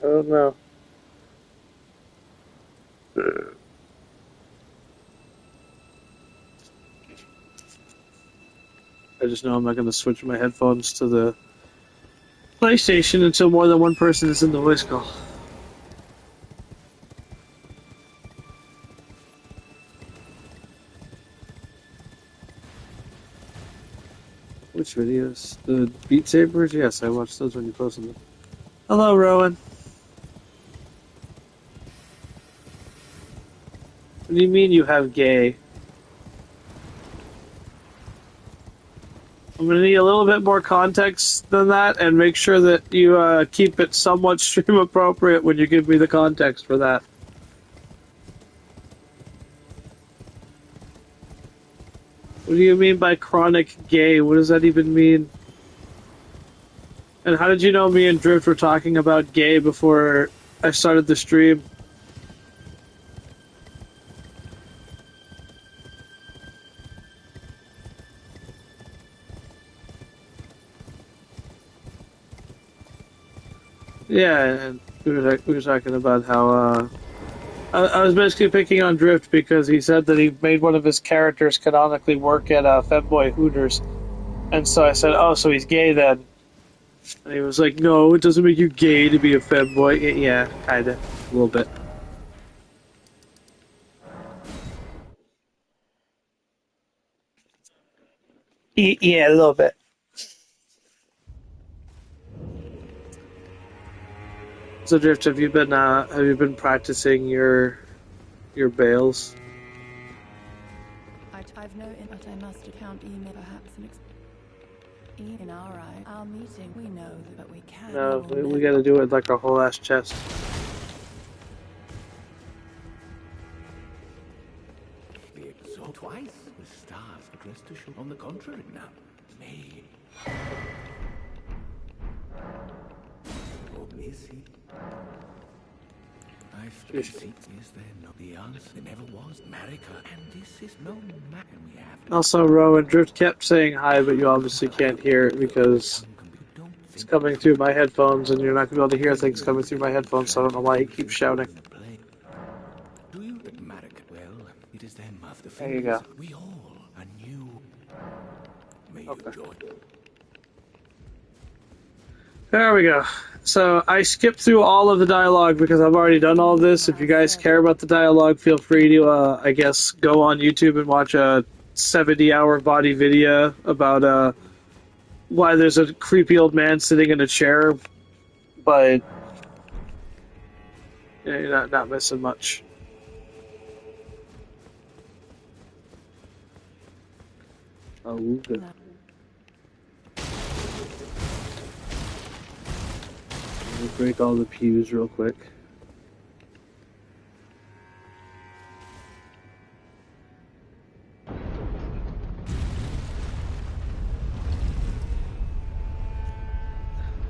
I don't know. I just know I'm not going to switch my headphones to the PlayStation until more than one person is in the voice call. Which videos? The Beat Sabers? Yes, I watched those when you posted them. Hello, Rowan. What do you mean you have gay? I'm going to need a little bit more context than that, and make sure that you keep it somewhat stream appropriate when you give me the context for that. What do you mean by chronic gay? What does that even mean? And how did you know me and Drift were talking about gay before I started the stream? Yeah, and we were talking about how I was basically picking on Drift because he said that he made one of his characters canonically work at Femboy Hooters, and so I said, "Oh, so he's gay then?" And he was like, "No, it doesn't make you gay to be a femboy." Yeah, kinda, a little bit. Yeah, a little bit. So, Drift, have you been practicing your bales? I've no in, but I must account email perhaps in our eye. Our meeting, we know that, but we can. No, we gotta do it like a whole ass chest. The exalt twice with stars addressed to show on the contrary now. Me. Or Missy. I see. Is there not the answer? There never was. America. And this is no Mac. And we have. Also, Rowan, Drift kept saying hi, but you obviously can't hear it because it's coming through my headphones, and you're not gonna be able to hear things coming through my headphones. So I don't know why he keeps shouting. Do you, America? Well, it is then, mother. There you go. We all are new. May Okay. you join. There we go. So I skipped through all of the dialogue because I've already done all this. If you guys care about the dialogue, feel free to, I guess, go on YouTube and watch a 70-hour body video about why there's a creepy old man sitting in a chair. But yeah, you're not missing much. Oh, good. Let me break all the pews real quick.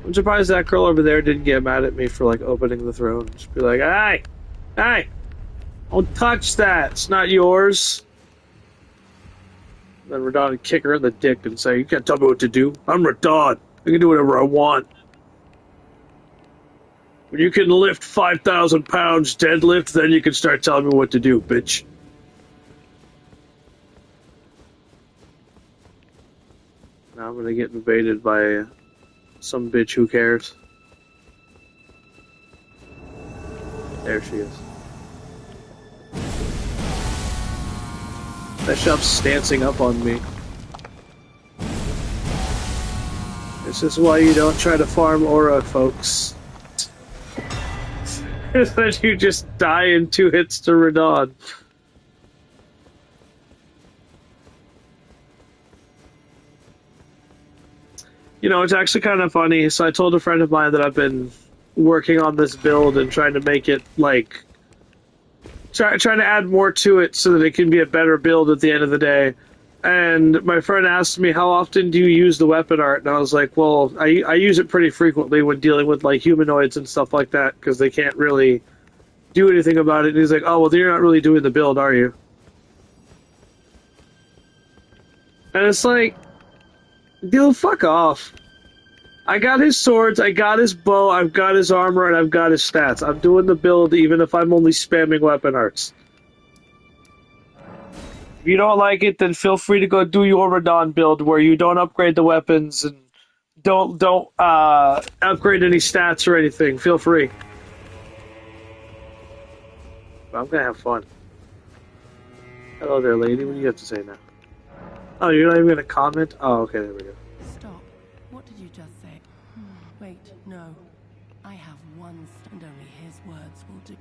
I'm surprised that girl over there didn't get mad at me for like opening the throne. Just be like, "Hey, hey, don't touch that. It's not yours." Then Radahn would kick her in the dick and say, "You can't tell me what to do. I'm Radahn. I can do whatever I want. When you can lift 5,000 pounds deadlift, then you can start telling me what to do, bitch." Now I'm gonna get invaded by some bitch who cares. There she is. That shop's stancing up on me. This is why you don't try to farm aura, folks. Then you just die in 2 hits to Radahn. You know, it's actually kind of funny. So I told a friend of mine that I've been working on this build and trying to make it, like, trying to add more to it so that it can be a better build at the end of the day. And my friend asked me, how often do you use the weapon art? And I was like, well, I use it pretty frequently when dealing with, like, humanoids and stuff like that, because they can't really do anything about it. And he's like, oh, well, then you're not really doing the build, are you? And it's like, dude, fuck off. I got his swords, I got his bow, I've got his armor, and I've got his stats. I'm doing the build even if I'm only spamming weapon arts. If you don't like it, then feel free to go do your Radahn build where you don't upgrade the weapons and don't upgrade any stats or anything. Feel free. I'm gonna have fun. Hello there, lady. What do you have to say now? Oh, you're not even gonna comment? Oh, okay, there we go. Stop. What did you just say? Wait, no. I have one and only his words will do.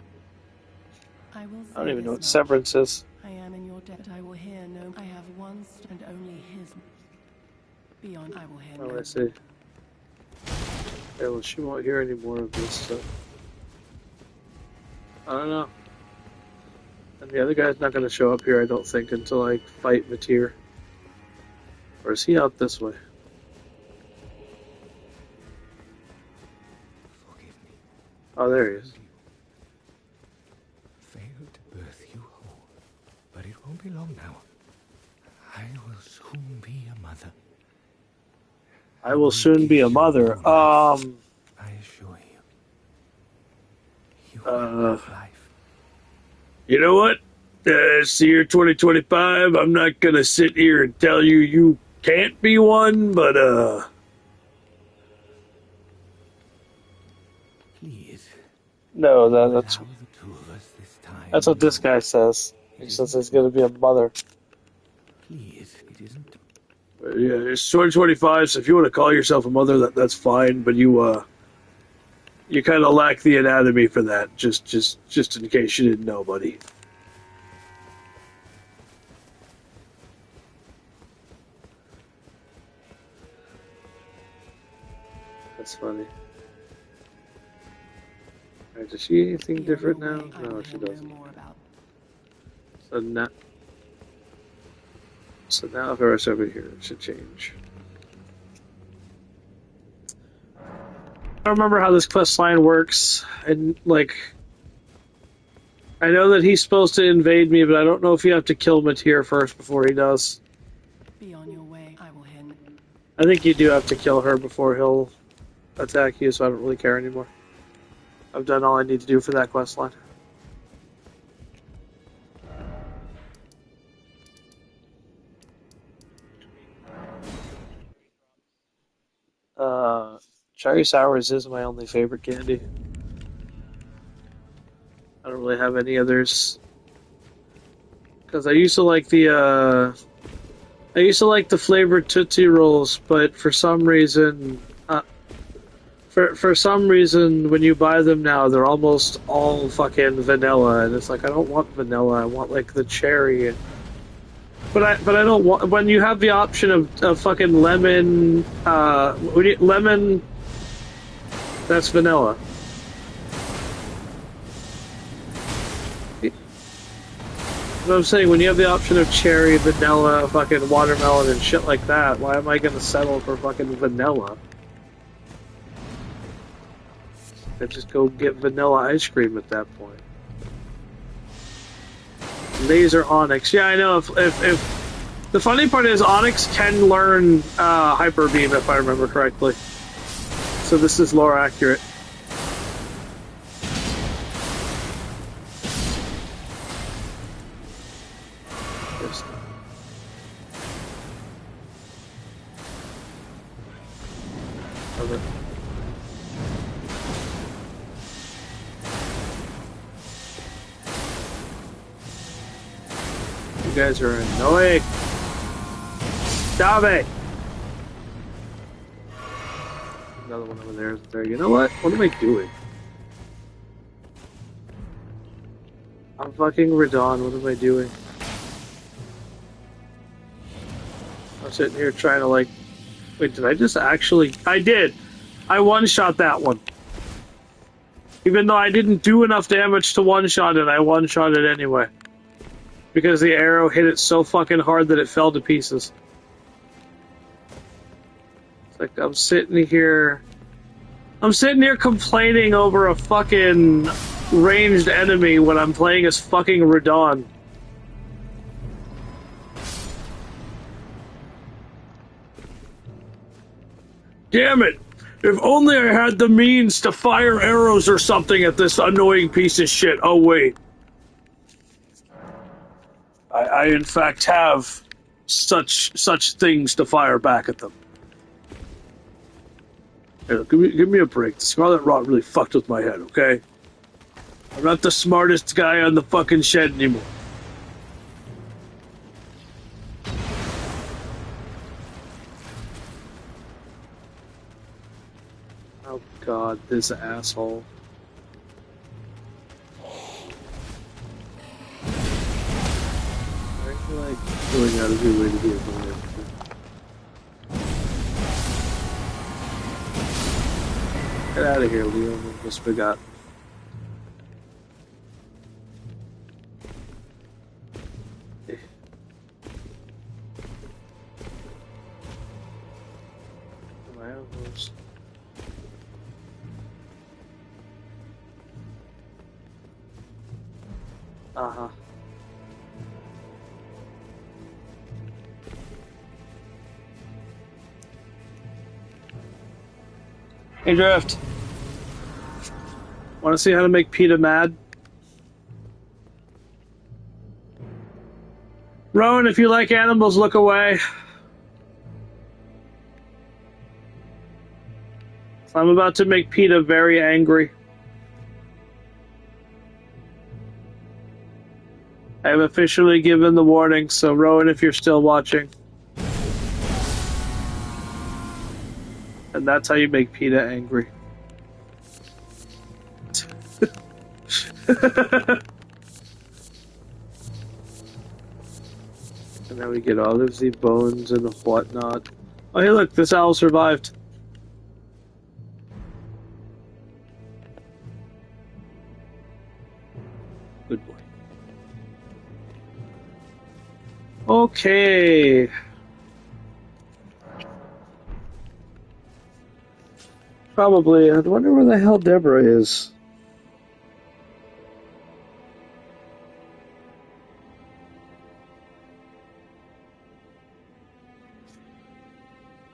I will say I don't even know what this much. severance is. I am in your debt. I will hear no. I have one and only his. Beyond, I will hear no. Oh, I see. Yeah, well, she won't hear any more of this, so... I don't know. And the other guy's not going to show up here, I don't think, until I fight Matir. Or is he out this way? Forgive me. Oh, there he is. Failed to birth you whole, but it won't be long now. I will soon be a mother. I will soon be a mother. I assure you. You will have life. You know what? It's the year 2025. I'm not going to sit here and tell you you can't be one, but, Please. No, that's... Allow the two of us this time. That's what this guy says. He says he's going to be a mother. Please, it isn't. Yeah, it's 2025, so if you want to call yourself a mother, that's fine, but you kind of lack the anatomy for that, just in case you didn't know, buddy. That's funny. Alright, does she anything different now? No, she doesn't. So now if I rush over here, it should change. I don't remember how this quest line works, and like, I know that he's supposed to invade me, but I don't know if you have to kill Matir first before he does. Be on your way. I will hear. I think you do have to kill her before he'll attack you, so I don't really care anymore. I've done all I need to do for that quest line. Cherry Sours is my only favorite candy. I don't really have any others. Because I used to like the flavored Tootsie Rolls, but for some reason, for some reason, when you buy them now, they're almost all fucking vanilla, and it's like I don't want vanilla. I want like the cherry. But I don't want, when you have the option of fucking lemon, lemon, that's vanilla. What I'm saying, when you have the option of cherry, vanilla, fucking watermelon, and shit like that, why am I gonna settle for fucking vanilla? I just go get vanilla ice cream at that point. Laser Onyx. Yeah, I know. If the funny part is, Onyx can learn Hyper Beam if I remember correctly. So this is lore accurate. Just... Okay. You guys are annoying. Stop it! Another one over there. There. You know what? What am I doing? I'm fucking Radahn. What am I doing? I'm sitting here trying to like... Wait, did I just actually... I did! I one-shot that one. Even though I didn't do enough damage to one-shot it, I one-shot it anyway. Because the arrow hit it so fucking hard that it fell to pieces. It's like I'm sitting here complaining over a fucking ranged enemy when I'm playing as fucking Radahn. Damn it! If only I had the means to fire arrows or something at this annoying piece of shit. Oh, wait. I in fact have such things to fire back at them. Hey, look, give me a break. The Scarlet Rot really fucked with my head, okay? I'm not the smartest guy on the fucking shed anymore. Oh god, this asshole. I feel like going out of your way to be annoying. Get out of here, Leo. Misbegotten. Am I almost? Uh-huh. Hey, Drift. Want to see how to make PETA mad? Rowan, if you like animals, look away. I'm about to make PETA very angry. I have officially given the warning, so Rowan, if you're still watching. And that's how you make PETA angry. And now we get all of the bones and whatnot. Oh, hey, look, this owl survived. Good boy. Okay. Probably. I wonder where the hell Deborah is.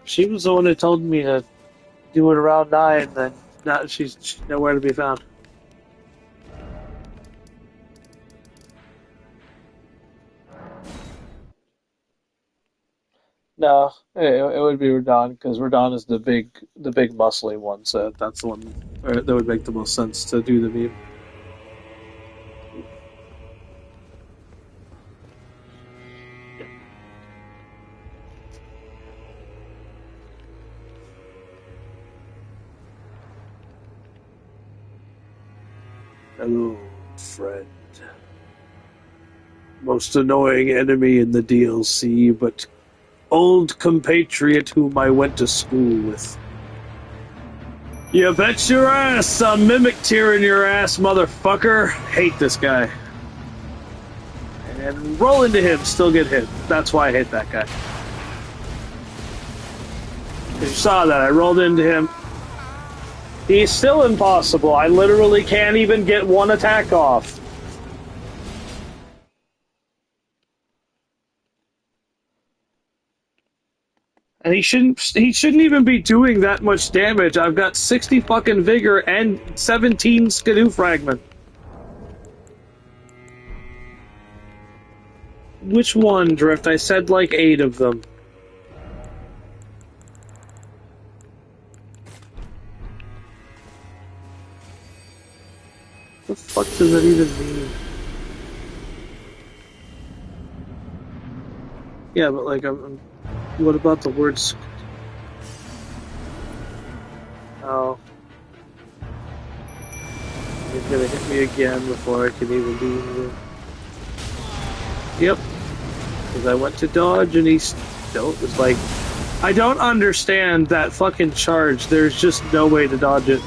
She was the one who told me to do it around 9, then now she's nowhere to be found. No, it would be Radahn, because Radahn is the big muscly one, so that's the one that would make the most sense to do the meme. Hello, friend. Most annoying enemy in the DLC, but old compatriot whom I went to school with. You bet your ass I'm mimic tearing your ass, motherfucker. Hate this guy. And roll into him, still get hit. That's why I hate that guy. You saw that, I rolled into him. He's still impossible. I literally can't even get one attack off. And he shouldn't even be doing that much damage. I've got 60 fucking vigor and 17 skidoo fragment. Which one, Drift? I said like 8 of them. What the fuck does that even mean? Yeah, but like, what about the words? Oh. He's gonna hit me again before I can even do anything. Yep. Because I went to dodge and he still was like, I don't understand that fucking charge. There's just no way to dodge it.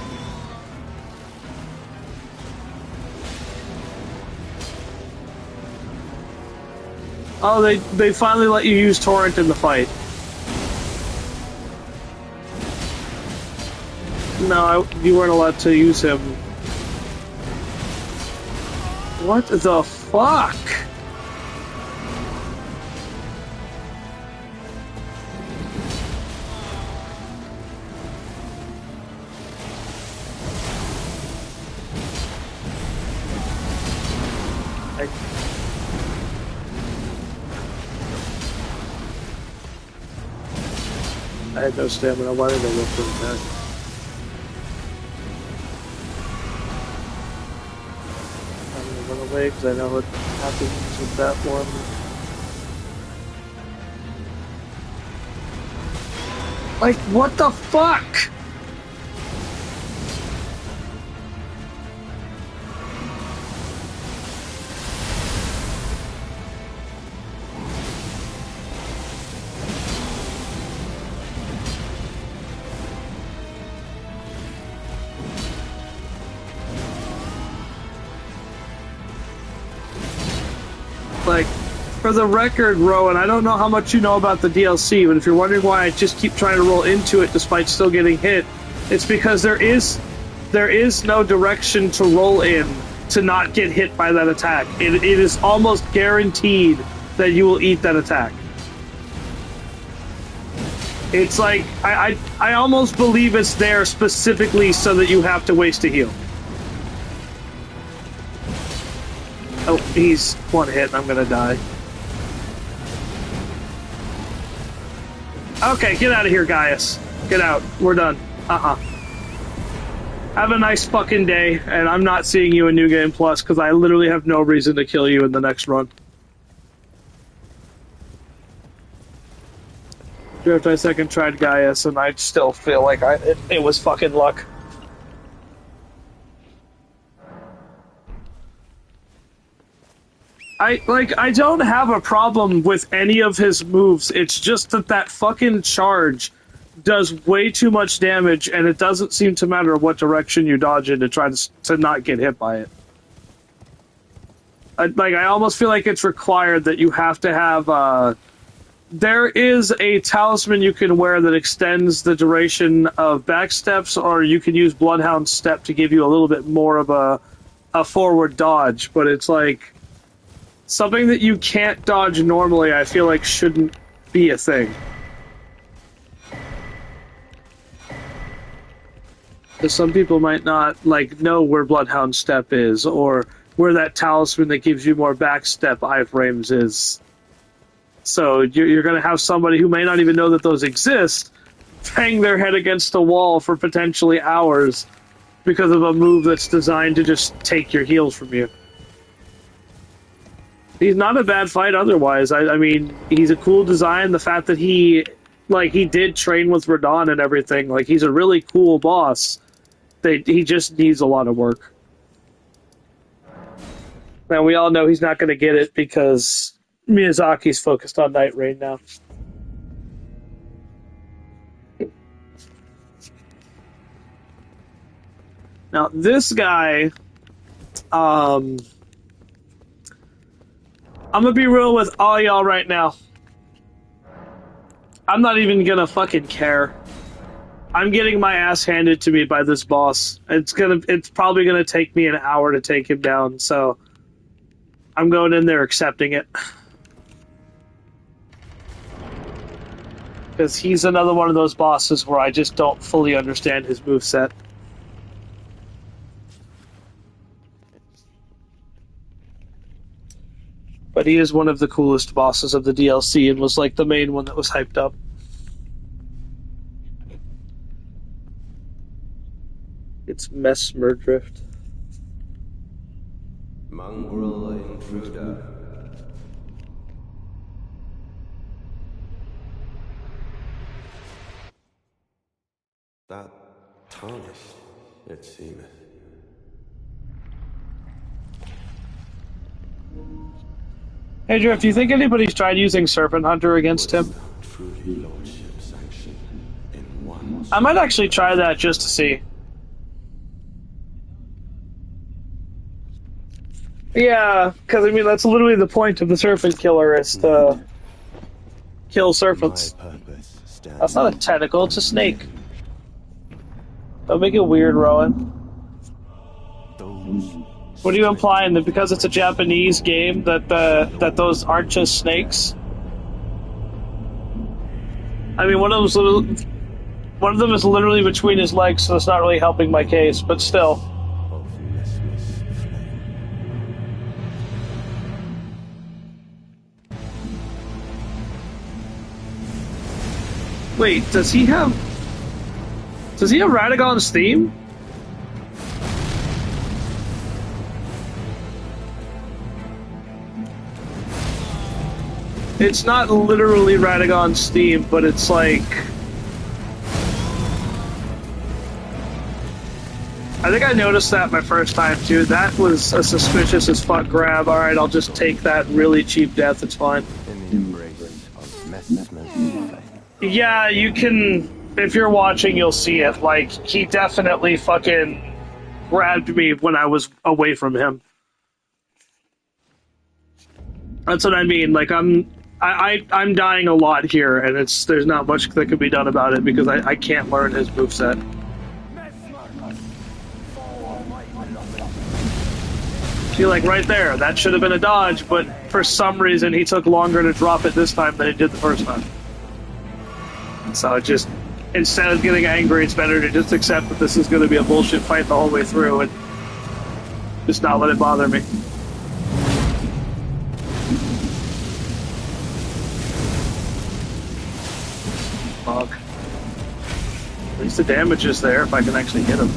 Oh, they finally let you use Torrent in the fight. No, you weren't allowed to use him. What the fuck? I had no stamina. Why did I go for the back? I'm gonna run away because I know what happens with that one. Like, what the fuck? Like, for the record, Rowan, I don't know how much you know about the DLC, but if you're wondering why I just keep trying to roll into it despite still getting hit, it's because there is no direction to roll in to not get hit by that attack. It is almost guaranteed that you will eat that attack. It's like, I almost believe it's there specifically so that you have to waste a heal. Oh, he's one hit and I'm gonna die. Okay, get out of here, Gaius. Get out. We're done. Have a nice fucking day, and I'm not seeing you in New Game Plus because I literally have no reason to kill you in the next run. Drift, I second tried Gaius, and I still feel like it was fucking luck. I don't have a problem with any of his moves. It's just that fucking charge does way too much damage, and it doesn't seem to matter what direction you dodge in to try to not get hit by it. I almost feel like it's required that you have to have. There is a talisman you can wear that extends the duration of backsteps, or you can use Bloodhound's Step to give you a little bit more of a forward dodge, but it's like something that you can't dodge normally, I feel like shouldn't be a thing. Because some people might not know where Bloodhound Step is, or where that talisman that gives you more backstep iframes is. So you're going to have somebody who may not even know that those exist bang their head against a wall for potentially hours because of a move that's designed to just take your heals from you. He's not a bad fight otherwise. I mean, he's a cool design. The fact that he did train with Radahn and everything, he's a really cool boss. He just needs a lot of work. Now, we all know he's not going to get it because Miyazaki's focused on Night Rain now. Now, this guy, I'm gonna be real with all y'all right now. I'm not even gonna fucking care. I'm getting my ass handed to me by this boss. It's probably gonna take me an hour to take him down, so I'm going in there accepting it. Because he's another one of those bosses where I just don't fully understand his moveset. But he is one of the coolest bosses of the DLC and was the main one that was hyped up. It's Mesmerdrift. Mongrel intruder. That tarnished, it seemeth. Hey, Drift, do you think anybody's tried using Serpent Hunter against him? I might actually try that just to see. Yeah, because I mean, that's literally the point of the Serpent Killer, is to kill serpents. That's not a tentacle, it's a snake. Don't make it weird, Rowan. What are you implying? That because it's a Japanese game that those aren't just snakes? I mean, one of them is literally between his legs, so it's not really helping my case, but still. Wait, does he have Radagon's theme? It's not literally Radagon's theme, but it's like... I think I noticed that my first time too. That was a suspicious as fuck grab. Alright, I'll just take that really cheap death, it's fine. In the embrace of mesmerism. Yeah, you can... If you're watching, you'll see it. Like, he definitely fucking grabbed me when I was away from him. That's what I mean. Like, I'm dying a lot here, and there's not much that can be done about it because I can't learn his moveset. See, like right there, that should have been a dodge, but for some reason he took longer to drop it this time than he did the first time. So it just, instead of getting angry, it's better to just accept that this is going to be a bullshit fight the whole way through and just not let it bother me. Fuck. At least the damage is there if I can actually hit him.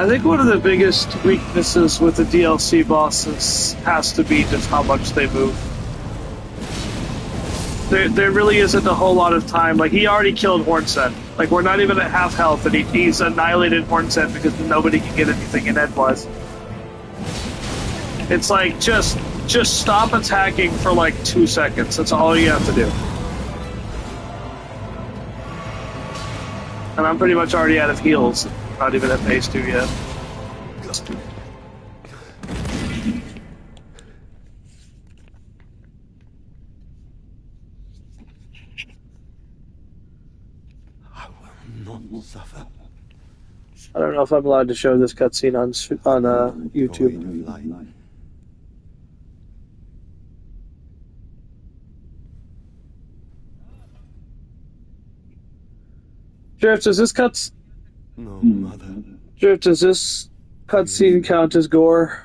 I think one of the biggest weaknesses with the DLC bosses has to be just how much they move. There really isn't a whole lot of time. Like, he already killed Hornset. Like, we're not even at half health, and he's annihilated Hornset because nobody can get anything in edgewise. It's like, just stop attacking for like 2 seconds. That's all you have to do. And I'm pretty much already out of heals. Not even at phase 2 yet. I will not suffer. I don't know if I'm allowed to show this cutscene on YouTube. Drift, does this No, mother. Drift, does this cutscene count as gore?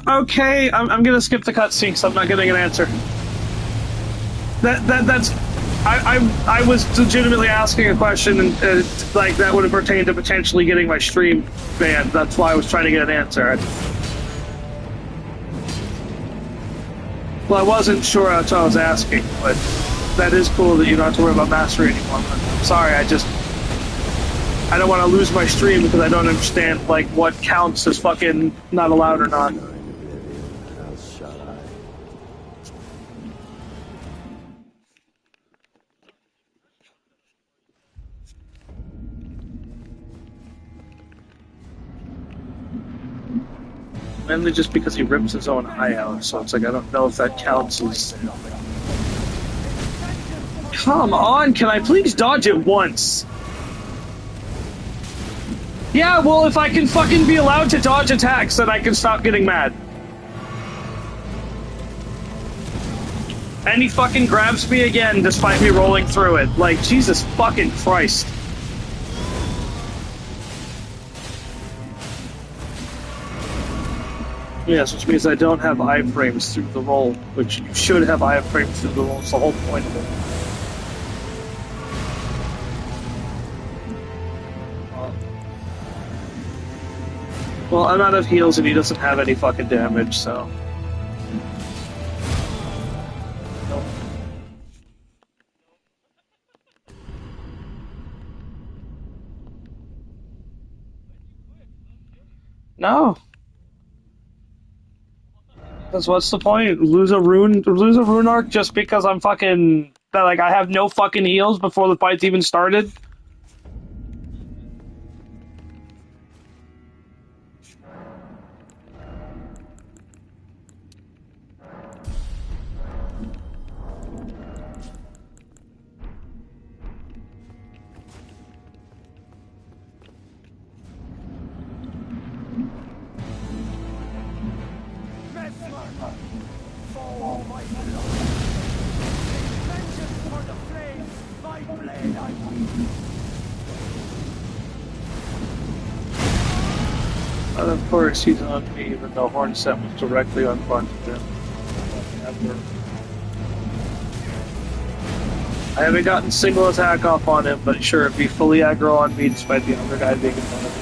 Okay, I'm gonna skip the cutscene because I'm not getting an answer. I was legitimately asking a question, and like that would have pertained to potentially getting my stream banned. That's why I was trying to get an answer. Well, I wasn't sure that's what I was asking, but that is cool that you don't have to worry about mastery anymore. But I'm sorry, I don't want to lose my stream because I don't understand like what counts as fucking not allowed or not. Mainly just because he rips his own eye out, so it's like I don't know if that counts as... Come on, can I please dodge it once? Yeah, well, if I can fucking be allowed to dodge attacks, then I can stop getting mad. And he fucking grabs me again despite me rolling through it. Like, Jesus fucking Christ. Yes, which means I don't have iframes through the roll, which you should have iframes through the roll. It's the whole point of it. Well, I'm out of heals and he doesn't have any fucking damage, so... No. Because what's the point? Lose a rune arc just because I'm fucking that like I have no fucking heals before the fight's even started? And of course he's on me, even though Hornset was directly on front of him. I haven't gotten single attack off on him, but sure, if he fully aggro on me despite the other guy being in front of me.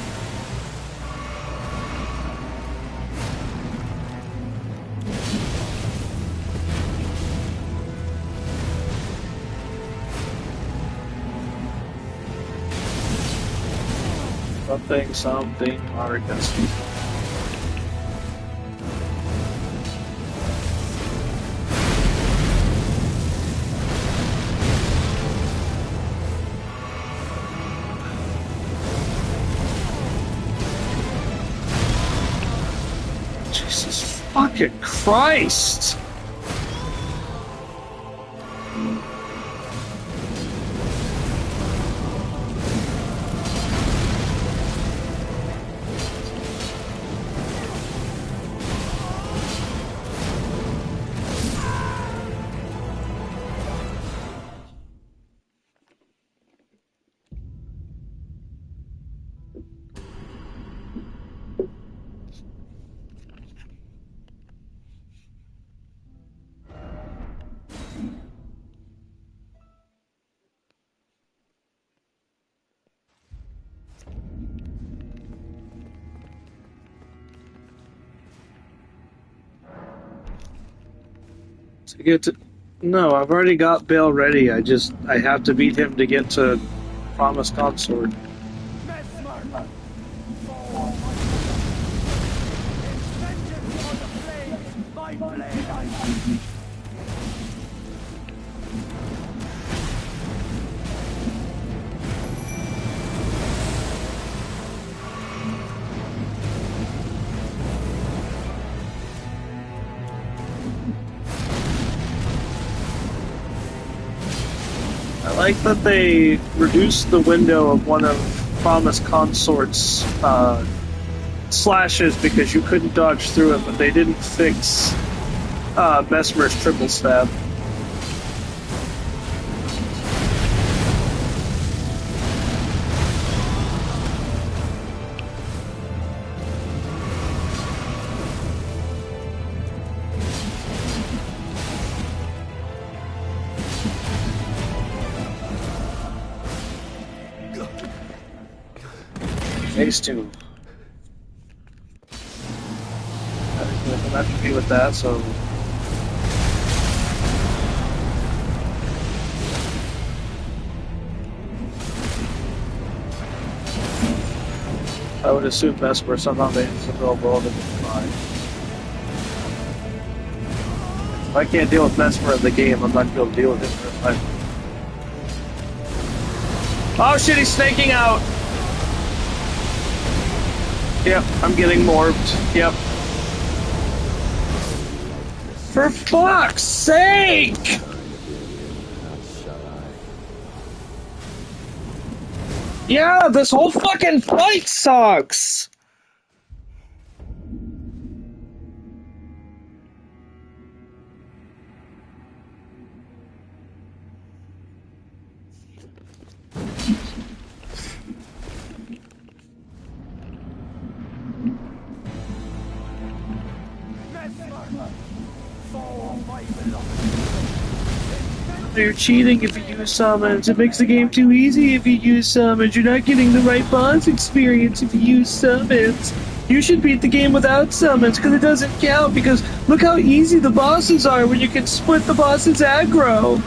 Something, Marcus. Jesus fucking Christ! To get to... No, I've already got Bale ready. I have to beat him to get to Promised Consort. I like that they reduced the window of one of Promised Consort's slashes because you couldn't dodge through it, but they didn't fix Mesmer's triple stab. Phase 2. I'm not happy with that, so... I would assume Vesper somehow made it to the real world and it's fine. If I can't deal with Vesper in the game, I'm not going to be able to deal with him in real life. Oh shit, he's snaking out! Yep, I'm getting morphed. Yep. For fuck's sake! Yeah, this whole fucking fight sucks! You're cheating if you use summons. It makes the game too easy if you use summons. You're not getting the right boss experience if you use summons. You should beat the game without summons because it doesn't count because look how easy the bosses are when you can split the boss's aggro.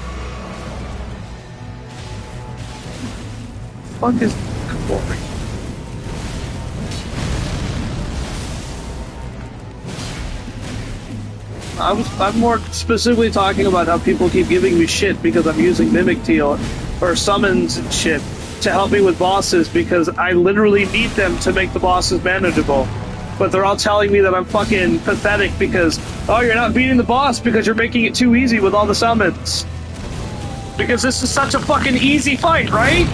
Fuck is boring. I'm more specifically talking about how people keep giving me shit because I'm using Mimic Teal or summons and shit to help me with bosses because I literally need them to make the bosses manageable. But they're all telling me that I'm fucking pathetic because, oh, you're not beating the boss because you're making it too easy with all the summons. Because this is such a fucking easy fight, right?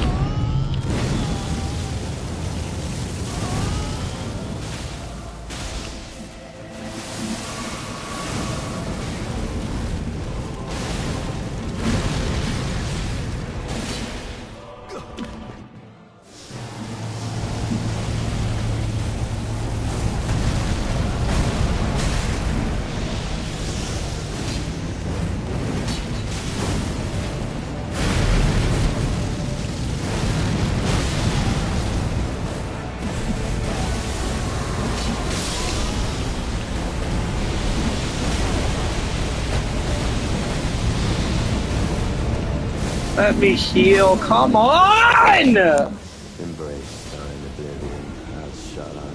Let me heal. Come on! Embrace thine oblivion, as shall I.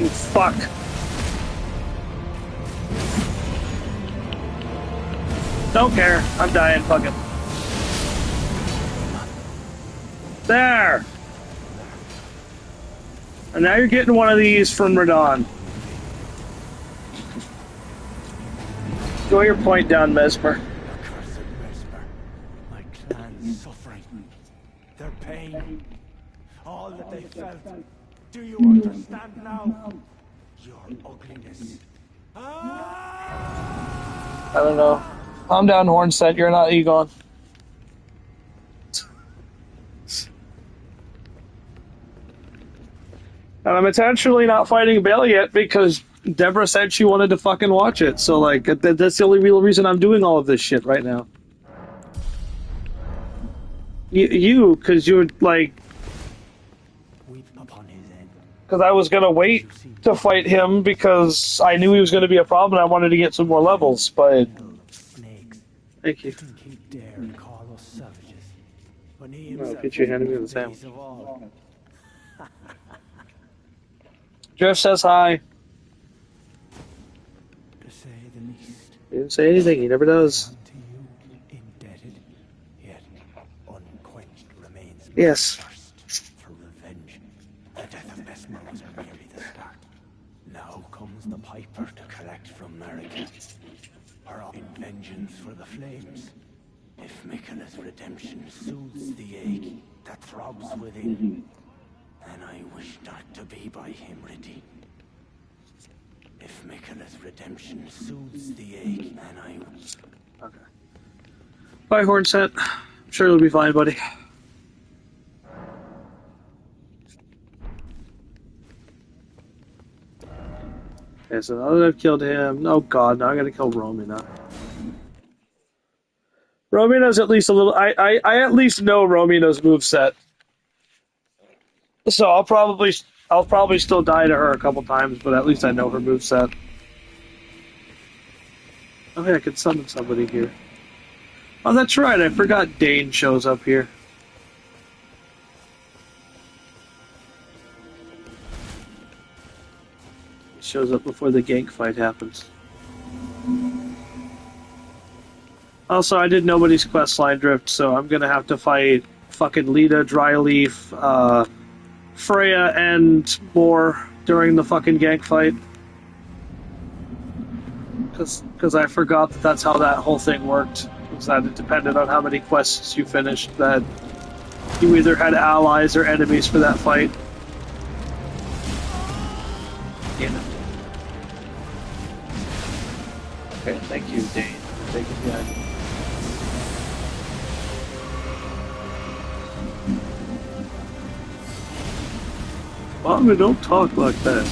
You fuck. Don't care. I'm dying. Fuck it. There! And now you're getting one of these from Radahn. Go your point down, Mesmer. Accursed Mesmer, my clan's suffering, their pain, all that they felt. Do you understand now? Your ugliness. I don't know. Calm down, Hornset. You're not Egon. And I'm intentionally not fighting Bale yet because Deborah said she wanted to fucking watch it. So, like, that's the only real reason I'm doing all of this shit right now. You, because you would, like... Weep upon his end. Because I was going to wait to fight him because I knew he was going to be a problem and I wanted to get some more levels, but... Snakes. Thank you. Think he'd dare call us savages when he I'll himself get you handing me the was sandwich. base of all. Jeff says hi. He didn't say anything. He never does. Unto you, indebted, yet unquenched remains my Yes. thirst for revenge. The death of Besmer was merely the start. Now comes the piper to collect from America. Her in vengeance for the flames. If Miquella's redemption soothes the ache that throbs within, then I wish not to be by him redeemed. If Miquella's redemption soothes the ache, then I... Okay. Bye, Hornset. I'm sure it'll be fine, buddy. Okay, so now that I've killed him... Oh god, now I gotta kill Romina. Romina's at least a little... I at least know Romina's moveset. So I'll probably still die to her a couple times, but at least I know her moveset. Oh yeah, I could summon somebody here. Oh, that's right, I forgot Dane shows up here. He shows up before the gank fight happens. Also, I did nobody's questline drift, so I'm gonna have to fight fucking Lita, Dryleaf, Freya, and more during the fucking gank fight. Because I forgot that that's how that whole thing worked. Was that it depended on how many quests you finished, that you either had allies or enemies for that fight. Damn it. Okay, thank you, Dane, for taking the idea. Mama, don't talk like that.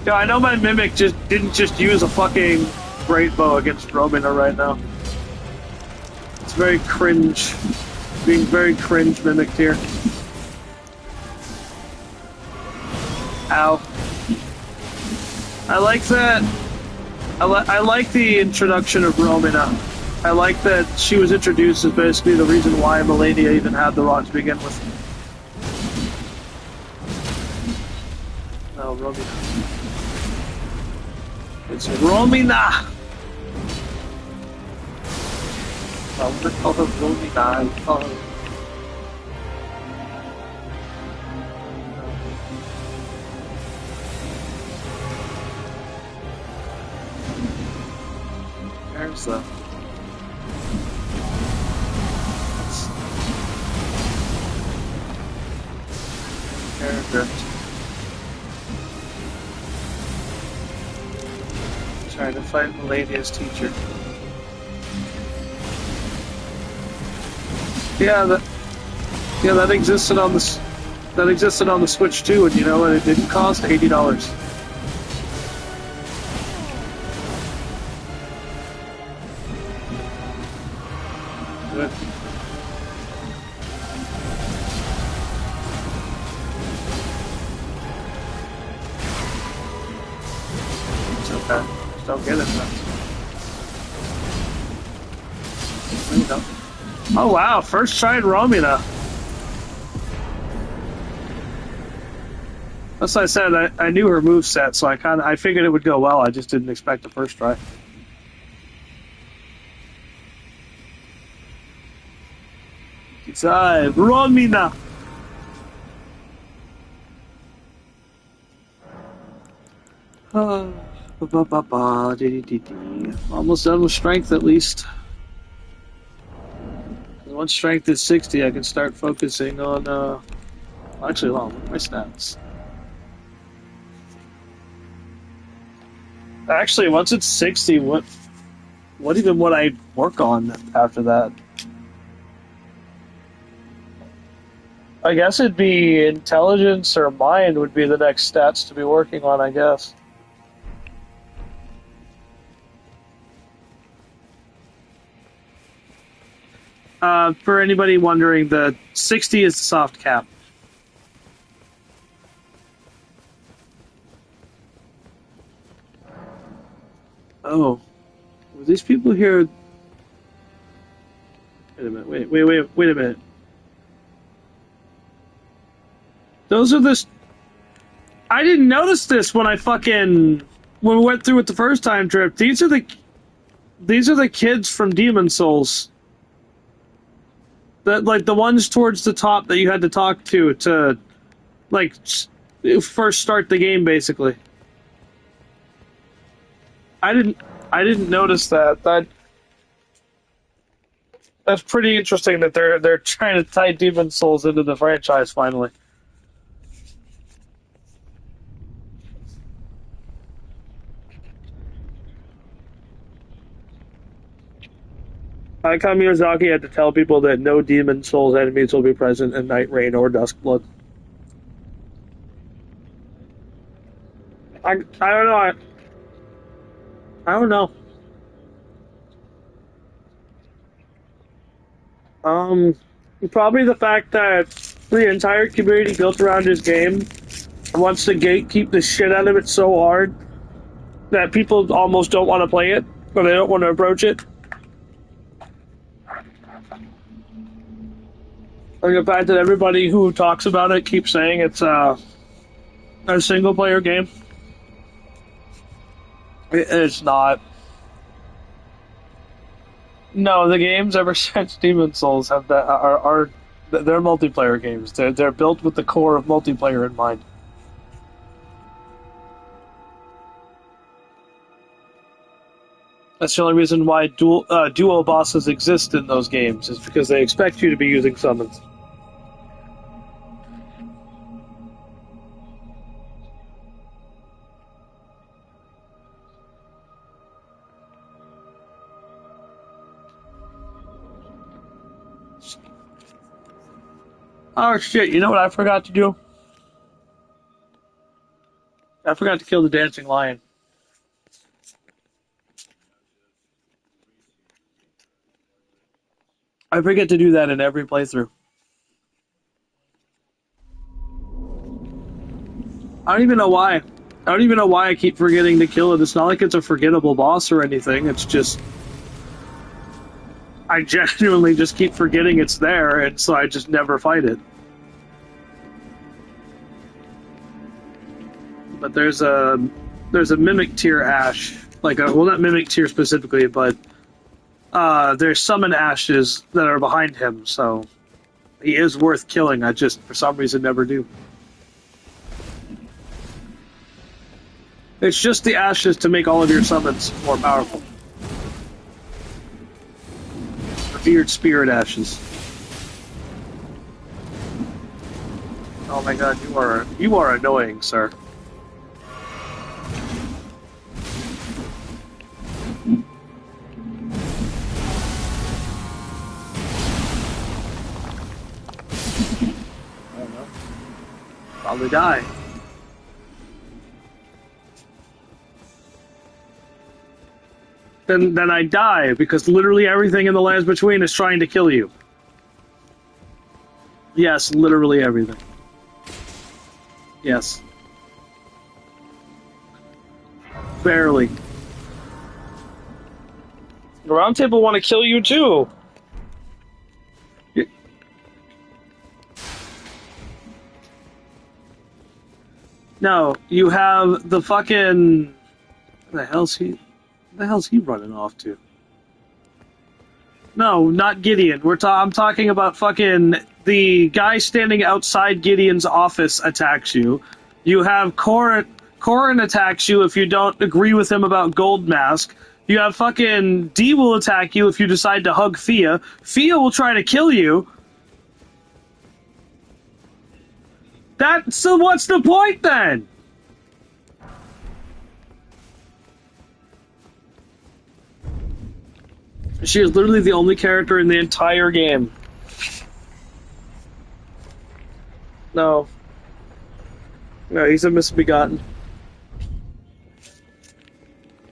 Yeah, I know my Mimic didn't use a fucking great bow against Romina right now. It's very cringe. Being very cringe mimicked here. Ow. I like that. I like the introduction of Romina. I like that she was introduced as basically the reason why Melania even had the rock to begin with. Oh, Romina. It's Romina! I'm gonna call her Romina. I'll call her... There's the... Character. Trying to fight Melania's teacher. That existed on the Switch too, and you know what? It didn't cost $80. Good. It's okay. Just don't get it. There you go. Oh wow! First try in Romina. As I said, I knew her moveset, so I figured it would go well. I just didn't expect the first try. Inside, Romina. Almost done with strength, at least. Once strength is 60, I can start focusing on. Actually, hold on. What are my stats? Actually, once it's 60, what even would I work on after that? I guess it'd be intelligence or mind would be the next stats to be working on, I guess. For anybody wondering, the 60 is the soft cap. Oh. Were these people here... Wait a minute, wait a minute. Those are the... I didn't notice this when when we went through it the first time trip. These are the kids from Demon Souls. Like the ones towards the top that you had to talk to like first start the game, basically. I didn't notice that. That's pretty interesting that they're trying to tie Demon Souls into the franchise finally. I like how Miyazaki had to tell people that no Demon Souls enemies will be present in Night Rain or Duskblood. I don't know. I don't know. Um, Probably the fact that the entire community built around his game wants to gatekeep the shit out of it so hard that people almost don't want to play it or they don't want to approach it. Like the fact that everybody who talks about it keeps saying it's a single player game. It's not. No, the games ever since Demon Souls have that are they're multiplayer games. They're built with the core of multiplayer in mind. That's the only reason why duo bosses exist in those games is because they expect you to be using summons. Oh shit, you know what I forgot to do? I forgot to kill the dancing lion. I forget to do that in every playthrough. I don't even know why. I don't even know why I keep forgetting to kill it. It's not like it's a forgettable boss or anything. It's just I genuinely just keep forgetting it's there, and so I just never fight it. But there's a mimic tier ash, like well, not mimic tier specifically, but there's summon ashes that are behind him, so he is worth killing. I just for some reason never do. It's just the ashes to make all of your summons more powerful. Revered spirit ashes. Oh my god, you are annoying, sir. I don't know. Probably die. Then I die because literally everything in the lands between is trying to kill you. Yes, literally everything. Yes. Barely. The round table want to kill you too. No, you have the fucking. The hell's he? The hell's he running off to? No, not Gideon. I'm talking about fucking the guy standing outside Gideon's office attacks you. You have Corin attacks you if you don't agree with him about Gold Mask. You have fucking D will attack you if you decide to hug Thea. Thea will try to kill you. So what's the point then? She is literally the only character in the entire game. No. No, he's a misbegotten.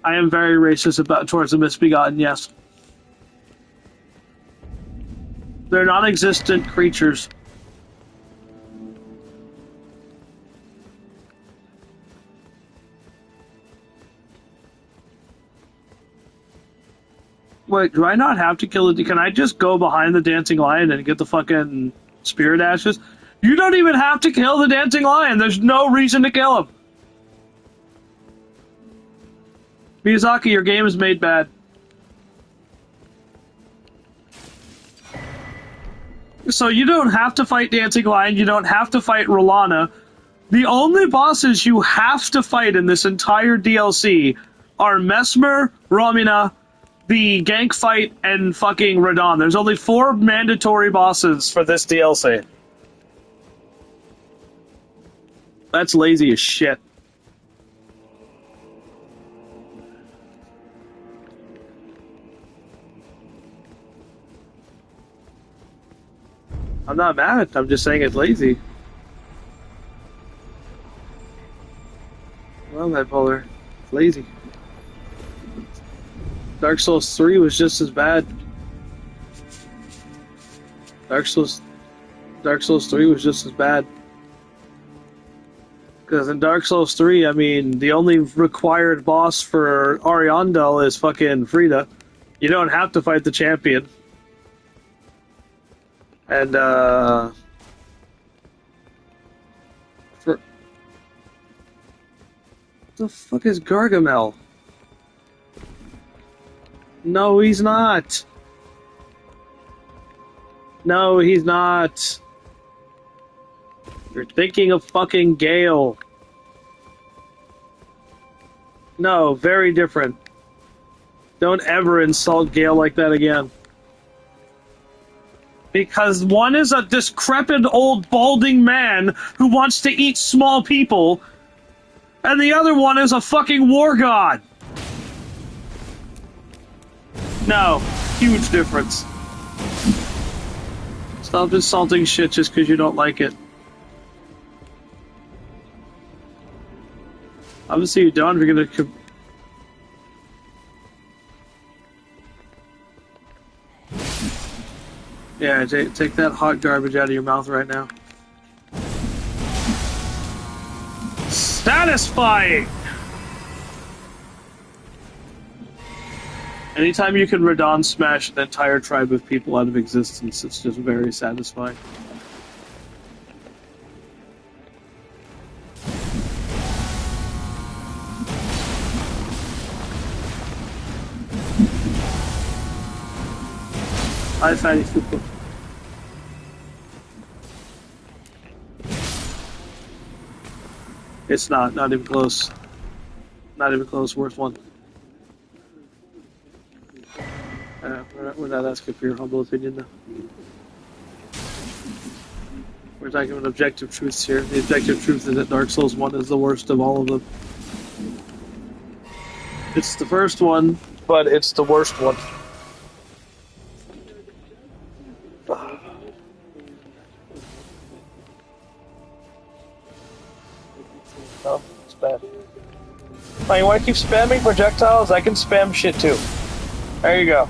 I am very racist towards the misbegotten, yes. They're non-existent creatures. Wait, do I not have to kill it? Can I just go behind the dancing lion and get the fucking spirit ashes? You don't even have to kill the dancing lion. There's no reason to kill him. Miyazaki, your game is made bad. So you don't have to fight Dancing Lion, you don't have to fight Rolana. The only bosses you have to fight in this entire DLC are Mesmer, Romina, the gank fight, and fucking Radahn. There's only 4 mandatory bosses for this DLC. That's lazy as shit. I'm not mad at it, I'm just saying it's lazy. Well, bipolar. It's lazy. Dark Souls 3 was just as bad. Dark Souls 3 was just as bad. Because in Dark Souls 3, I mean, the only required boss for Ariandel is fucking Frida. You don't have to fight the champion. And, what the fuck is Gargamel? No, he's not. No, he's not. You're thinking of fucking Gale. No, very different. Don't ever insult Gale like that again. Because one is a decrepit old balding man who wants to eat small people, and the other one is a fucking war god. No, huge difference. Stop insulting shit just because you don't like it. Obviously you don't, if you're gonna... Yeah, take that hot garbage out of your mouth right now. Satisfying! Anytime you can Radahn smash an entire tribe of people out of existence, it's just very satisfying. Hi, Fatty Fuku. It's not even close. Not even close, worst one. We're not asking for your humble opinion, though. We're talking about objective truths here. The objective truth is that Dark Souls 1 is the worst of all of them. It's the first one, but it's the worst one. Oh, it's bad. Oh, you want to keep spamming projectiles? I can spam shit too. There you go.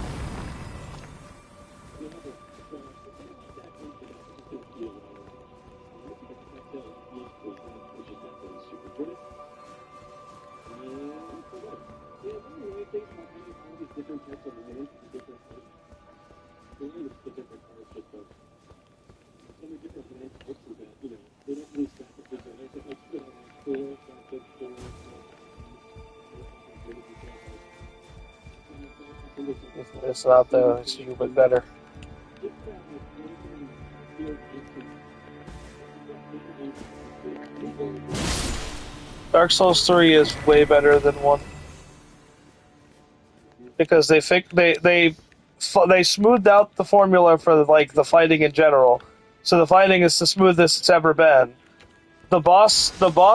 It's not though, it's a little bit better. Dark Souls 3 is way better than 1. Because they smoothed out the formula for like the fighting in general. So the fighting is the smoothest it's ever been. The boss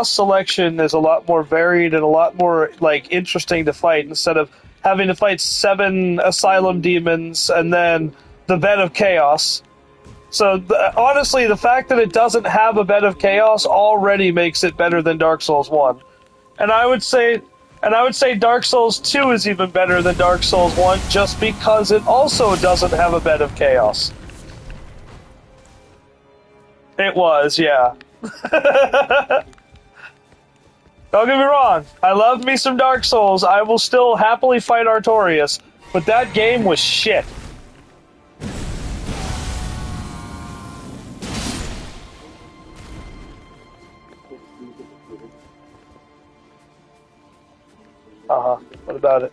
selection is a lot more varied and a lot more like interesting to fight instead of having to fight 7 asylum demons and then the bed of chaos. So honestly, the fact that it doesn't have a bed of chaos already makes it better than Dark Souls 1. And I would say Dark Souls 2 is even better than Dark Souls 1 just because it also doesn't have a bed of chaos. It was, yeah. Don't get me wrong, I love me some Dark Souls. I will still happily fight Artorias, but that game was shit. What about it?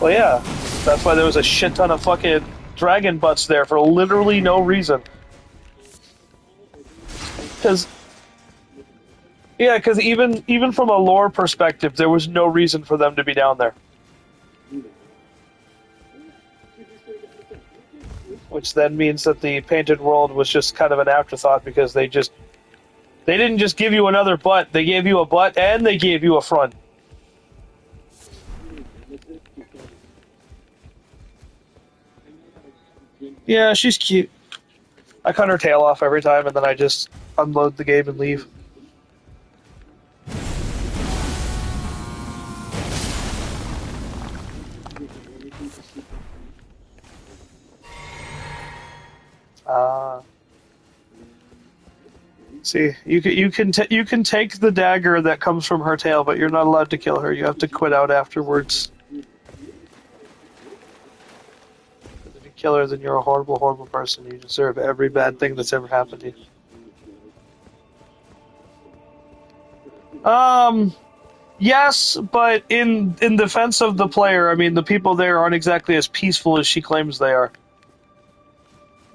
Well, yeah. That's why there was a shit ton of fucking dragon butts there for literally no reason. Because, yeah, because even from a lore perspective, there was no reason for them to be down there. Which then means that the painted world was just kind of an afterthought because they didn't just give you another butt, they gave you a butt and they gave you a front. Yeah, she's cute. I cut her tail off every time and then I just unload the game and leave. See, you can take the dagger that comes from her tail, but you're not allowed to kill her. You have to quit out afterwards. If you kill her, then you're a horrible, horrible person. You deserve every bad thing that's ever happened to you. Yes, but in defense of the player, I mean, the people there aren't exactly as peaceful as she claims they are.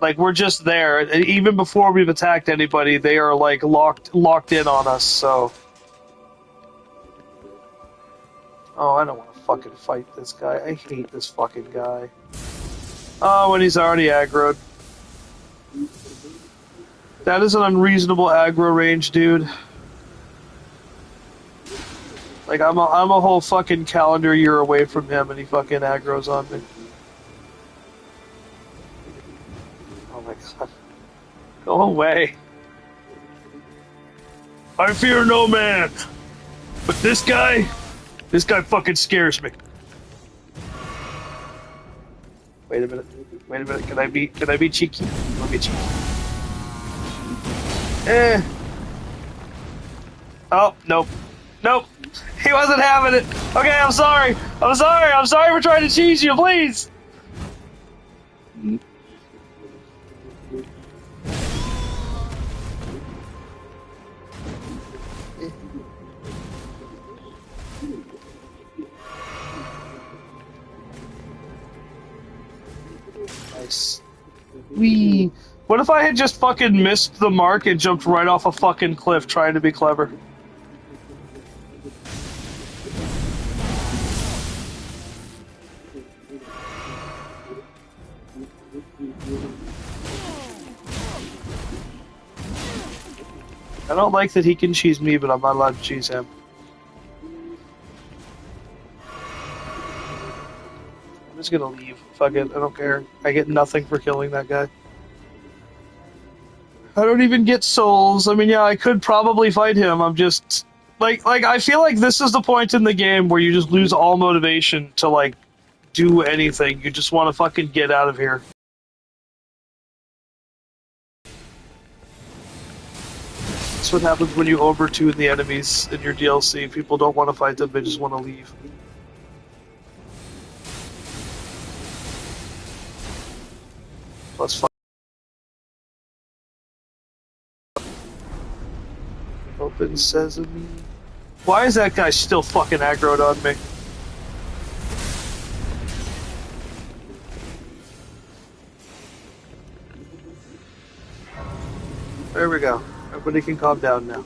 Like, we're just there. Even before we've attacked anybody, they are, like, locked in on us, so... Oh, I don't want to fucking fight this guy. I hate this fucking guy. Oh, when he's already aggroed. That is an unreasonable aggro range, dude. Like, I'm a whole fucking calendar year away from him, and he fucking aggroes on me. Oh my god. Go away. I fear no man. But this guy fucking scares me. Wait a minute. Can I be cheeky? Let me cheeky. Oh, nope. Nope. He wasn't having it. Okay, I'm sorry. I'm sorry for trying to cheese you, please. Nice. Wee. What if I had just fucking missed the mark and jumped right off a fucking cliff trying to be clever? I don't like that he can cheese me, but I'm not allowed to cheese him. I'm just gonna leave. Fuck it, I don't care. I get nothing for killing that guy. I don't even get souls. I mean, yeah, I could probably fight him. I'm just... Like, I feel like this is the point in the game where you just lose all motivation to, like, do anything. You just want to fucking get out of here. That's what happens when you overtune the enemies in your DLC. People don't want to fight them, they just want to leave. Let's open sesame. Why is that guy still fucking aggroed on me? There we go. Everybody can calm down now.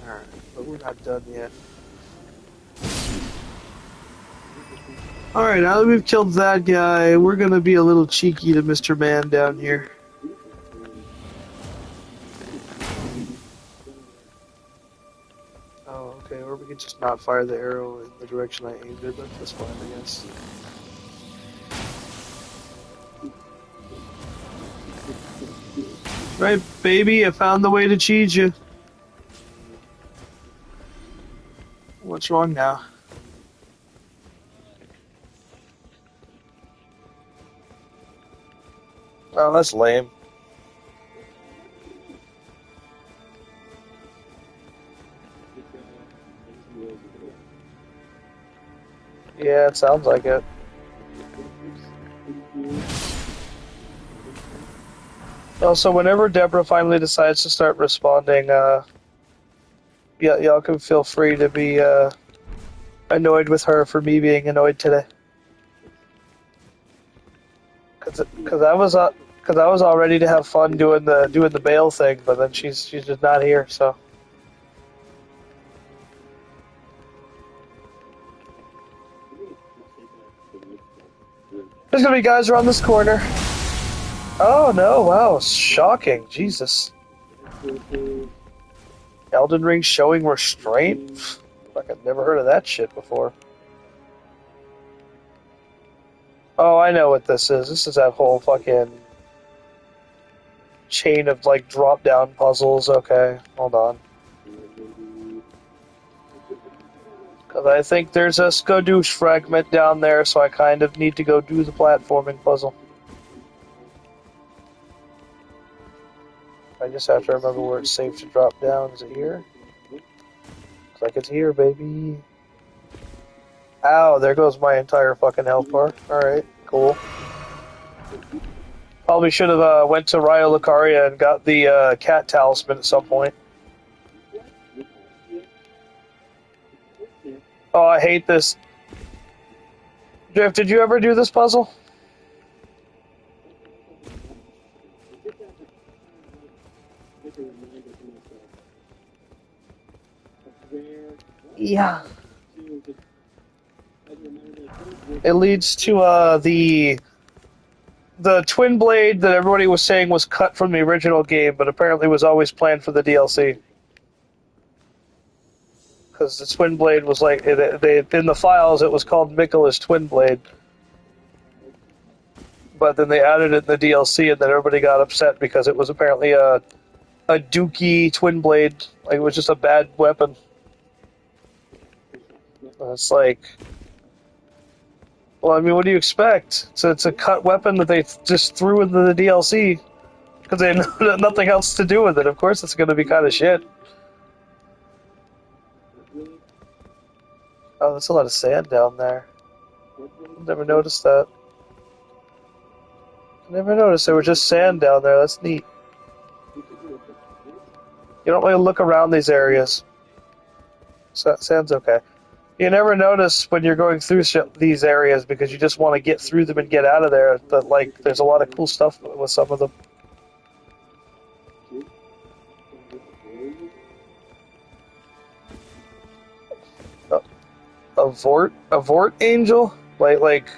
Alright, but we're not done yet. Alright, now that we've killed that guy, we're gonna be a little cheeky to Mr. Man down here. Oh, okay, or we could just not fire the arrow in the direction I aimed it, but that's fine, I guess. Right, baby, I found the way to cheese you. What's wrong now? Oh, that's lame. Yeah, it sounds like it. Also, whenever Deborah finally decides to start responding, yeah, y'all can feel free to be annoyed with her for me being annoyed today. Cause I was all ready to have fun doing the bail thing, but then she's just not here. So there's gonna be guys around this corner. Oh no! Wow, shocking! Jesus. Elden Ring showing restraint. Like I've never heard of that shit before. Oh, I know what this is. This is that whole fucking chain of like drop-down puzzles. Okay, hold on. Because I think there's a Skadoosh fragment down there, so I kind of need to go do the platforming puzzle. I just have to remember where it's safe to drop down. Is it here? Looks like it's here, baby. Ow, there goes my entire fucking health bar. Alright, cool. Probably should have went to Ryo Lucaria and got the cat talisman at some point. Oh, I hate this. Drift, did you ever do this puzzle? Yeah. It leads to the twin blade that everybody was saying was cut from the original game, but apparently was always planned for the DLC. Because the twin blade was like in the files it was called Miquella's twin blade, but then they added it in the DLC, and then everybody got upset because it was apparently a dookie twin blade. Like it was just a bad weapon. It's like, well, I mean, what do you expect? So it's a cut weapon that they just threw into the DLC because they had nothing else to do with it. Of course, it's going to be kind of shit. Oh, there's a lot of sand down there. Never noticed that. Never noticed there was just sand down there. That's neat. You don't really look around these areas. So, sand's okay. You never notice when you're going through these areas because you just want to get through them and get out of there. But like, there's a lot of cool stuff with some of them. A Vort angel, like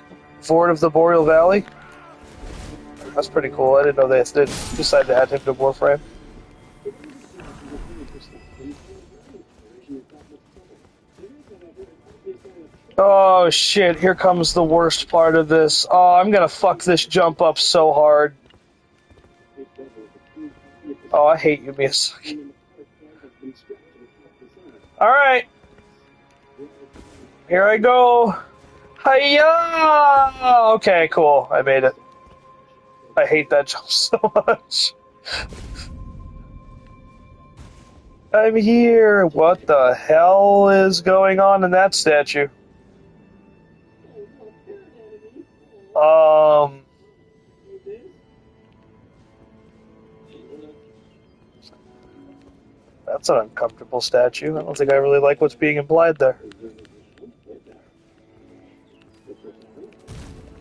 Vort of the Boreal Valley. That's pretty cool. I didn't know they decided to add him to Warframe. Oh shit, here comes the worst part of this. Oh, I'm gonna fuck this jump up so hard. Oh, I hate you, Miyazaki. Alright. Here I go. Hiya! Okay, cool. I made it. I hate that jump so much. I'm here. What the hell is going on in that statue? That's an uncomfortable statue. I don't think I really like what's being implied there.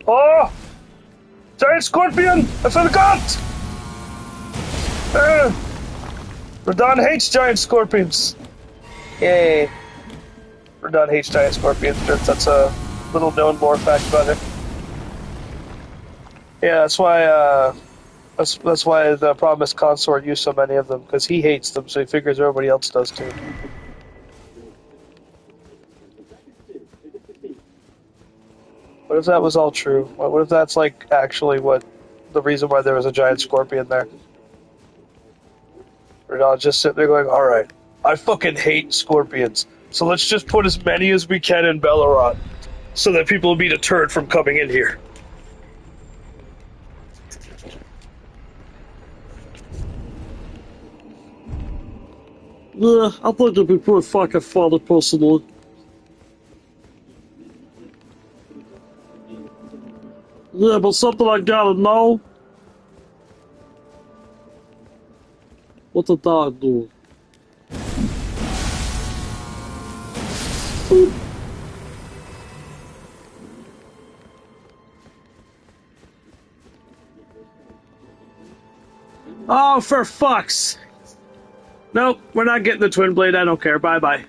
Oh! Giant scorpion! I forgot! Radahn hates giant scorpions. Yay. Radahn hates giant scorpions. That's a little known lore fact about it. Yeah, that's why that's why the Promised Consort used so many of them, because he hates them, so he figures everybody else does too. What if that was all true? What if that's like actually what the reason why there was a giant scorpion there? Radahn just sit there going, alright, I fucking hate scorpions, so let's just put as many as we can in Belleroth, so that people will be deterred from coming in here. Yeah, I thought it'd be pretty fucking funny, personally. Yeah, but something like that, no. What the dog do? Boop. Oh, for fuck's. Nope, we're not getting the twin blade. I don't care. Bye bye.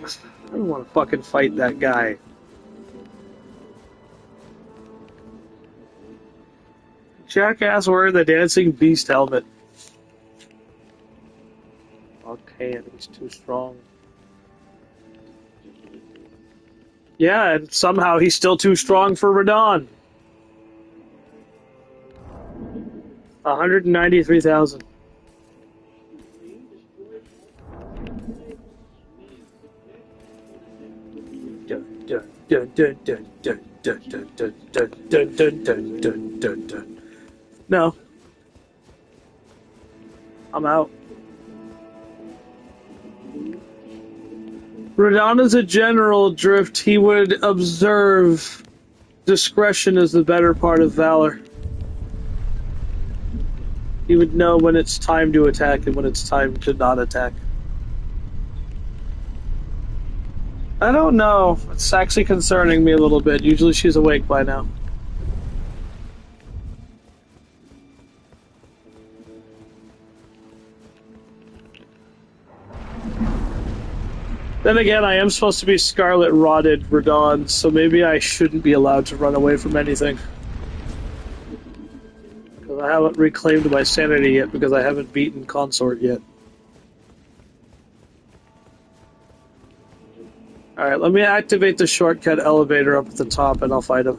I don't want to fucking fight that guy. Jackass wearing the dancing beast helmet. Okay, he's too strong. Yeah, and somehow he's still too strong for Radahn. 193,000. Dun, dun, dun, dun, dun, dun, dun, dun, dun, dun, dun, dun, dun, dun, dun. No. I'm out. Radahn is a general drift. He would observe. Discretion is the better part of valor. He would know when it's time to attack and when it's time to not attack. I don't know. It's actually concerning me a little bit. Usually she's awake by now. Then again, I am supposed to be Scarlet Rotted Radahn, so maybe I shouldn't be allowed to run away from anything. Because I haven't reclaimed my sanity yet, because I haven't beaten Consort yet. Alright, let me activate the shortcut elevator up at the top and I'll fight him.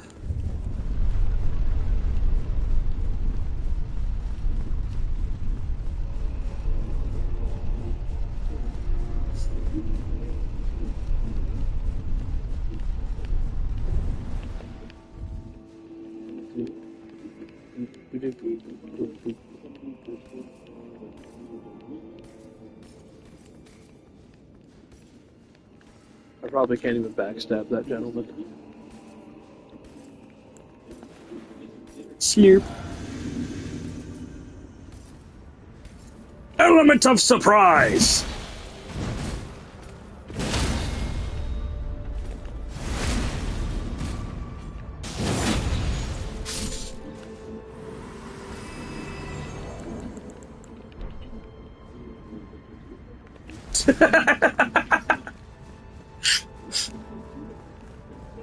I probably can't even backstab that gentleman. Slurp. Element of surprise!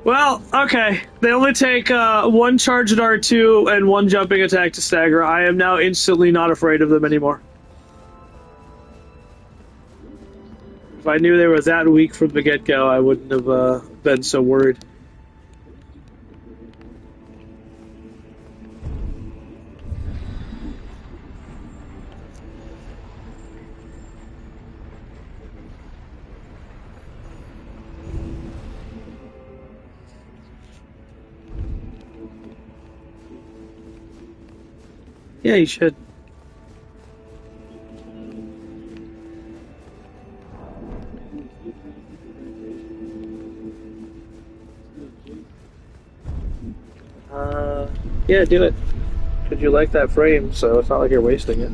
Well, okay. They only take one charge at R2 and one jumping attack to stagger. I am now instantly not afraid of them anymore. If I knew they were that weak from the get-go, I wouldn't have been so worried. Yeah, you should. Yeah, do it. Because you like that frame, so it's not like you're wasting it.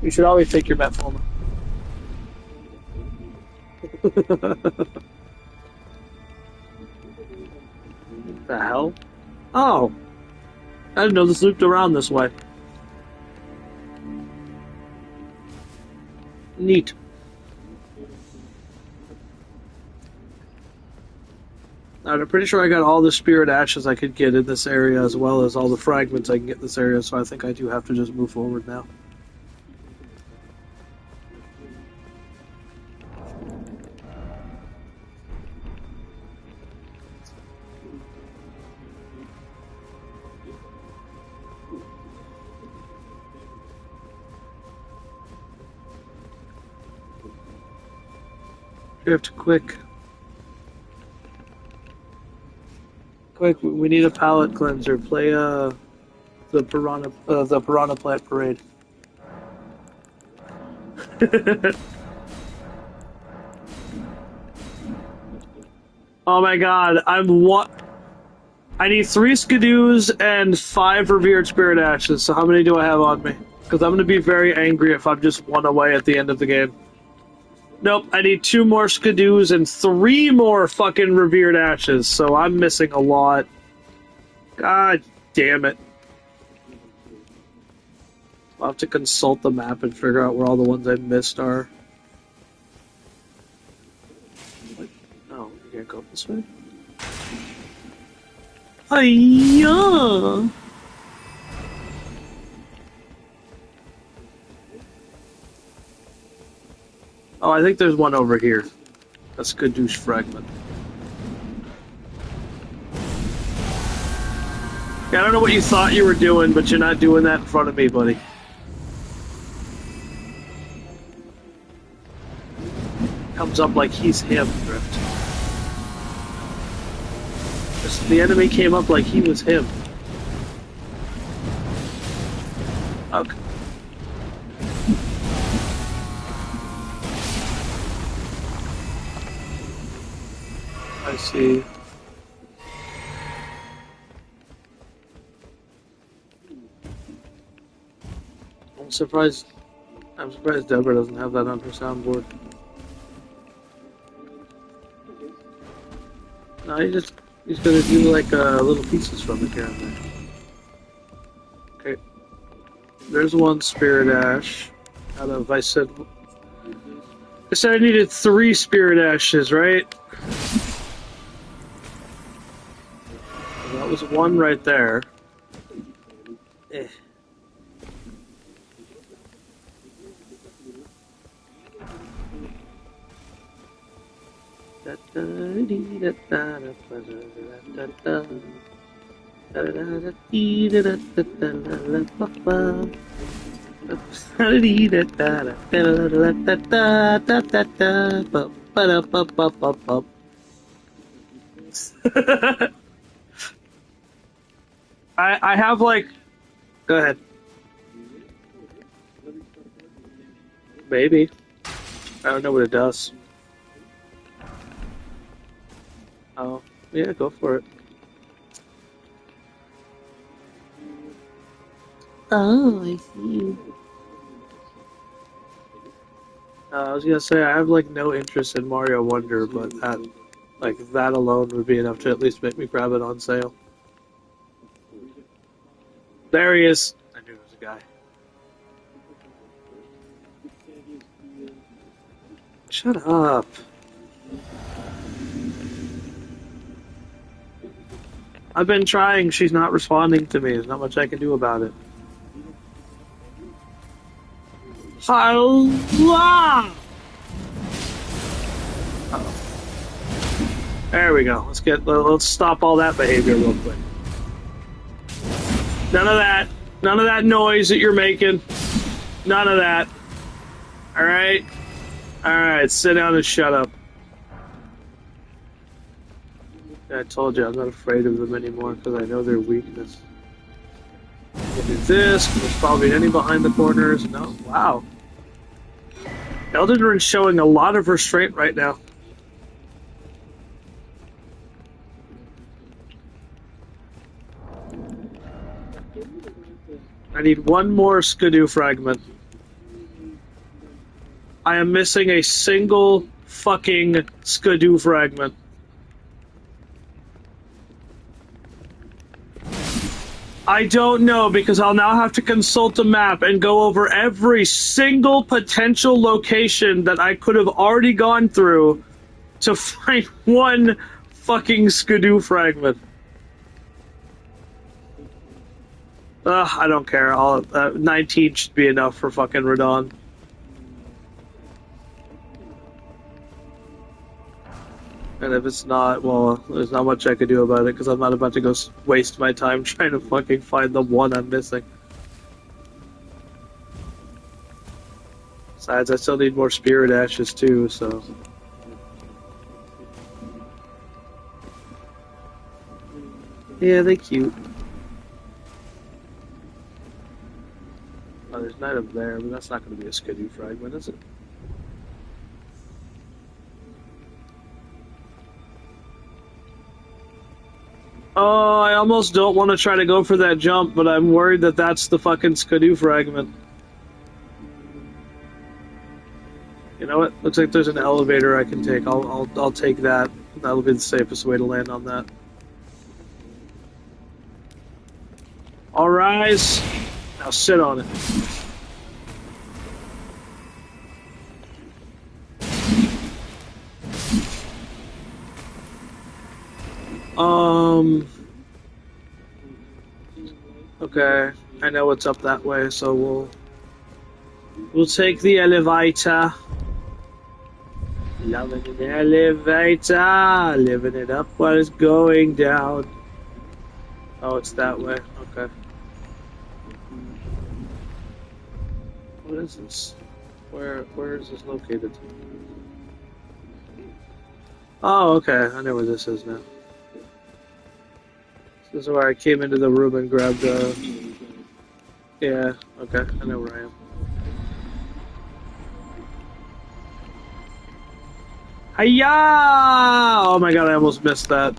You should always take your metformin. The hell? Oh! I didn't know this looped around this way. Neat. I'm pretty sure I got all the spirit ashes I could get in this area, as well as all the fragments I can get in this area, so I think I do have to just move forward now. Drift, quick. Quick, we need a palate cleanser. Play the piranha plant parade. Oh my god, I'm what? I need 3 skidoos and 5 revered spirit ashes. So how many do I have on me? Because I'm gonna be very angry if I'm just 1 away at the end of the game. Nope, I need 2 more skidoos and 3 more fucking revered ashes. So I'm missing a lot. God damn it. I'll have to consult the map and figure out where all the ones I missed are. What? No, you can't go this way. Hiya! Oh, I think there's one over here. A skadoosh fragment. Yeah, I don't know what you thought you were doing, but you're not doing that in front of me, buddy. Comes up like he's him, Drift. The enemy came up like he was him. Okay. I see. I'm surprised Deborah doesn't have that on her soundboard. No, he's gonna do like little pieces from it here and there. Okay. There's one spirit ash. Out of I said I needed 3 spirit ashes, right? That was 1 right there. Eh. I have like, go ahead. Maybe. I don't know what it does. Oh, yeah, go for it. Oh, I see. I was gonna say I have like no interest in Mario Wonder, but that alone would be enough to at least make me grab it on sale. There he is. I knew it was a guy. Shut up. I've been trying. She's not responding to me. There's not much I can do about it. Allah! There we go. Let's stop all that behavior real quick. None of that. None of that noise that you're making. None of that. Alright? Alright, sit down and shut up. I told you, I'm not afraid of them anymore because I know their weakness. We'll do this, there's probably any behind the corners. No, wow. Elden Ring's showing a lot of restraint right now. I need 1 more skidoo fragment. I am missing a single fucking skidoo fragment. I don't know, because I'll now have to consult the map and go over every single potential location that I could have already gone through to find 1 fucking skidoo fragment. I don't care. 19 should be enough for fucking Radahn. And if it's not, well, there's not much I could do about it because I'm not about to go waste my time trying to fucking find the 1 I'm missing. Besides, I still need more spirit ashes too, so. Yeah, they cute. Oh, there's an item there, but that's not going to be a skidoo fragment, is it? Oh, I almost don't want to try to go for that jump, but I'm worried that that's the fucking Skidoo fragment. You know what? Looks like there's an elevator I can take. I'll take that. That'll be the safest way to land on that. All rise. Now sit on it. Okay, I know what's up that way, so we'll take the elevator. Loving the elevator, living it up while it's going down. Oh, it's that way. Okay. What is this? Where is this located? Oh, okay. I know where this is now. This is where I came into the room and grabbed the... Yeah, okay. I know where I am. Hiya! Oh my god, I almost missed that.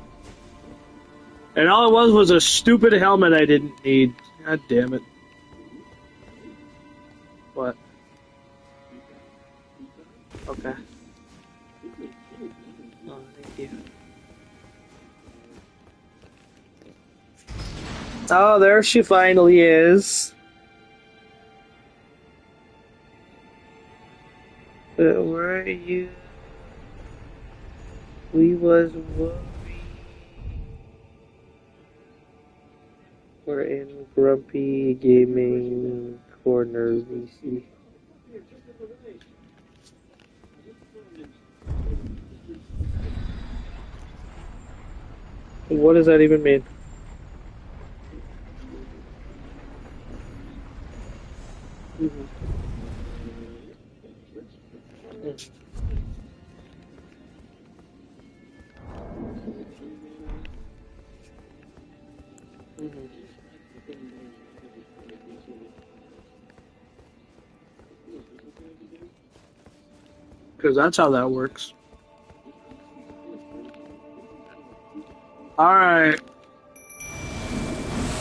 And all it was a stupid helmet I didn't need. God damn it. What? Okay. Oh, thank you. Oh, there she finally is. Where are you? We was worried. We're in Grumpy Gaming Corner, VC. What does that even mean? Because that's how that works. Alright.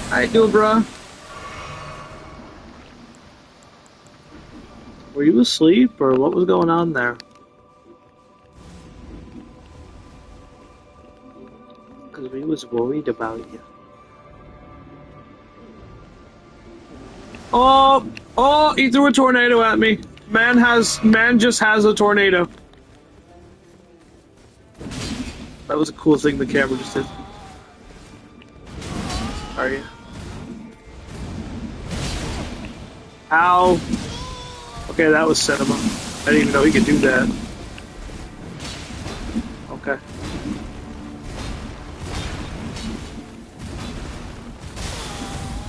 How you doing, bruh? Were you asleep, or what was going on there? Because we was worried about you. Oh! Oh! He threw a tornado at me! Man just has a tornado. That was a cool thing the camera just did. Are you? Ow! Okay, that was cinema. I didn't even know he could do that. Okay.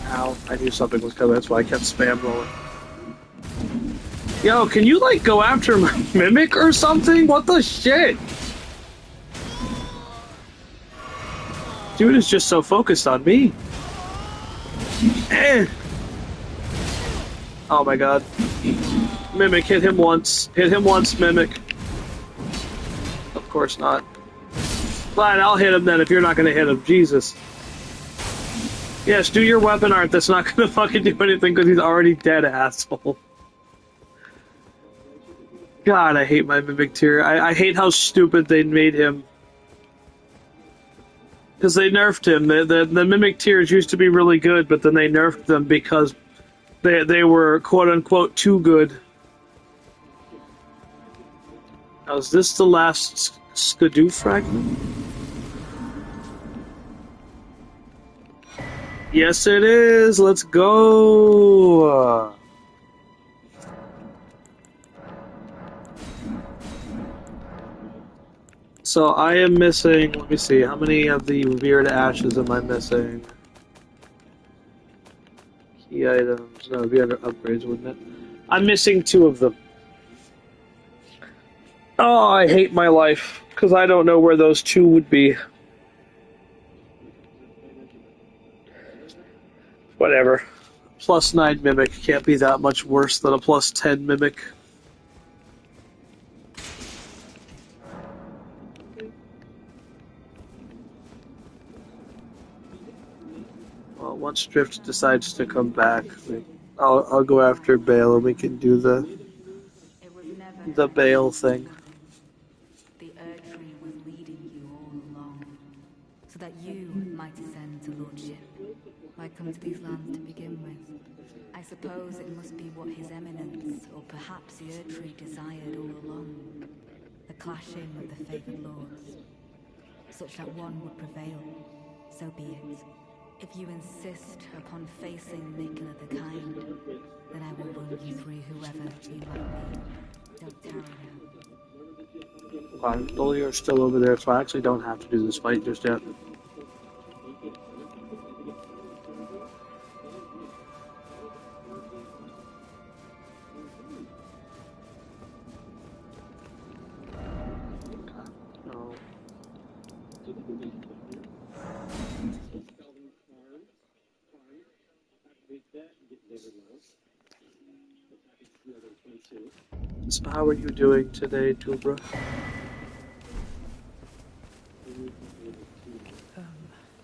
Ow, I knew something was coming, that's why I kept spam rolling. Yo, can you, like, go after my mimic or something? What the shit? Dude is just so focused on me. Eh. Oh my god. Mimic, hit him once. Hit him once, Mimic. Of course not. Fine, I'll hit him then if you're not gonna hit him. Jesus. Yes, do your weapon art. That's not gonna fucking do anything because he's already dead, asshole. God, I hate my Mimic tier. I hate how stupid they made him. Because they nerfed him. The Mimic tiers used to be really good, but then they nerfed them because they were quote-unquote too good. Now, is this the last Skidoo fragment? Yes, it is. Let's go. So I am missing, let me see, how many of the revered ashes am I missing? Key items, no, it'd be under upgrades, wouldn't it? I'm missing 2 of them. Oh, I hate my life, because I don't know where those 2 would be. Whatever. +9 Mimic can't be that much worse than a +10 Mimic. once Drift decides to come back, I'll go after Bale and we can do It was never the Bale thing. The Erdtree was leading you all along, so that you might ascend to lordship. Why come to these lands to begin with? I suppose it must be what His Eminence, or perhaps the Erdtree desired all along. The clashing of the favored lords, such that one would prevail. So be it. If you insist upon facing Miquella the Kind, then I will run you through whoever you might be. Don't tarry now. Okay, Dolly are still over there, so I actually don't have to do this fight just yet. So how are you doing today, Tubra?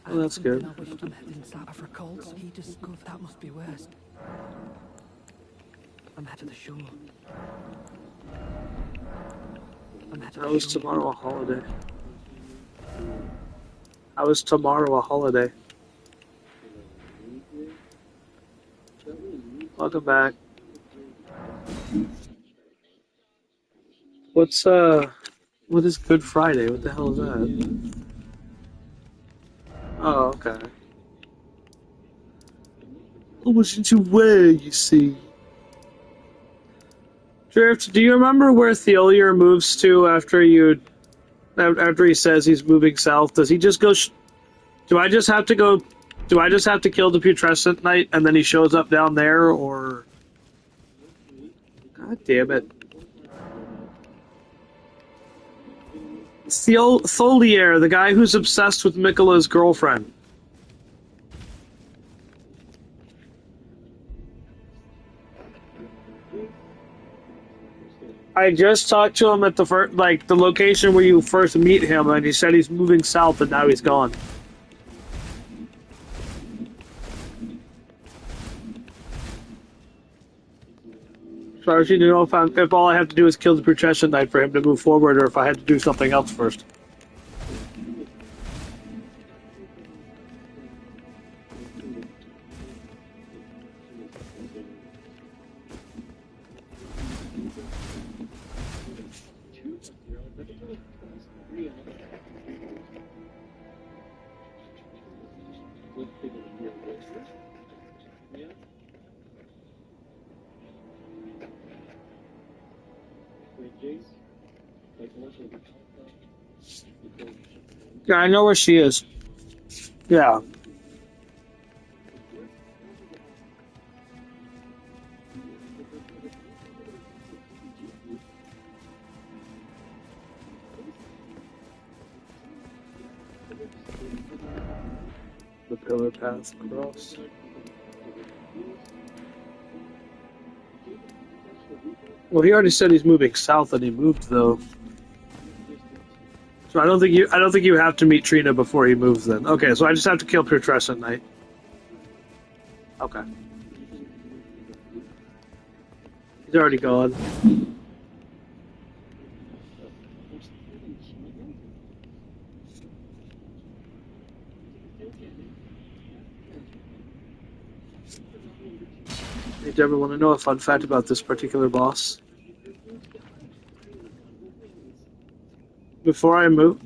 Oh, that's good. I wished I'm heading south for colds. He discovered that must be worse. I'm headed to the shore. How is tomorrow a holiday? How is tomorrow a holiday? Welcome back. What is Good Friday? What the hell is that? Oh, okay. I wasn't aware, you see. Drift, do you remember where Theolier moves to after he says he's moving south? Does he just go? Do I just have to go? Do I just have to kill the Putrescent Knight and then he shows up down there, or? God damn it! Tholier, the guy who's obsessed with Miquella's girlfriend. I just talked to him at the the location where you first meet him, and he said he's moving south, and now he's gone. So I was need to know if all I have to do is kill the Putrescent Knight for him to move forward, or if I had to do something else first. Yeah, I know where she is. Yeah. The pillar path across. Well, he already said he's moving south, and he moved though. So I don't think you have to meet Trina before he moves. Then okay, so I just have to kill Putrescent Knight. Okay. He's already gone. Hey, do you ever want to know a fun fact about this particular boss? Before I move,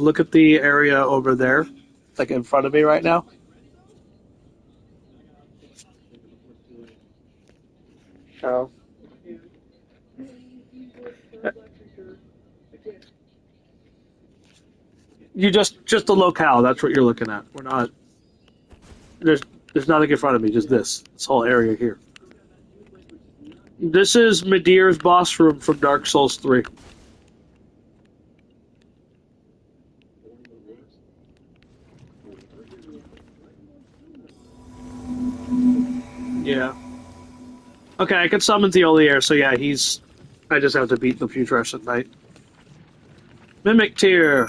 look at the area over there, like in front of me right now. Oh. You just the locale. That's what you're looking at. We're not. There's nothing in front of me. Just this whole area here. This is Midir's boss room from Dark Souls 3. Yeah. Okay, I can summon Theolier, so yeah, I just have to beat the Putrescent Knight. Mimic Tier.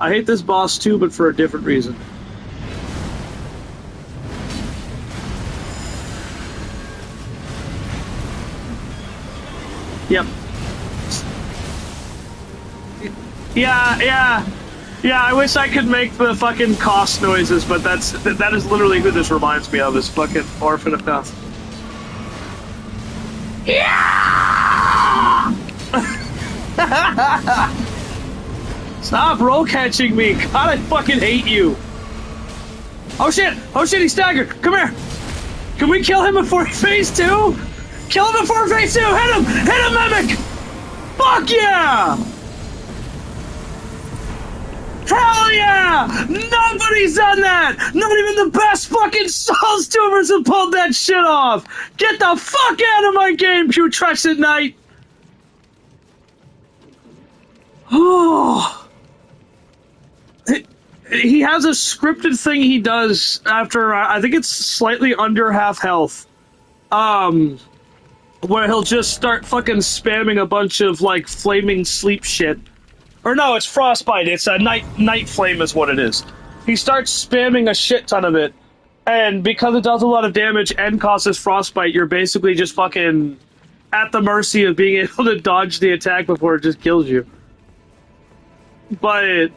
I hate this boss too, but for a different reason. Yep. Yeah, I wish I could make the fucking cost noises, but that is literally who this reminds me of, is fucking Orphan of Cost. Yeah! Stop roll catching me! God, I fucking hate you! Oh shit! Oh shit, he's staggered! Come here! Can we kill him before he phase 2? Kill him before phase 2! Hit him! Hit him, Mimic! Fuck yeah! Hell yeah! Nobody's done that! Not even the best fucking Souls tubers have pulled that shit off! Get the fuck out of my game, Putrescent Knight! Oh... He has a scripted thing he does after, I think it's slightly under half health, where he'll just start fucking spamming a bunch of, like, flaming sleep shit. Or no, it's Frostbite, it's a night flame is what it is. He starts spamming a shit ton of it, and because it does a lot of damage and causes Frostbite, you're basically just fucking at the mercy of being able to dodge the attack before it just kills you. But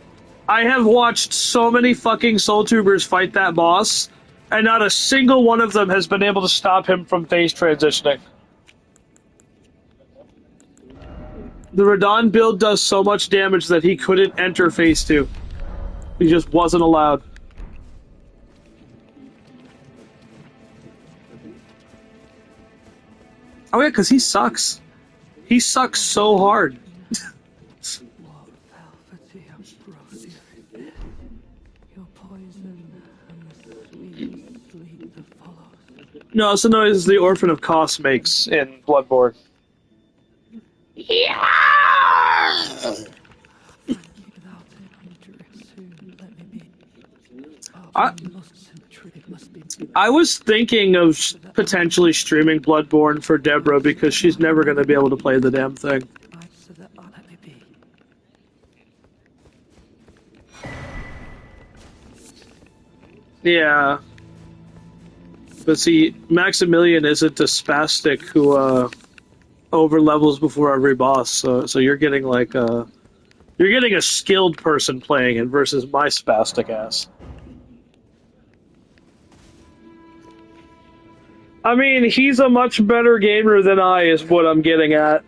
I have watched so many fucking Soul Tubers fight that boss, and not a single one of them has been able to stop him from phase transitioning. The Radahn build does so much damage that he couldn't enter phase 2. He just wasn't allowed. Oh yeah, because he sucks. He sucks so hard. No, it's the noise the Orphan of Kos makes in Bloodborne. Yeah! I was thinking of potentially streaming Bloodborne for Deborah because she's never going to be able to play the damn thing. Yeah. But see, Maximilian isn't a spastic who over levels before every boss, so you're getting like you're getting a skilled person playing it versus my spastic ass. I mean, he's a much better gamer than I, is what I'm getting at.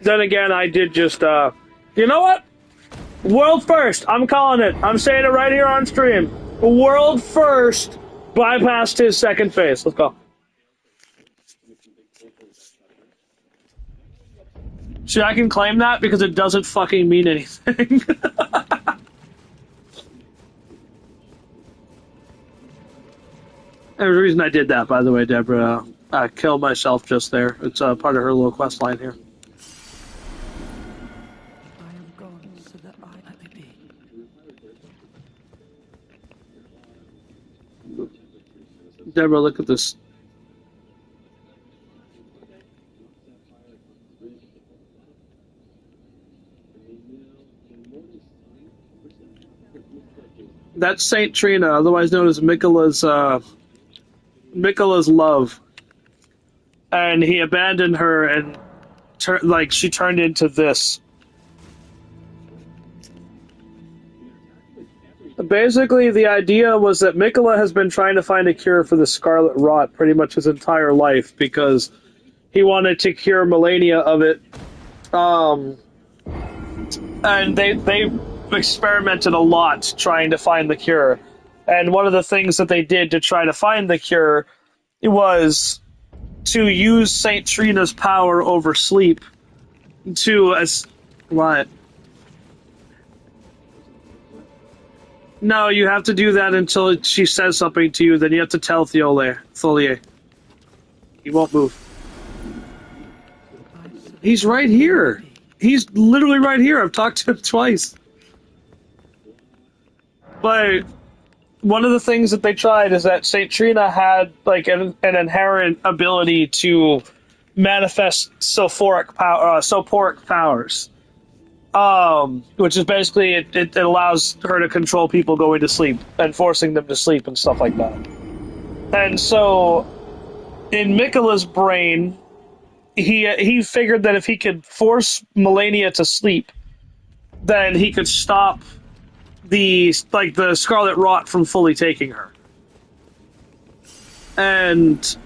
Then again, I did just you know what? World first, I'm calling it. I'm saying it right here on stream. World first bypassed his second phase. Let's go. See, I can claim that because it doesn't fucking mean anything. There's a reason I did that, by the way, Deborah. I killed myself just there. It's part of her little quest line here. Deborah, look at this. That's Saint Trina, otherwise known as Miquella's love. And he abandoned her and she turned into this. Basically, the idea was that Miquella has been trying to find a cure for the Scarlet Rot pretty much his entire life because he wanted to cure Melania of it. And they experimented a lot trying to find the cure. And one of the things that they did to try to find the cure was to use Saint Trina's power over sleep to what? No, you have to do that until she says something to you, then you have to tell Tholier. He won't move. He's right here. He's literally right here. I've talked to him twice. But one of the things that they tried is that Saint Trina had like an inherent ability to manifest sulfuric powers. which is basically it allows her to control people going to sleep and forcing them to sleep and stuff like that. And so, in Miquella's brain, he figured that if he could force Melania to sleep, then he could stop the Scarlet Rot from fully taking her. And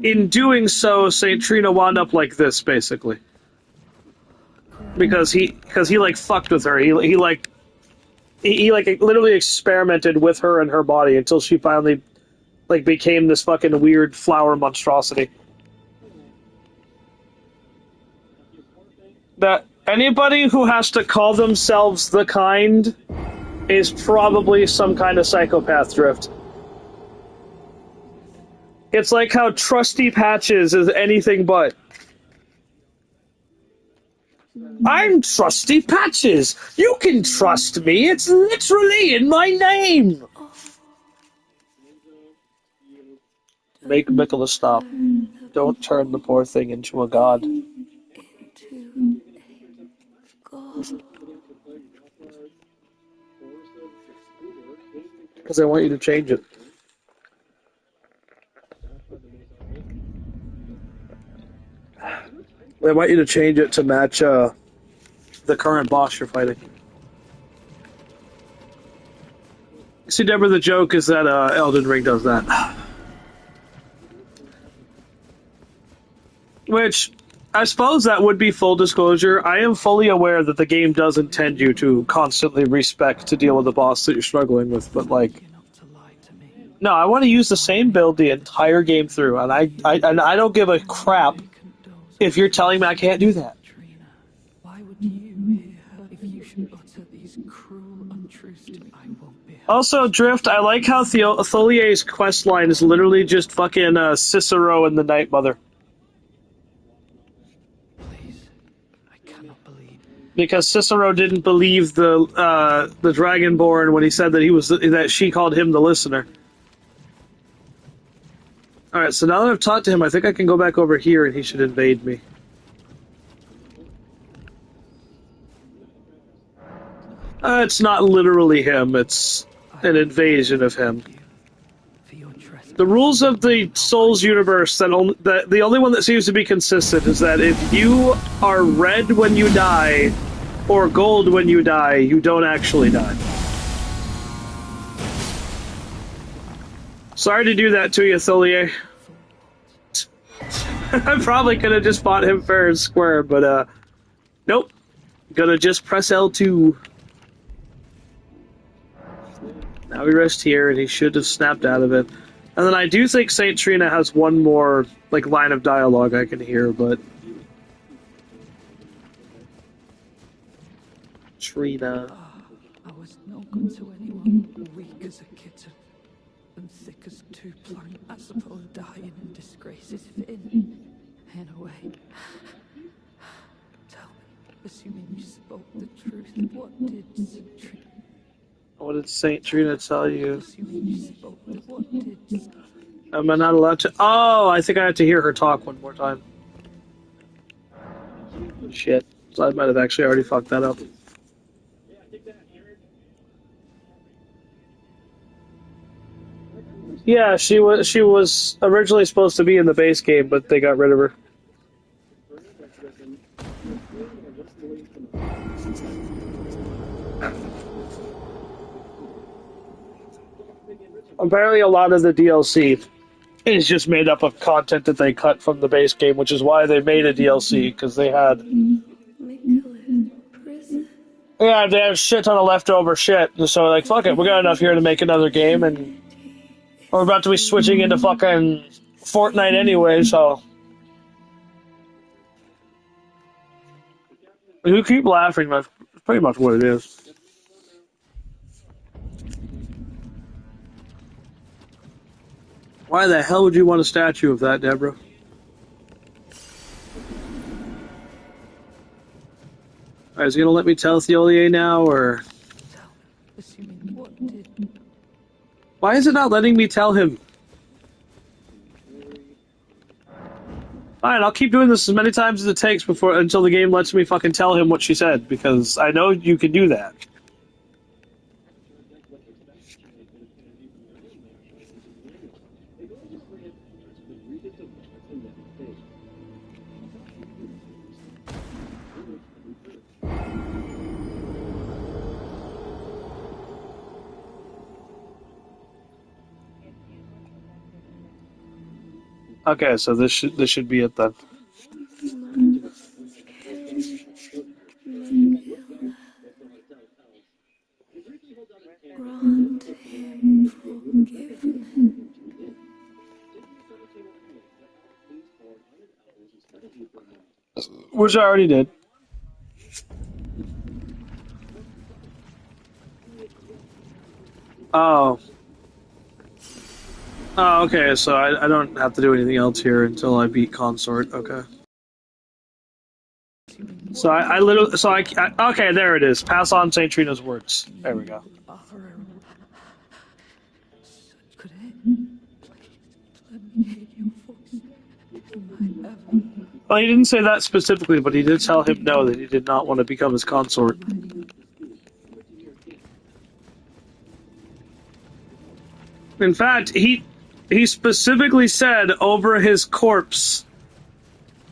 in doing so, Saint Trina wound up like this, basically. Because he like fucked with her. He literally experimented with her and her body until she finally like became this fucking weird flower monstrosity. That anybody who has to call themselves the Kind is probably some kind of psychopath, Drift. It's like how Trusty Patches is anything but. I'm Trusty Patches. You can trust me. It's literally in my name. Make Miquella stop. Don't turn the poor thing into a god. Into a god. Because I want you to change it. I want you to change it to match the current boss you're fighting. See, Deborah, the joke is that Elden Ring does that. Which, I suppose that would be full disclosure. I am fully aware that the game does intend you to constantly respec to deal with the boss that you're struggling with, but like... No, I want to use the same build the entire game through, and I don't give a crap if you're telling me I can't do that. Why would you hear her if you should utter these cruel untruths to me? I won't be. Also, Drift, I like how Tholier's questline is literally just fucking Cicero and the Night Mother. Please, I cannot believe. Because Cicero didn't believe the Dragonborn when he said that she called him the listener. Alright, so now that I've talked to him, I think I can go back over here and he should invade me. It's not literally him, it's an invasion of him. The rules of the Souls universe, the only one that seems to be consistent is that if you are red when you die, or gold when you die, you don't actually die. Sorry to do that to you, Tholier. I probably could have just fought him fair and square, but nope. Gonna just press L2. Now we rest here, and he should have snapped out of it. And then I do think Saint Trina has one more like line of dialogue I can hear, but Trina. I was no good to anyone, weak as a kitten, and thick as two plank. I suppose dying in disgrace is fitting, in a way. Tell me, assuming you spoke the truth, what did Saint Trina? What did Saint Trina tell you? Assuming you spoke the what did? Am I not allowed to? Oh, I think I have to hear her talk one more time. Shit. So I might have actually already fucked that up. Yeah, she was originally supposed to be in the base game, but they got rid of her. Apparently a lot of the DLC is just made up of content that they cut from the base game, which is why they made a DLC, because they had... Miquella, prison. Yeah, they have shit ton of leftover shit, so like, fuck it, we got enough here to make another game, and we're about to be switching into fucking Fortnite anyway, so... You keep laughing, that's pretty much what it is. Why the hell would you want a statue of that, Deborah? Alright, is he gonna let me tell Tholier now, or... Assuming what did? Why is it not letting me tell him? Fine, I'll keep doing this as many times as it takes until the game lets me fucking tell him what she said, because I know you can do that. Okay, so this should be it then. Grant him forgiveness. Which I already did. Oh. Oh, okay, so I don't have to do anything else here until I beat Consort. Okay. So I literally, okay, there it is. Pass on St. Trina's words. There we go. Could it? Please let me hear your voice. If I ever. Well, he didn't say that specifically, but he did tell him no, that he did not want to become his consort. In fact, he specifically said over his corpse,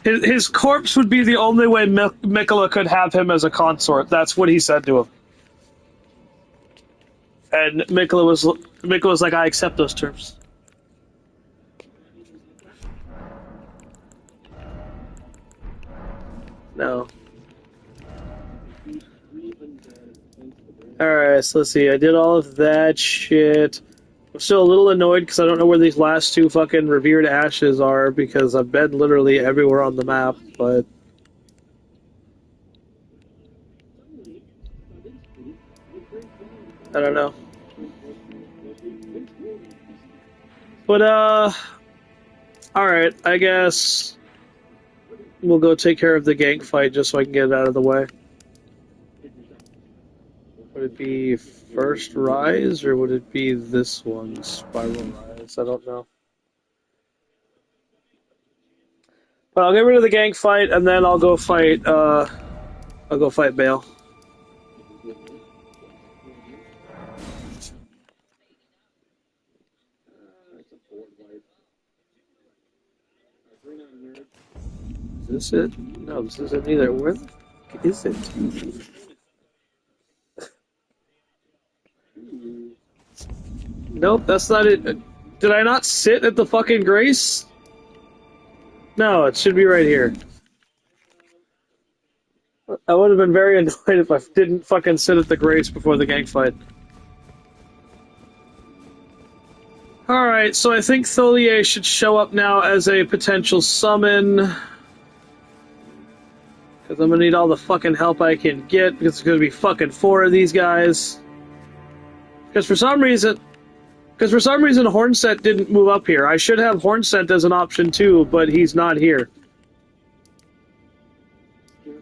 his corpse would be the only way Miquella could have him as a consort. That's what he said to him. And Miquella was like, I accept those terms. No. Alright, so let's see. I did all of that shit. I'm still a little annoyed because I don't know where these last two fucking revered ashes are, because I've been literally everywhere on the map, but... I don't know. But, alright, I guess... we'll go take care of the gank fight just so I can get it out of the way. Would it be First Rise, or would it be this one, Spiral Rise? I don't know. But I'll get rid of the gank fight, and then I'll go fight, Bale. Is this it? No, this isn't either. Where the fuck is it? Nope, that's not it. Did I not sit at the fucking Grace? No, it should be right here. I would have been very annoyed if I didn't fucking sit at the Grace before the gank fight. Alright, so I think Tholier should show up now as a potential summon. Because I'm gonna need all the fucking help I can get, because there's gonna be fucking 4 of these guys. Because for some reason Hornset didn't move up here. I should have Hornset as an option too, but he's not here.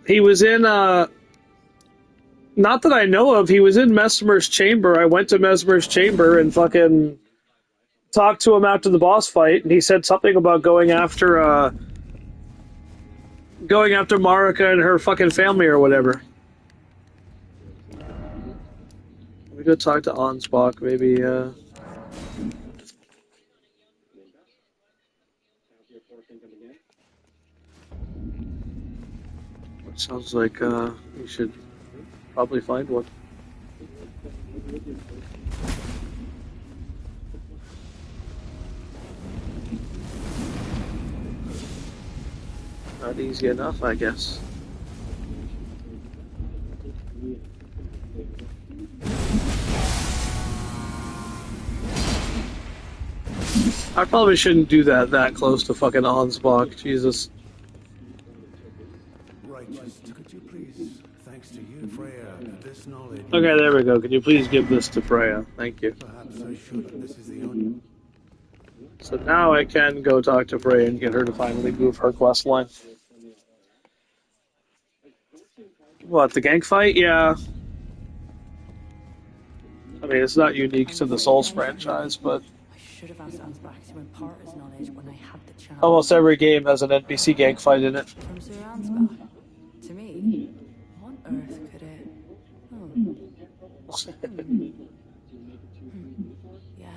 He was in, not that I know of, he was in Mesmer's chamber. I went to Mesmer's chamber and fucking talked to him after the boss fight, and he said something about going after Marika and her fucking family or whatever. Let me go talk to Ansbach, maybe, sounds like, we should probably find one. Not easy enough, I guess. I probably shouldn't do that close to fucking Ansbach, Jesus. Righteous, could you please, thanks to you, Freya, this knowledge... Okay, there we go. Can you please give this to Freya? Thank you. Perhaps I should. This is the only... So now I can go talk to Freya and get her to finally move her quest line. What, the gank fight? Yeah. I mean, it's not unique to the Souls franchise, but... should have asked Ansbach to impart his knowledge when I had the chance. Almost every game has an NPC gang fight in it. From Sir Ansbach? To me? What on earth could it... Yes.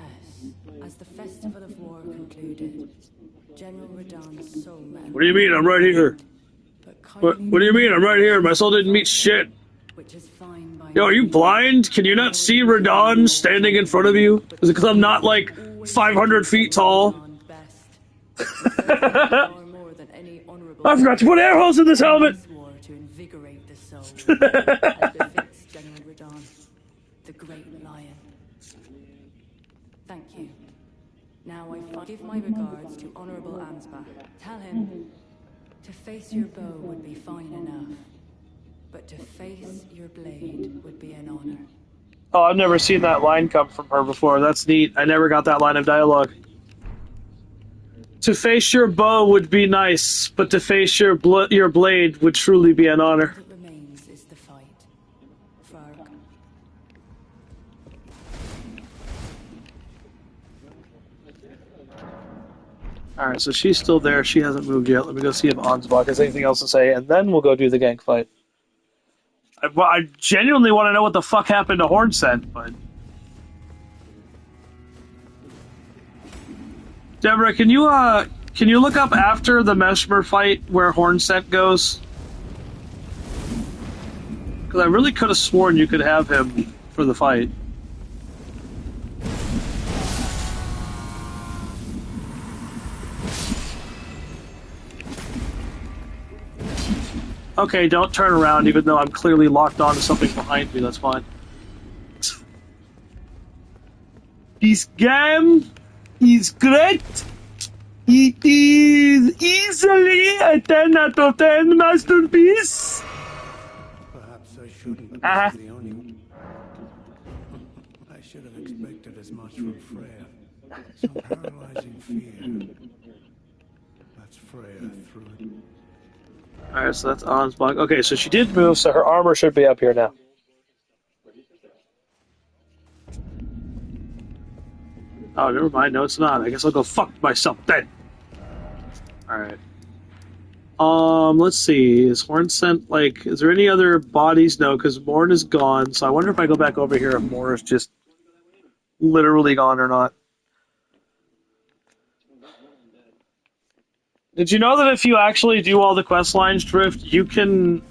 As the Festival of War concluded, General Radahn's soul met... What do you mean? I'm right here. What do you mean? I'm right here. My soul didn't meet shit. Which is fine by Yo, are you blind? Can you not see Radahn standing in front of you? Is it because I'm not like 500 feet tall? I forgot to put air holes in this helmet! To invigorate the soul, as befits General Radahn, the great lion. Thank you. Now I give my regards to Honorable Ansbach. Tell him to face your bow would be fine enough, but to face your blade would be an honor. Oh, I've never seen that line come from her before. That's neat. I never got that line of dialogue. To face your bow would be nice, but to face your blade would truly be an honor. What remains is the fight. Farg. Alright, so she's still there. She hasn't moved yet. Let me go see if Ansbach has anything else to say, and then we'll go do the gank fight. I genuinely want to know what the fuck happened to Hornsent, but... Deborah, can you look up after the Mesmer fight where Hornsent goes? Because I really could have sworn you could have him for the fight. Okay, don't turn around, even though I'm clearly locked onto something behind me. That's fine. This game is great. It is easily a 10 out of 10 masterpiece. Perhaps I shouldn't be the only one. I should have expected as much from Freya. Some paralyzing fear. That's Freya through it. Alright, so that's Ansbach. Okay, so she did move, so her armor should be up here now. Oh, never mind. No, it's not. I guess I'll go fuck myself then. Alright. Let's see. Is Hornsent, like, is there any other bodies? No, because Morn is gone, so I wonder if I go back over here if Morn is just literally gone or not. Did you know that if you actually do all the quest lines, Drift, you can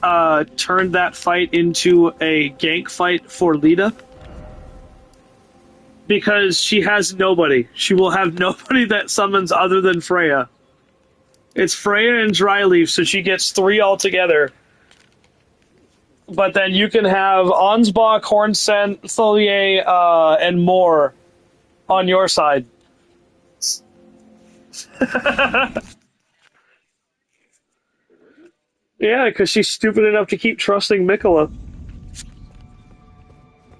turn that fight into a gank fight for Lita? Because she has nobody. She will have nobody that summons other than Freya. It's Freya and Dryleaf, so she gets 3 altogether. But then you can have Ansbach, Hornsent, Tholier, and more on your side. Yeah, because she's stupid enough to keep trusting Miquella.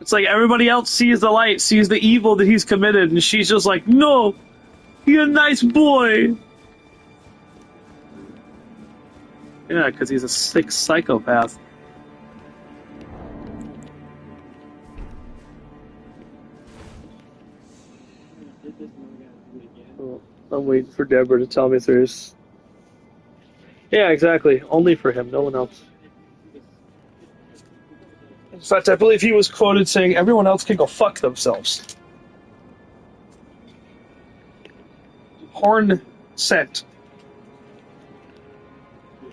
It's like everybody else sees the light, sees the evil that he's committed, and she's just like, no, you're a nice boy. Yeah, because he's a sick psychopath. Oh, I'm waiting for Deborah to tell me if there's... Yeah, exactly. Only for him, no one else. In fact, I believe he was quoted saying, everyone else can go fuck themselves. Horn sent.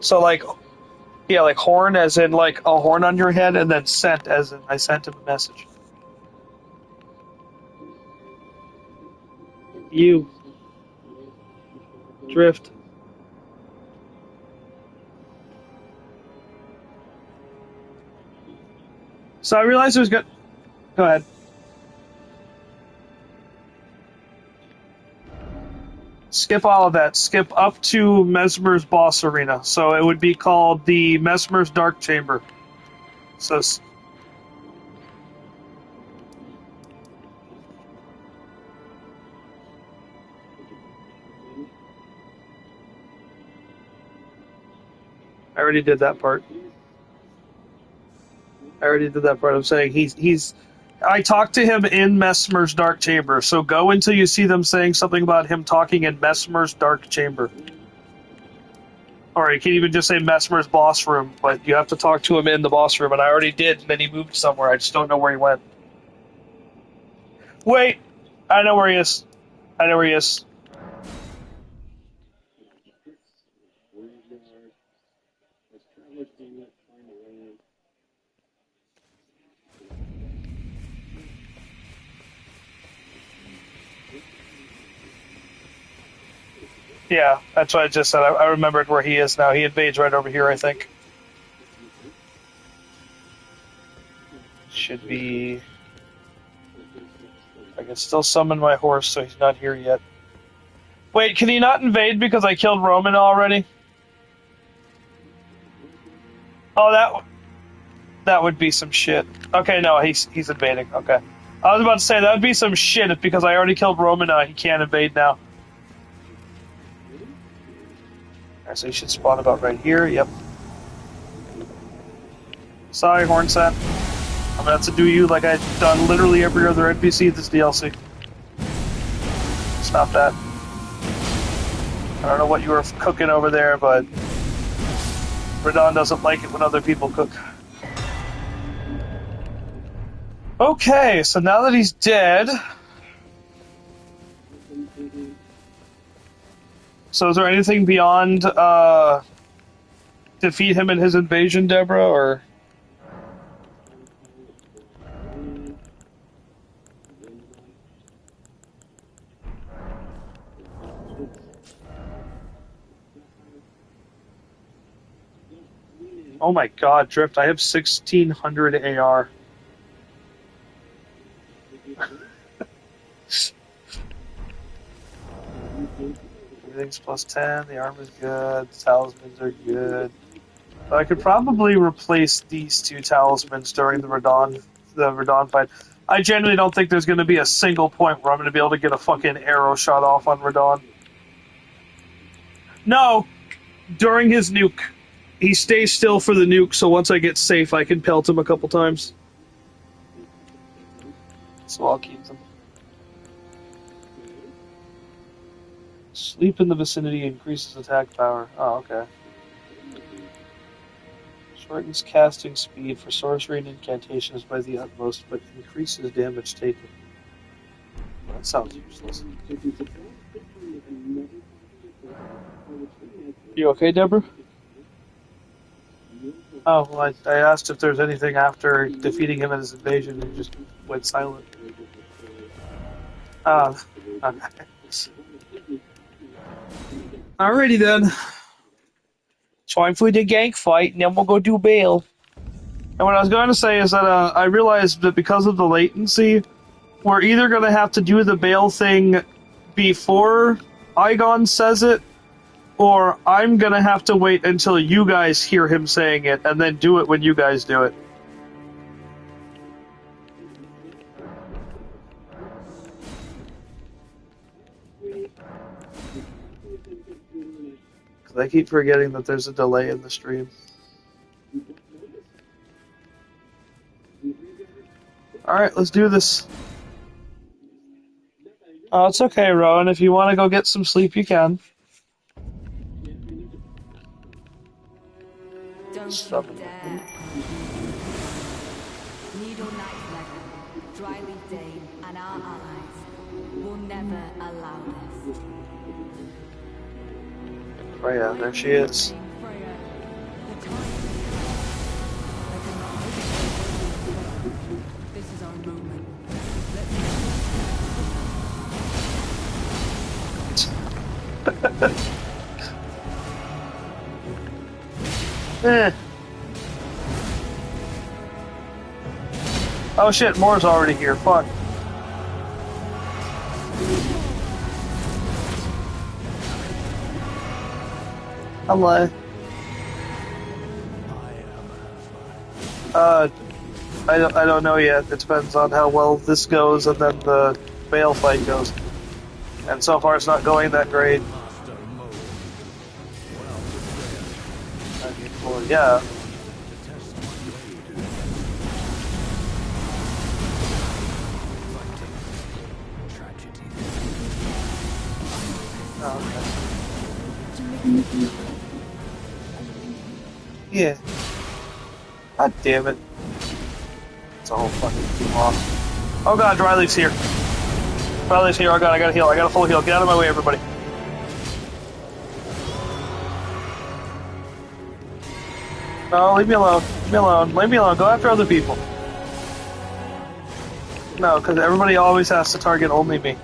So, like, yeah, like horn as in, like, a horn on your head, and then sent as in, I sent him a message. You. Drift. So I realized it was good. Go ahead. Skip all of that. Skip up to Mesmer's boss arena. So it would be called the Mesmer's Dark Chamber. So... I already did that part. I'm saying he's I talked to him in Messmer's Dark Chamber, so go until you see them saying something about him talking in Messmer's Dark Chamber. Or you can even just say Messmer's boss room, but you have to talk to him in the boss room, and I already did, and then he moved somewhere. I just don't know where he went. Wait! I know where he is. I know where he is. Yeah, that's what I just said. I remembered where he is now. He invades right over here, I think. Should be... I can still summon my horse, so he's not here yet. Wait, can he not invade because I killed Roman already? Oh, that would be some shit. Okay, no, he's invading. Okay. I was about to say, that would be some shit if because I already killed Roman, he can't invade now. Alright, so he should spawn about right here. Yep. Sorry, Hornsat. I'm gonna have to do you like I've done literally every other NPC this DLC. Stop that. I don't know what you were cooking over there, but Radahn doesn't like it when other people cook. Okay, so now that he's dead... So is there anything beyond defeat him in his invasion, Deborah, or... Oh my god, Drift, I have 1600 AR. Everything's plus 10, the armor's good, the talismans are good. But I could probably replace these two talismans during the Radahn fight. I genuinely don't think there's going to be a single point where I'm going to be able to get a fucking arrow shot off on Radahn. No! During his nuke. He stays still for the nuke, so once I get safe, I can pelt him a couple times. So I'll keep them. Sleep in the vicinity increases attack power. Oh, okay. Shortens casting speed for sorcery and incantations by the utmost, but increases damage taken. That sounds useless. You okay, Deborah? Oh, well, I asked if there's anything after defeating him in his invasion, and he just went silent. Okay. Alrighty then. Time for the gank fight, and then we'll go do bail. And what I was going to say is that I realized that because of the latency, we're either going to have to do the bail thing before Igon says it, or I'm going to have to wait until you guys hear him saying it, and then do it when you guys do it. Because I keep forgetting that there's a delay in the stream. Alright, let's do this. Oh, it's okay, Rowan. If you want to go get some sleep, you can. Don't you dare. Needle Knight Level, Dryleaf Dane, and our allies will never allow this. Freya, there she is. This is our moment. Oh shit, Moore's already here. Fuck. Hello. I don't know yet. It depends on how well this goes and then the Bale fight goes. And so far it's not going that great. Well, yeah. Yeah. God damn it. It's a whole fucking team off. Oh god, Riley's here. Riley's here. Oh god, I gotta heal. I got a full heal. Get out of my way, everybody. No, leave me alone. Leave me alone. Leave me alone. Go after other people. No, because everybody always has to target only me.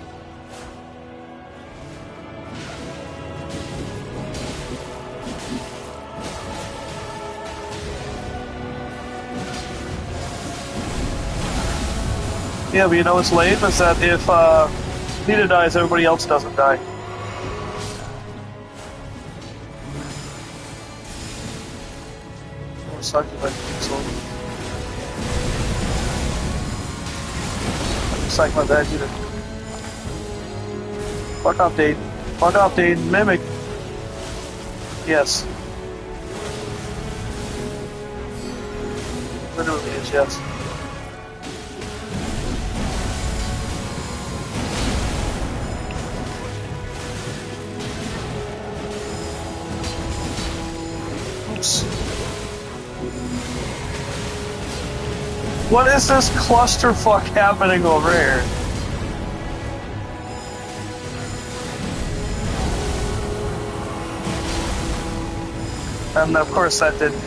Yeah, but you know what's lame is that if Nita dies, everybody else doesn't die. Oh, suck you, psych my bad unit. Fuck off, Dade. Fuck off, Dade. Mimic. Yes. Literally is yes. Oops. What is this clusterfuck happening over here? And of course that didn't.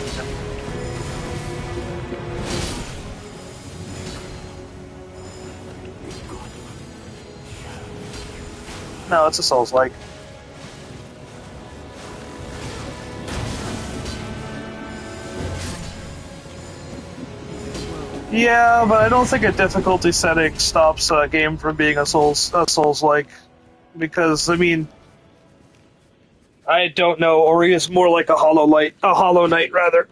No, it's a Souls-like. Yeah, but I don't think a difficulty setting stops a game from being a Souls-like, because I mean, I don't know. Ori is more like a Hollow Knight rather.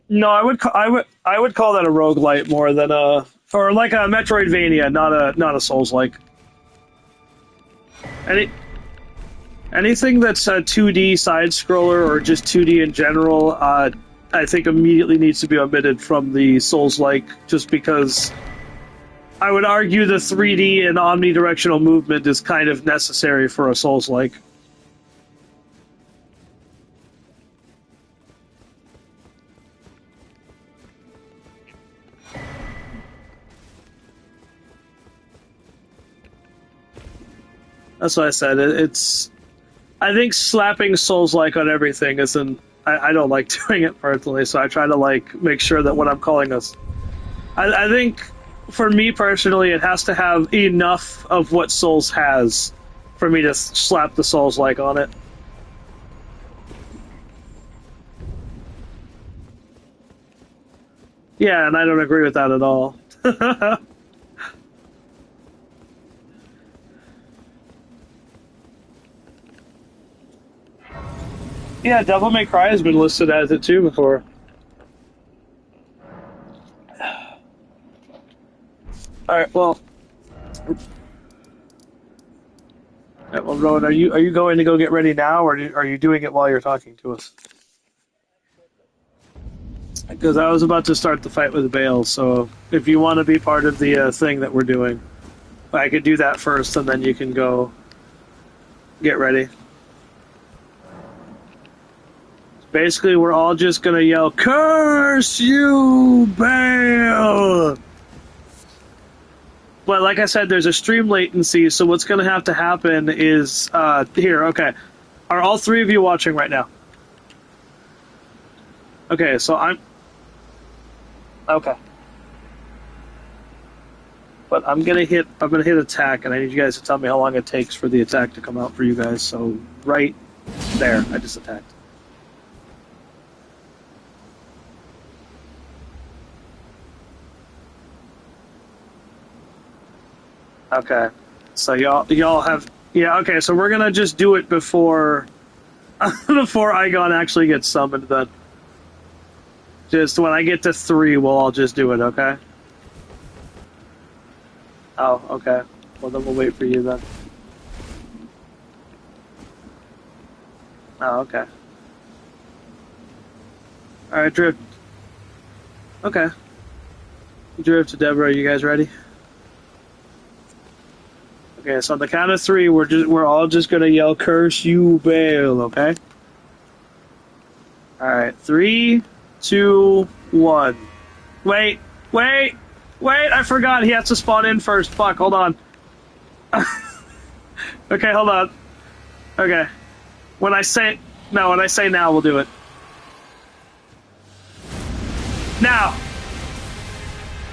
No, I would call that a roguelite more than or like a Metroidvania, not a Souls-like. Anything that's a 2D side scroller or just 2D in general, I think immediately needs to be omitted from the Souls-like, just because I would argue the 3D and omnidirectional movement is kind of necessary for a Souls-like. That's what I said. I think slapping Souls-like on everything isn't... I don't like doing it personally, so I try to like make sure that what I'm calling us... I think, for me personally, it has to have enough of what Souls has for me to slap the Souls-like on it. Yeah, and I don't agree with that at all. Yeah, Devil May Cry has been listed as it too before. Alright, well... Yeah, well, Rowan, are you going to go get ready now, or are you doing it while you're talking to us? Because I was about to start the fight with Bale, so if you want to be part of the thing that we're doing, I could do that first, and then you can go get ready. Basically, we're all just gonna yell, "Curse you, Bale!" But like I said, there's a stream latency, so what's gonna have to happen is... here, okay. Are all three of you watching right now? Okay, so I'm... Okay. But I'm gonna hit attack, and I need you guys to tell me how long it takes for the attack to come out for you guys. So, right there, I just attacked. Okay, so y'all have... Yeah, okay, so we're gonna just do it before before Igon actually gets summoned then. Just when I get to 3, we'll all just do it, okay? Oh, okay. Well, then we'll wait for you then. Oh, okay. Alright, Drift. Okay. Drift to Deborah, are you guys ready? Okay, so on the count of three, we're all just gonna yell, "Curse you, Bale!" Okay. All right, 3, 2, 1. Wait, wait, wait! I forgot he has to spawn in first. Fuck, hold on. Okay, hold on. Okay, when I say now, we'll do it. Now,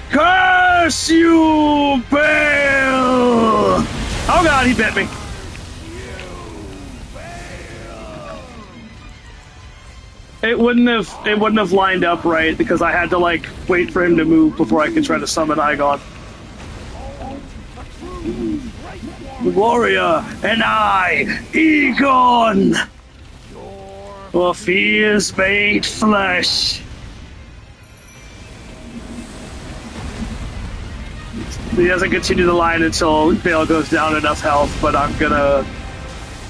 curse you, Bale! Oh god, he bit me. It wouldn't have lined up right because I had to like wait for him to move before I could try to summon Igon. Warrior and I, Egon, will fierce made flesh. He doesn't continue the line until Bale goes down enough health, but I'm gonna,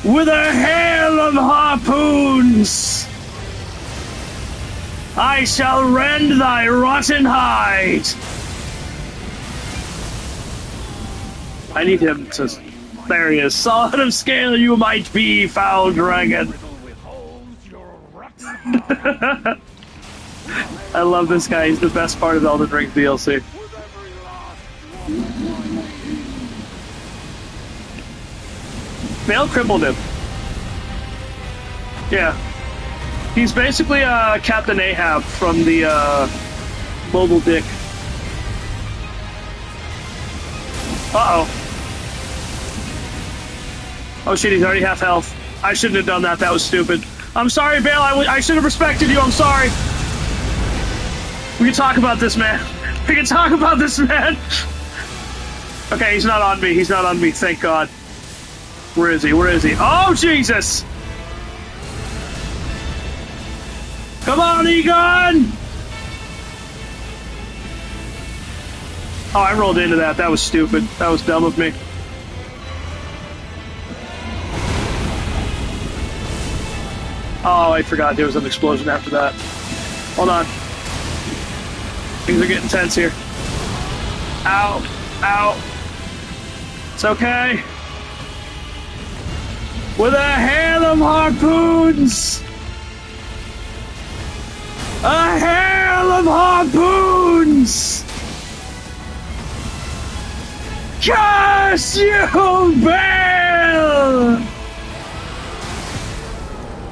with a hail of harpoons, I shall rend thy rotten hide. I need him to. There he is. Son of scale you might be, foul dragon. I love this guy. He's the best part of Elden Ring DLC. Bale crippled him. Yeah. He's basically Captain Ahab from the Mobile Dick. Uh-oh. Oh shit, he's already half health. I shouldn't have done that. That was stupid. I'm sorry, Bale. I should have respected you. I'm sorry. We can talk about this, man. We can talk about this, man. Okay, he's not on me. He's not on me. Thank God. Where is he? Where is he? Oh, Jesus! Come on, Egon! Oh, I rolled into that. That was stupid. That was dumb of me. Oh, I forgot there was an explosion after that. Hold on. Things are getting tense here. Ow. Ow. It's okay. With a hail of harpoons! A hail of harpoons! Curse you, Bale!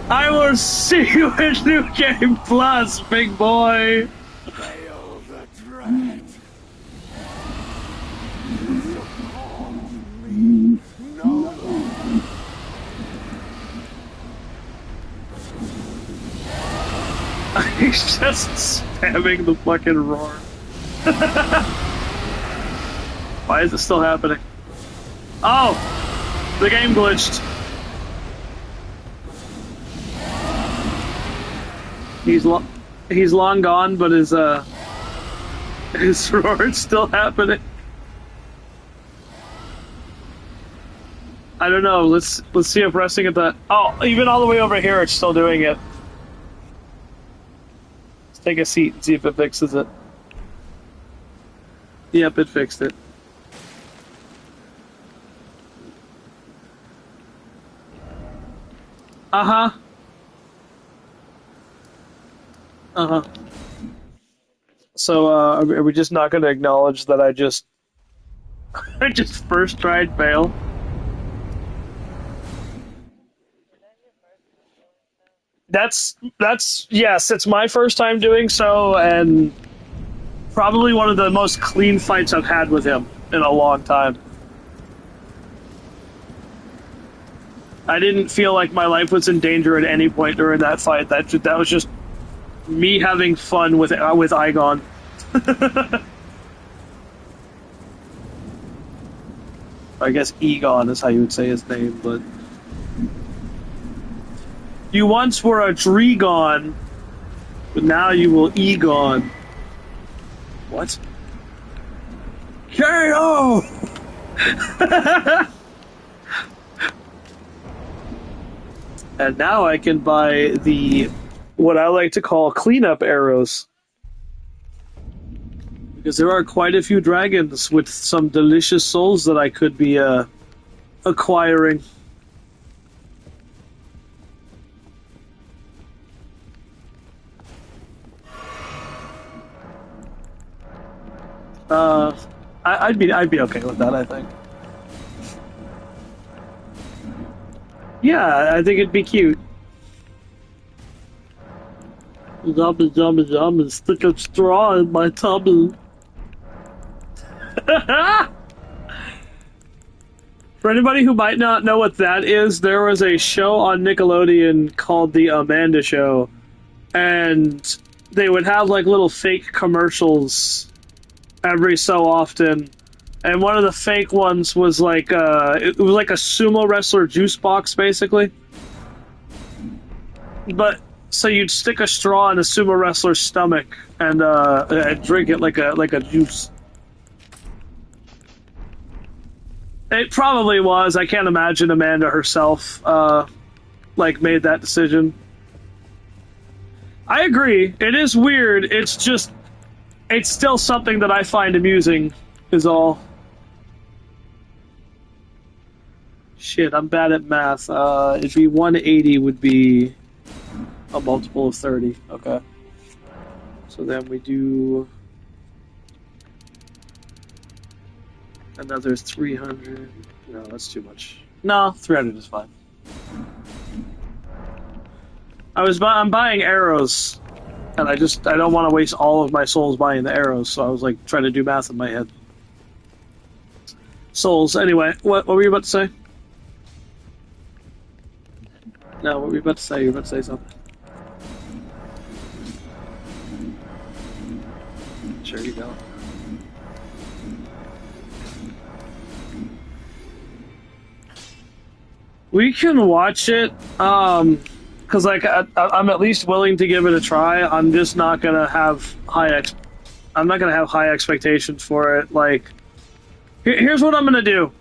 I will see you in New Game Plus, big boy! Hail the dread! Me no He's just spamming the fucking roar. Why is it still happening? Oh! The game glitched. He's long gone, but his roar is still happening. I don't know. Let's see if pressing at the. Oh, even all the way over here, it's still doing it. Let's take a seat and see if it fixes it. Yep, it fixed it. Uh-huh. Uh-huh. So, are we just not going to acknowledge that I just first tried Bale? That's yes, it's my first time doing so, and probably one of the most clean fights I've had with him in a long time. I didn't feel like my life was in danger at any point during that fight. That was just me having fun with Igon. I guess Egon is how you would say his name, but you once were a Dregon, but now you will Egon. What? KO! And now I can buy what I like to call cleanup arrows. Because there are quite a few dragons with some delicious souls that I could be acquiring. I'd be okay with that, I think. Yeah, I think it'd be cute. Zombie, zombie, zombie, stick a straw in my tummy. For anybody who might not know what that is, there was a show on Nickelodeon called The Amanda Show, and they would have like little fake commercials every so often. And one of the fake ones was like it was like a sumo wrestler juice box, basically. But so you'd stick a straw in a sumo wrestler's stomach and drink it like a juice. It probably was. I can't imagine Amanda herself like made that decision. I agree. It is weird. It's still something that I find amusing, is all. Shit, I'm bad at math. It'd be 180 would be a multiple of 30. Okay. So then we do another 300. No, that's too much. No, 300 is fine. I'm buying arrows, and I don't want to waste all of my souls buying the arrows, so I was like trying to do math in my head. Souls, anyway. What were you about to say? No, what were you about to say? You were about to say something. Sure you don't. We can watch it, because like I'm at least willing to give it a try. I'm just not gonna have I'm not gonna have high expectations for it. Like, here's what I'm gonna do.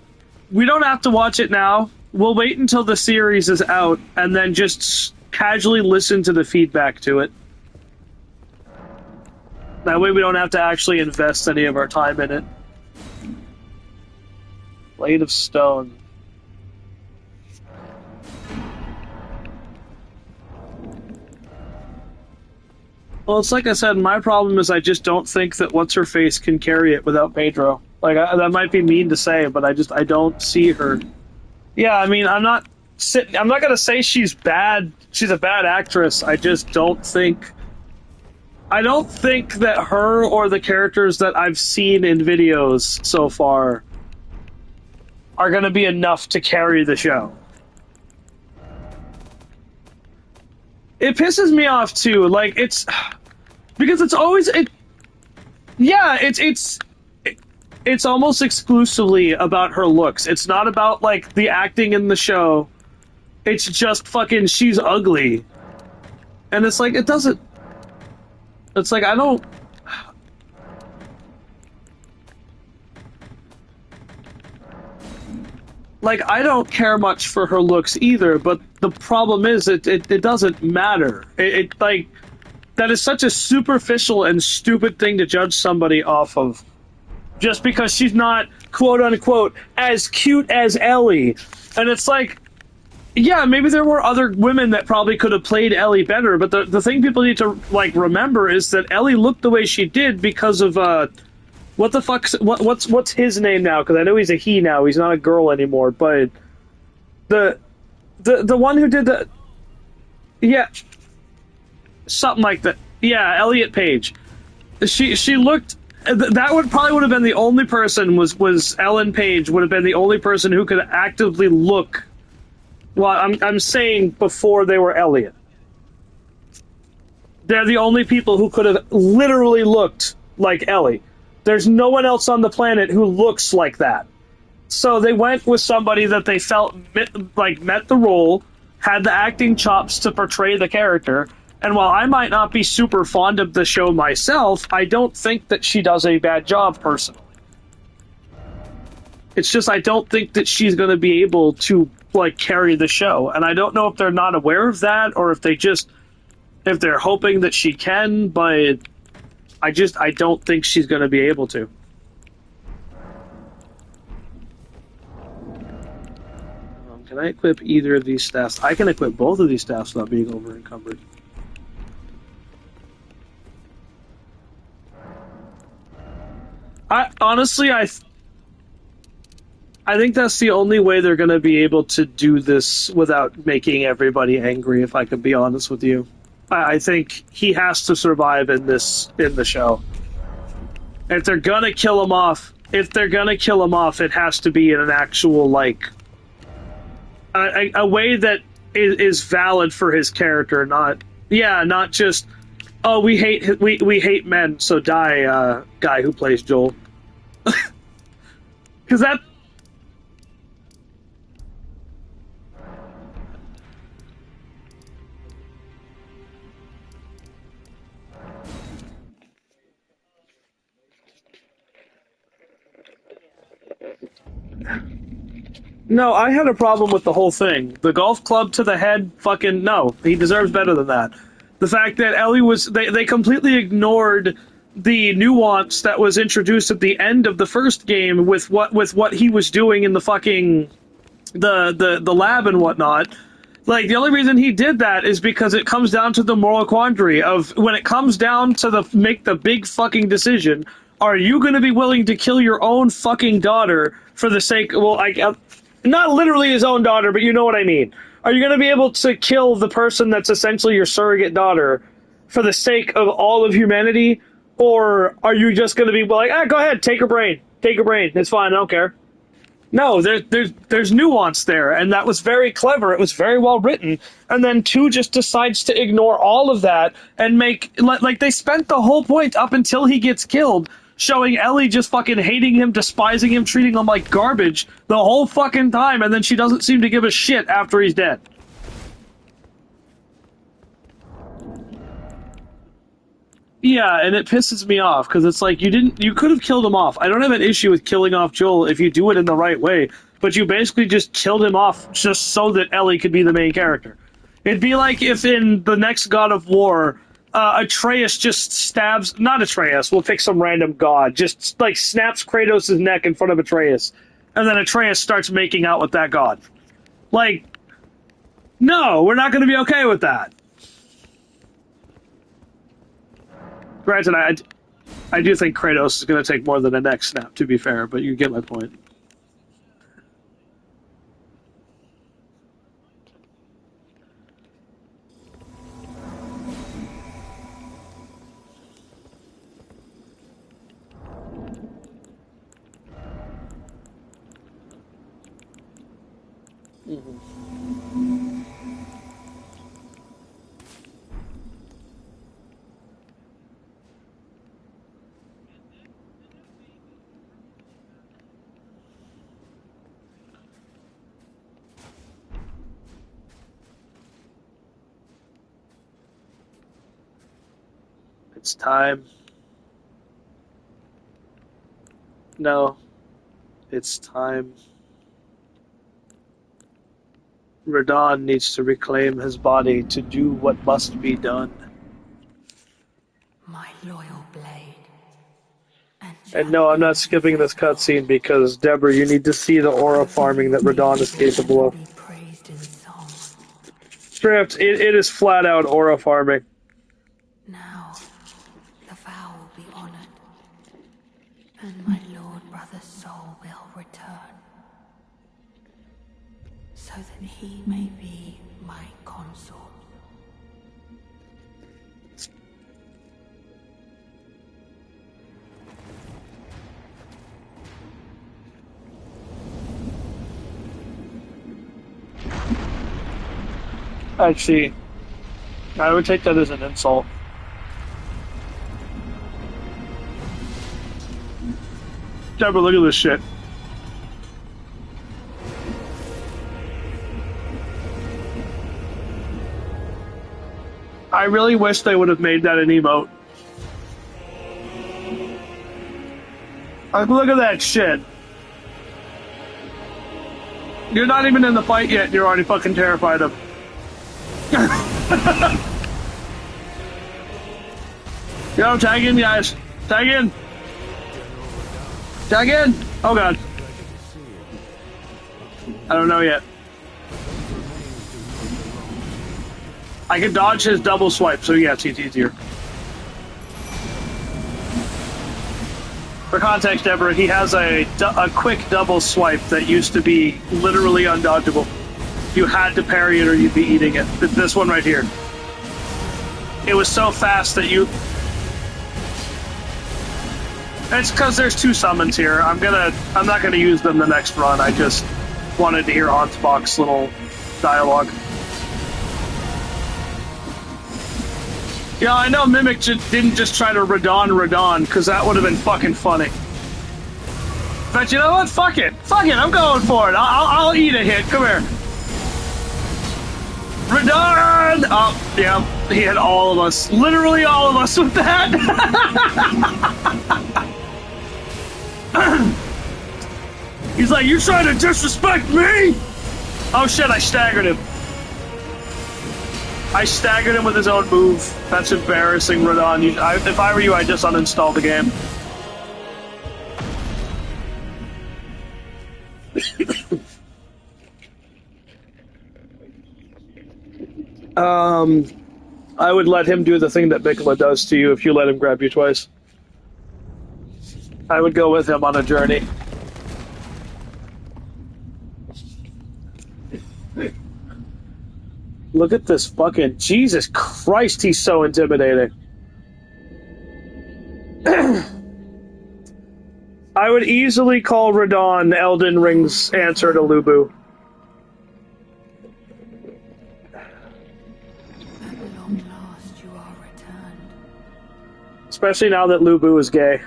We don't have to watch it now. We'll wait until the series is out and then just casually listen to the feedback to it. That way we don't have to actually invest any of our time in it. Blade of Stone. Well, it's like I said, my problem is I just don't think that What's-Her-Face can carry it without Pedro. Like, that might be mean to say, but I don't see her. Yeah, I mean, I'm not gonna say she's bad. She's a bad actress. I just don't think. I don't think that her or the characters that I've seen in videos so far are gonna be enough to carry the show. It pisses me off too. Like, it's because it's always it's almost exclusively about her looks. It's not about, like, the acting in the show. It's just fucking she's ugly. And it's like, it doesn't... It's like, I don't... Like, I don't care much for her looks either, but the problem is it doesn't matter. Like, that is such a superficial and stupid thing to judge somebody off of. Just because she's not, quote-unquote, as cute as Ellie. And it's like, yeah, maybe there were other women that probably could have played Ellie better, but the thing people need to, like, remember is that Ellie looked the way she did because of, what the fuck, what's his name now? Because I know he's a he now, he's not a girl anymore, but the one who did the, yeah, something like that. Yeah, Elliot Page. She looked... That would have been the only person, was Ellen Page would have been the only person who could actively look. Well, I'm saying before they were Elliot. They're the only people who could have literally looked like Ellie. There's no one else on the planet who looks like that. So they went with somebody that they felt met the role, had the acting chops to portray the character. And while I might not be super fond of the show myself, I don't think that she does a bad job personally. It's just I don't think that she's going to be able to, like, carry the show. And I don't know if they're not aware of that or if they're hoping that she can, but I don't think she's going to be able to. Can I equip either of these staffs? I can equip both of these staffs without being over encumbered. I think that's the only way they're going to be able to do this without making everybody angry, if I can be honest with you. I think he has to survive in the show. If they're going to kill him off, it has to be in an actual, like, a way that is valid for his character, not just, oh, we hate men, so die, guy who plays Joel. Because that... No, I had a problem with the whole thing. The golf club to the head, fucking no. He deserves better than that. The fact that Ellie was... They completely ignored the nuance that was introduced at the end of the first game with what he was doing in the fucking... the lab and whatnot. Like, the only reason he did that is because it comes down to the moral quandary of when it comes down to make the big fucking decision, are you going to be willing to kill your own fucking daughter for the sake... Well, not literally his own daughter, but you know what I mean. Are you going to be able to kill the person that's essentially your surrogate daughter for the sake of all of humanity? Or are you just going to be like, go ahead, take her brain. Take her brain. It's fine, I don't care. No, there's nuance there, and that was very clever. It was very well written. And then 2 just decides to ignore all of that and like they spent the whole point up until he gets killed showing Ellie just fucking hating him, despising him, treating him like garbage the whole fucking time, and then she doesn't seem to give a shit after he's dead. Yeah, and it pisses me off, because it's like, you could have killed him off. I don't have an issue with killing off Joel if you do it in the right way, but you basically just killed him off just so that Ellie could be the main character. It'd be like if in the next God of War, Atreus just stabs... Not Atreus, we'll pick some random god. Just, like, snaps Kratos' neck in front of Atreus. And then Atreus starts making out with that god. Like, no, we're not going to be okay with that. Granted, I do think Kratos is going to take more than a neck snap, to be fair, but you get my point. It's time. No. It's time. Radahn needs to reclaim his body to do what must be done. My loyal blade. And no, I'm not skipping this cutscene because, Deborah, you need to see the aura farming that Radahn is capable of. Stripped, it is flat out aura farming. Now, the vow will be honored, and my lord brother's soul will return, so that he may be my consort. Actually, I would take that as an insult. Deborah, look at this shit. I really wish they would have made that an emote. Like, look at that shit. You're not even in the fight yet, and you're already fucking terrified of. Yo, tag in, guys. Tag in. Tag in. Oh, God. I don't know yet. I can dodge his double swipe, so yeah, it's easier. For context, Deborah, he has a quick double swipe that used to be literally undodgeable. You had to parry it or you'd be eating it. This one right here. It was so fast that you... It's because there's 2 summons here. I'm not gonna use them the next run. I just wanted to hear Ansbach's little dialogue. Yeah, I know Mimic didn't just try to Radahn, because that would have been fucking funny. But you know what? Fuck it, I'm going for it. I'll eat a hit. Come here. Radahn! Oh, yeah, he had all of us. Literally all of us with that. He's like, you trying to disrespect me? Oh shit, I staggered him. I staggered him with his own move. That's embarrassing, Radahn. If I were you, I'd just uninstall the game. I would let him do the thing that Miquella does to you if you let him grab you twice. I would go with him on a journey. Look at this fucking... Jesus Christ, he's so intimidating. I would easily call Radahn Elden Ring's answer to Lubu. At long last you are returned. Especially now that Lubu is gay.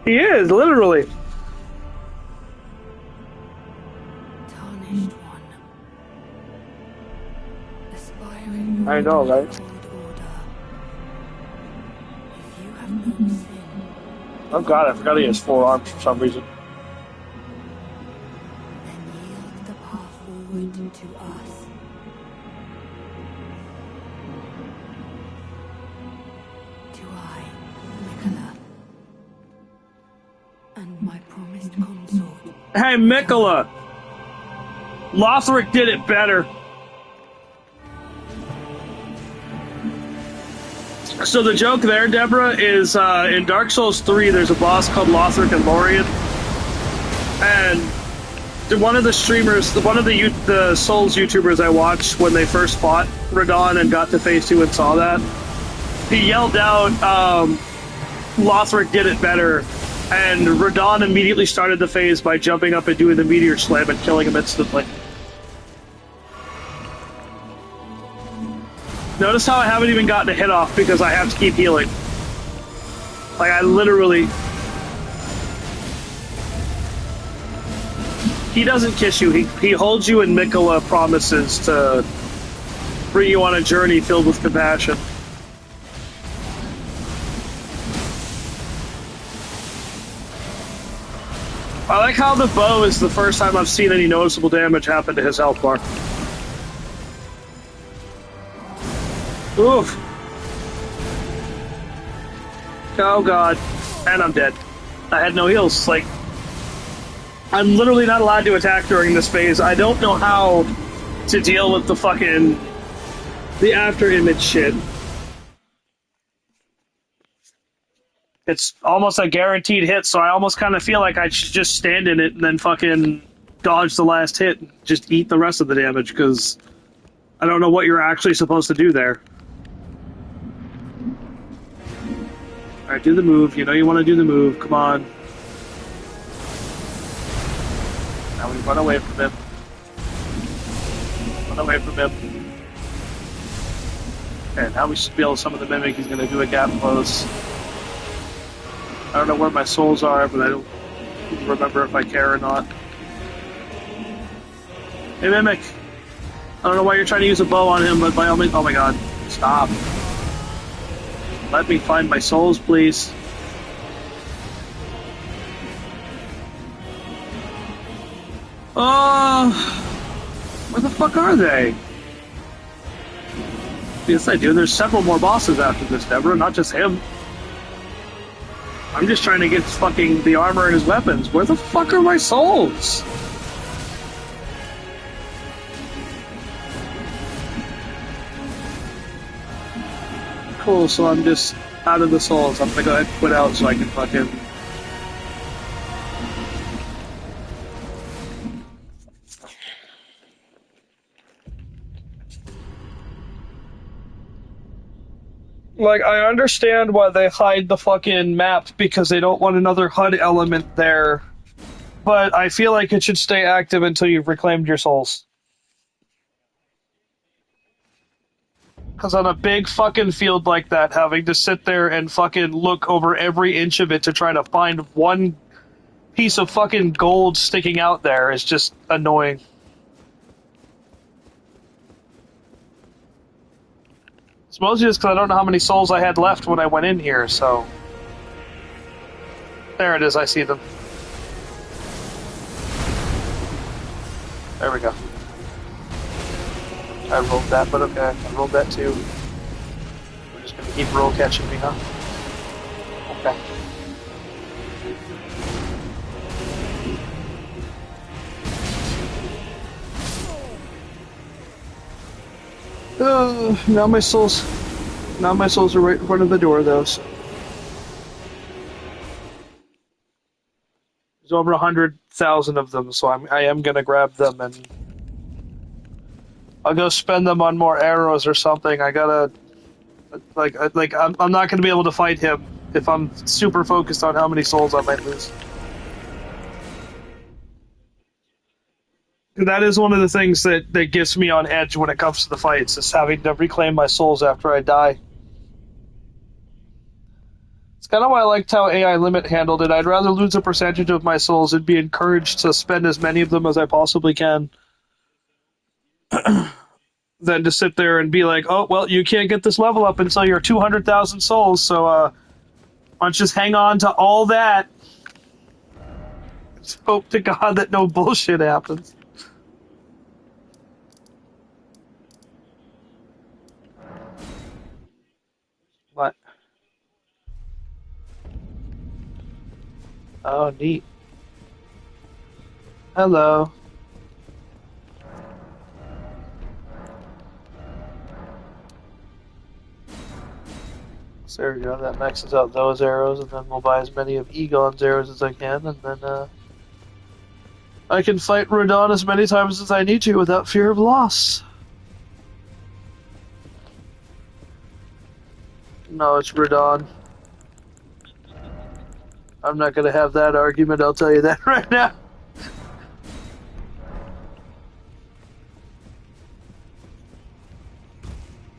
He is, literally. Tarnished one. Aspiring I know, right? If you have known sin, Oh god, I forgot he has 4 arms for some reason. then yield the path forward to us. To I, Miquella, and my promised consort. Hey, Miquella! Lothric did it better. So the joke there, Deborah, is in Dark Souls 3, there's a boss called Lothric and Lorien. And one of the streamers, one of the Souls YouTubers I watched when they first fought Radahn and got to phase 2 and saw that, he yelled out, Lothric did it better. And Radahn immediately started the phase by jumping up and doing the Meteor Slam and killing him instantly. Notice how I haven't even gotten a hit off because I have to keep healing. Like, I literally... He doesn't kiss you, he holds you and Miquella promises to bring you on a journey filled with compassion. I like how the bow is the first time I've seen any noticeable damage happen to his health bar. Oof. Oh god. And I'm dead. I had no heals. Like, I'm literally not allowed to attack during this phase. I don't know how to deal with the fucking... the after image shit. It's almost a guaranteed hit, so I almost kind of feel like I should just stand in it and then fucking dodge the last hit and just eat the rest of the damage, because I don't know what you're actually supposed to do there. Alright, do the move. You know you want to do the move. Come on. Now we run away from him. Run away from him. Okay, now we spill some of the Mimic. He's going to do a gap close. I don't know where my souls are, but I don't remember if I care or not. Hey, Mimic. I don't know why you're trying to use a bow on him, but by all means... Oh my god. Stop. Let me find my souls, please. Where the fuck are they? Yes, I do. There's several more bosses after this, Deborah, not just him. I'm just trying to get fucking the armor and his weapons. Where the fuck are my souls? Cool, so I'm just out of the souls. I'm gonna go ahead and quit out so I can fucking... Like, I understand why they hide the fucking map, because they don't want another HUD element there. But I feel like it should stay active until you've reclaimed your souls. Because on a big fucking field like that, having to sit there and fucking look over every inch of it to try to find one piece of fucking gold sticking out there is just annoying. It's mostly just because I don't know how many souls I had left when I went in here, so... There it is, I see them. There we go. I rolled that, but okay. I rolled that too. We're just gonna keep roll catching me, huh? Okay. Now my souls are right in front of the door, though. So. There's over 100,000 of them, so I am gonna grab them and I'll go spend them on more arrows or something. I gotta I'm not gonna be able to fight him if I'm super focused on how many souls I might lose. That is one of the things that gets me on edge when it comes to the fights, is having to reclaim my souls after I die. It's kind of why I liked how AI Limit handled it. I'd rather lose a percentage of my souls and be encouraged to spend as many of them as I possibly can than to sit there and be like, oh, well, you can't get this level up until you're 200,000 souls, so why don't you just hang on to all that. Just hope to God that no bullshit happens. What? Oh, neat. Hello. So there we go, that maxes out those arrows, and then we'll buy as many of Egon's arrows as I can, and then I can fight Radahn as many times as I need to without fear of loss. No, it's Radahn. I'm not gonna have that argument, I'll tell you that right now.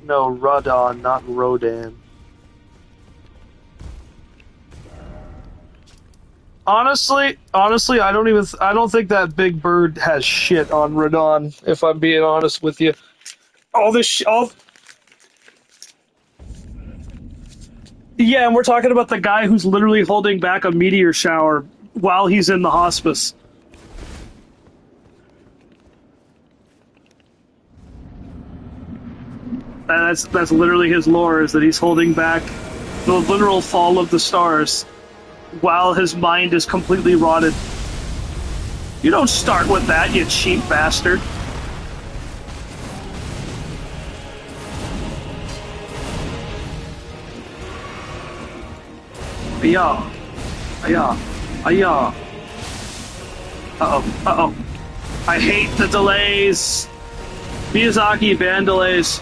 No, Radahn, not Rodan. Honestly, I don't think that big bird has shit on Radahn, if I'm being honest with you. Yeah, and we're talking about the guy who's literally holding back a meteor shower while he's in the hospice. And that's literally his lore, is that he's holding back the literal fall of the stars while his mind is completely rotted. You don't start with that, you cheap bastard. Ayah. Ayah. Ayah. Uh-oh. Uh-oh. I hate the delays. Miyazaki, ban delays.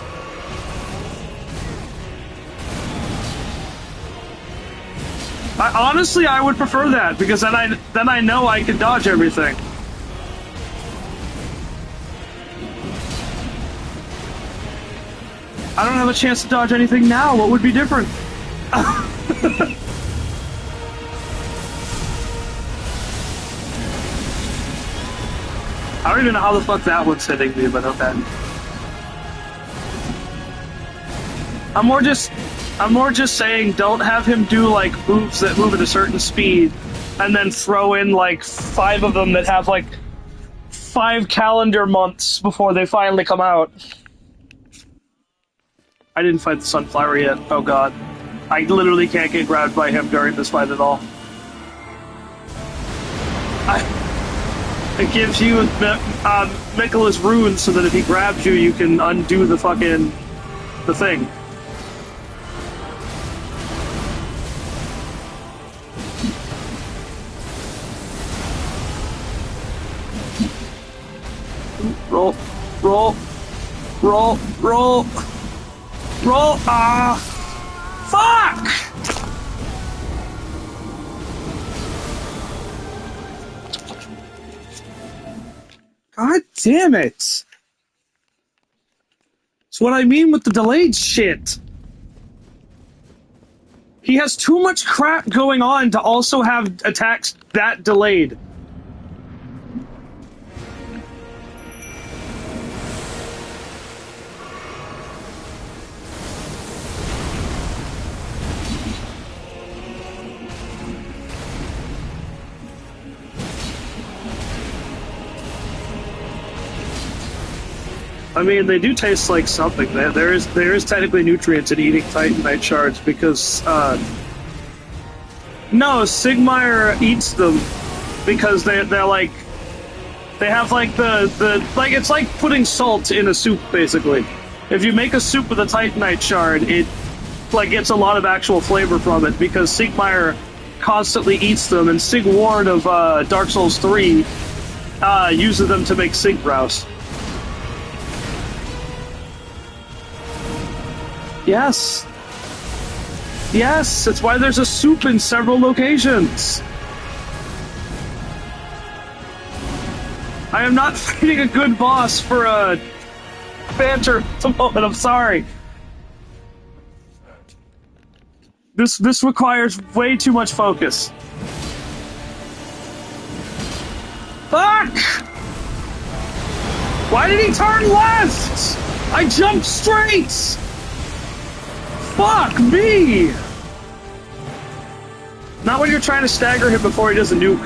Honestly, I would prefer that, because then I know I can dodge everything. I don't have a chance to dodge anything now. What would be different? I don't even know how the fuck that one's hitting me, but okay. I'm more just saying, don't have him do like moves that move at a certain speed, and then throw in like 5 of them that have like 5 calendar months before they finally come out. I didn't fight the Sunflower yet. Oh god. I literally can't get grabbed by him during this fight at all. It gives you Miquella's runes so that if he grabs you, you can undo the thing. Roll. Roll. Roll. Roll. Roll. Ah! Fuck! God damn it! It's what I mean with the delayed shit. He has too much crap going on to also have attacks that delayed. I mean, they do taste like something. There is technically nutrients in eating Titanite shards because no, Sigmire eats them because they're like they have like the like it's like putting salt in a soup basically. If you make a soup with a Titanite shard, it like gets a lot of actual flavor from it because Sigmire constantly eats them, and Sigward of Dark Souls 3 uses them to make Sigbrowse. Yes. Yes, it's why there's a soup in several locations. I am not fighting a good boss for a banter at the moment, I'm sorry. This requires way too much focus. Fuck! Why did he turn left? I jumped straight! Fuck me! Not when you're trying to stagger him before he does a nuke.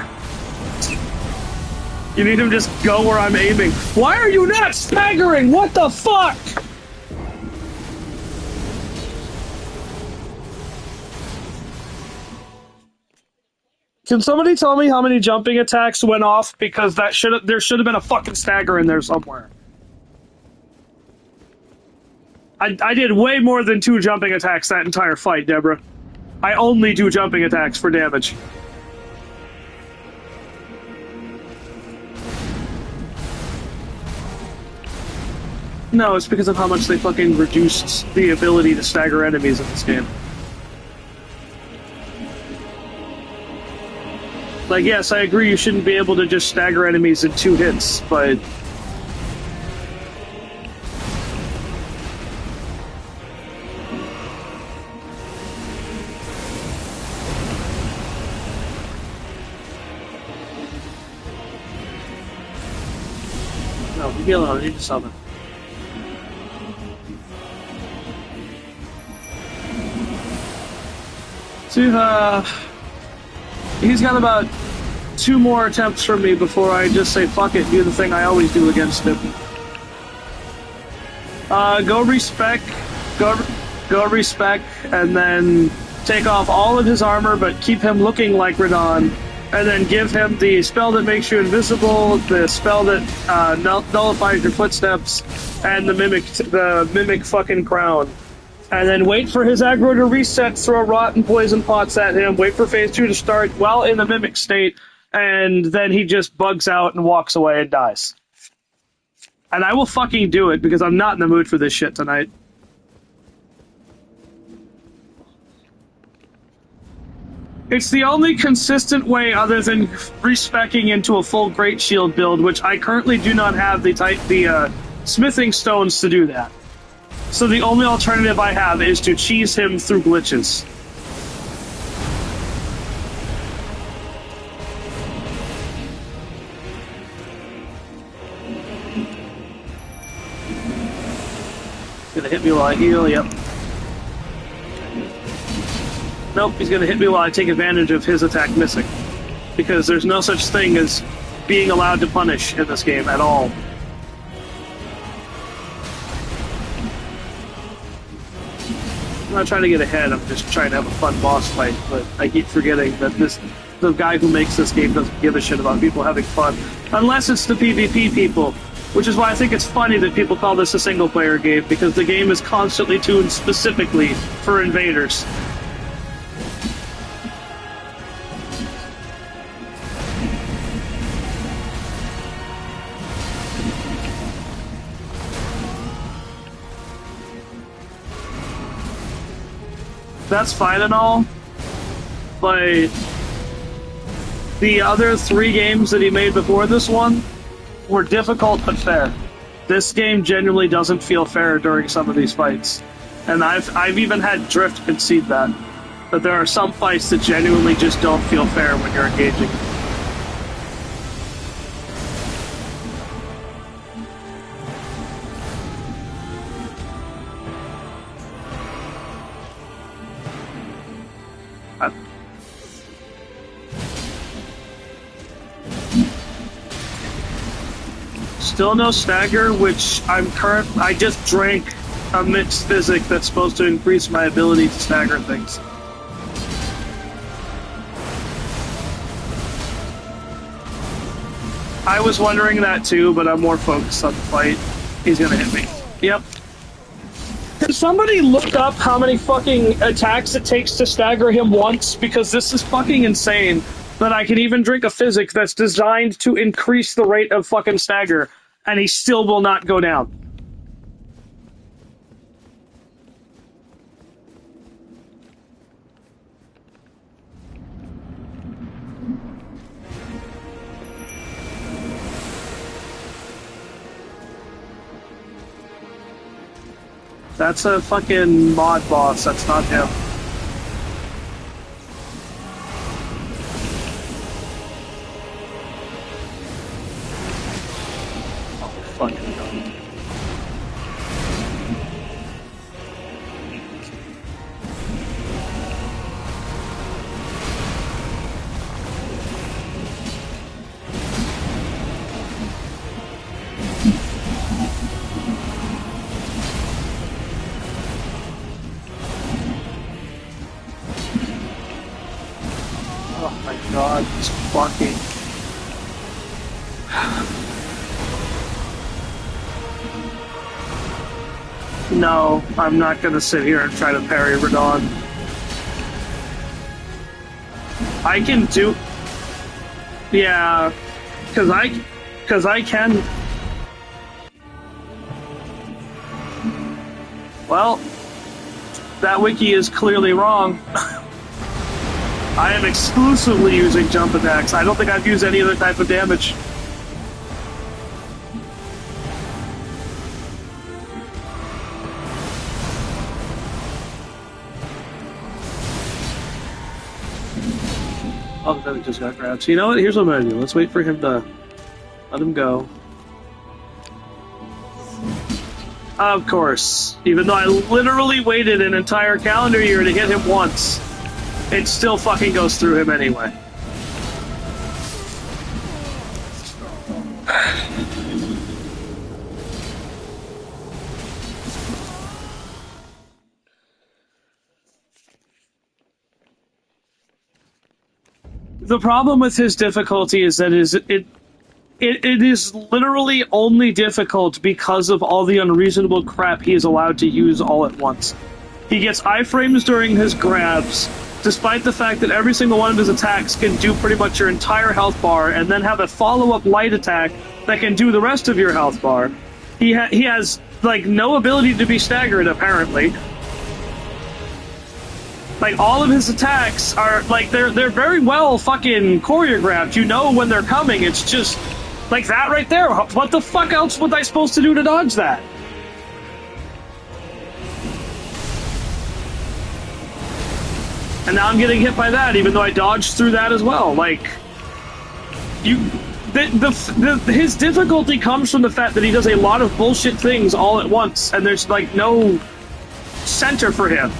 You need him to just go where I'm aiming. Why are you not staggering? What the fuck? Can somebody tell me how many jumping attacks went off? Because there should have been a fucking stagger in there somewhere. I did way more than 2 jumping attacks that entire fight, Deborah. I only do jumping attacks for damage. No, it's because of how much they fucking reduced the ability to stagger enemies in this game. Like, yes, I agree you shouldn't be able to just stagger enemies in 2 hits, but... No, leave me alone, I need to summon. See, he's got about 2 more attempts from me before I just say fuck it, do the thing I always do against him. Go respec, and then take off all of his armor, but keep him looking like Radahn, and then give him the spell that makes you invisible, the spell that nullifies your footsteps, and the mimic fucking crown. And then wait for his aggro to reset, throw rotten poison pots at him, wait for phase 2 to start while in the mimic state, and then he just bugs out and walks away and dies. And I will fucking do it, because I'm not in the mood for this shit tonight. It's the only consistent way other than respecking into a full Great Shield build, which I currently do not have the smithing stones to do that. So the only alternative I have is to cheese him through glitches. He's gonna hit me while I heal, yep. Nope, he's gonna hit me while I take advantage of his attack missing. Because there's no such thing as being allowed to punish in this game at all. I'm not trying to get ahead, I'm just trying to have a fun boss fight, but I keep forgetting that the guy who makes this game doesn't give a shit about people having fun. Unless it's the PvP people, which is why I think it's funny that people call this a single-player game, because the game is constantly tuned specifically for invaders. that's fine and all, but the other 3 games that he made before this one were difficult but fair. This game genuinely doesn't feel fair during some of these fights. And I've even had Drift concede that there are some fights that genuinely just don't feel fair when you're engaging. Still no stagger, which I just drank a mixed physic that's supposed to increase my ability to stagger things. I was wondering that too, but I'm more focused on the fight. He's gonna hit me. Yep. Can somebody look up how many fucking attacks it takes to stagger him once? Because this is fucking insane that I can even drink a physic that's designed to increase the rate of fucking stagger, and he still will not go down. That's a fucking mod boss, that's not him. Oh, fucking God. Oh my God, this fucking... No, I'm not gonna sit here and try to parry Radahn. I can do... Yeah, cause I can... Well, that wiki is clearly wrong. I am exclusively using jump attacks. I don't think I've used any other type of damage. Oh, then it just got grabbed. So you know what? Here's what I'm gonna do. Let's wait for him to let him go. Of course. Even though I literally waited an entire calendar year to hit him once, it still fucking goes through him anyway. The problem with his difficulty is that it is literally only difficult because of all the unreasonable crap he is allowed to use all at once. He gets iframes during his grabs, despite the fact that every single one of his attacks can do pretty much your entire health bar, and then have a follow-up light attack that can do the rest of your health bar. He has, like, no ability to be staggered, apparently. Like, all of his attacks are, like, they're very well fucking choreographed. You know when they're coming. It's just, like, that right there. What the fuck else was I supposed to do to dodge that? And now I'm getting hit by that, even though I dodged through that as well. Like, his difficulty comes from the fact that he does a lot of bullshit things all at once, and there's, like, no center for him.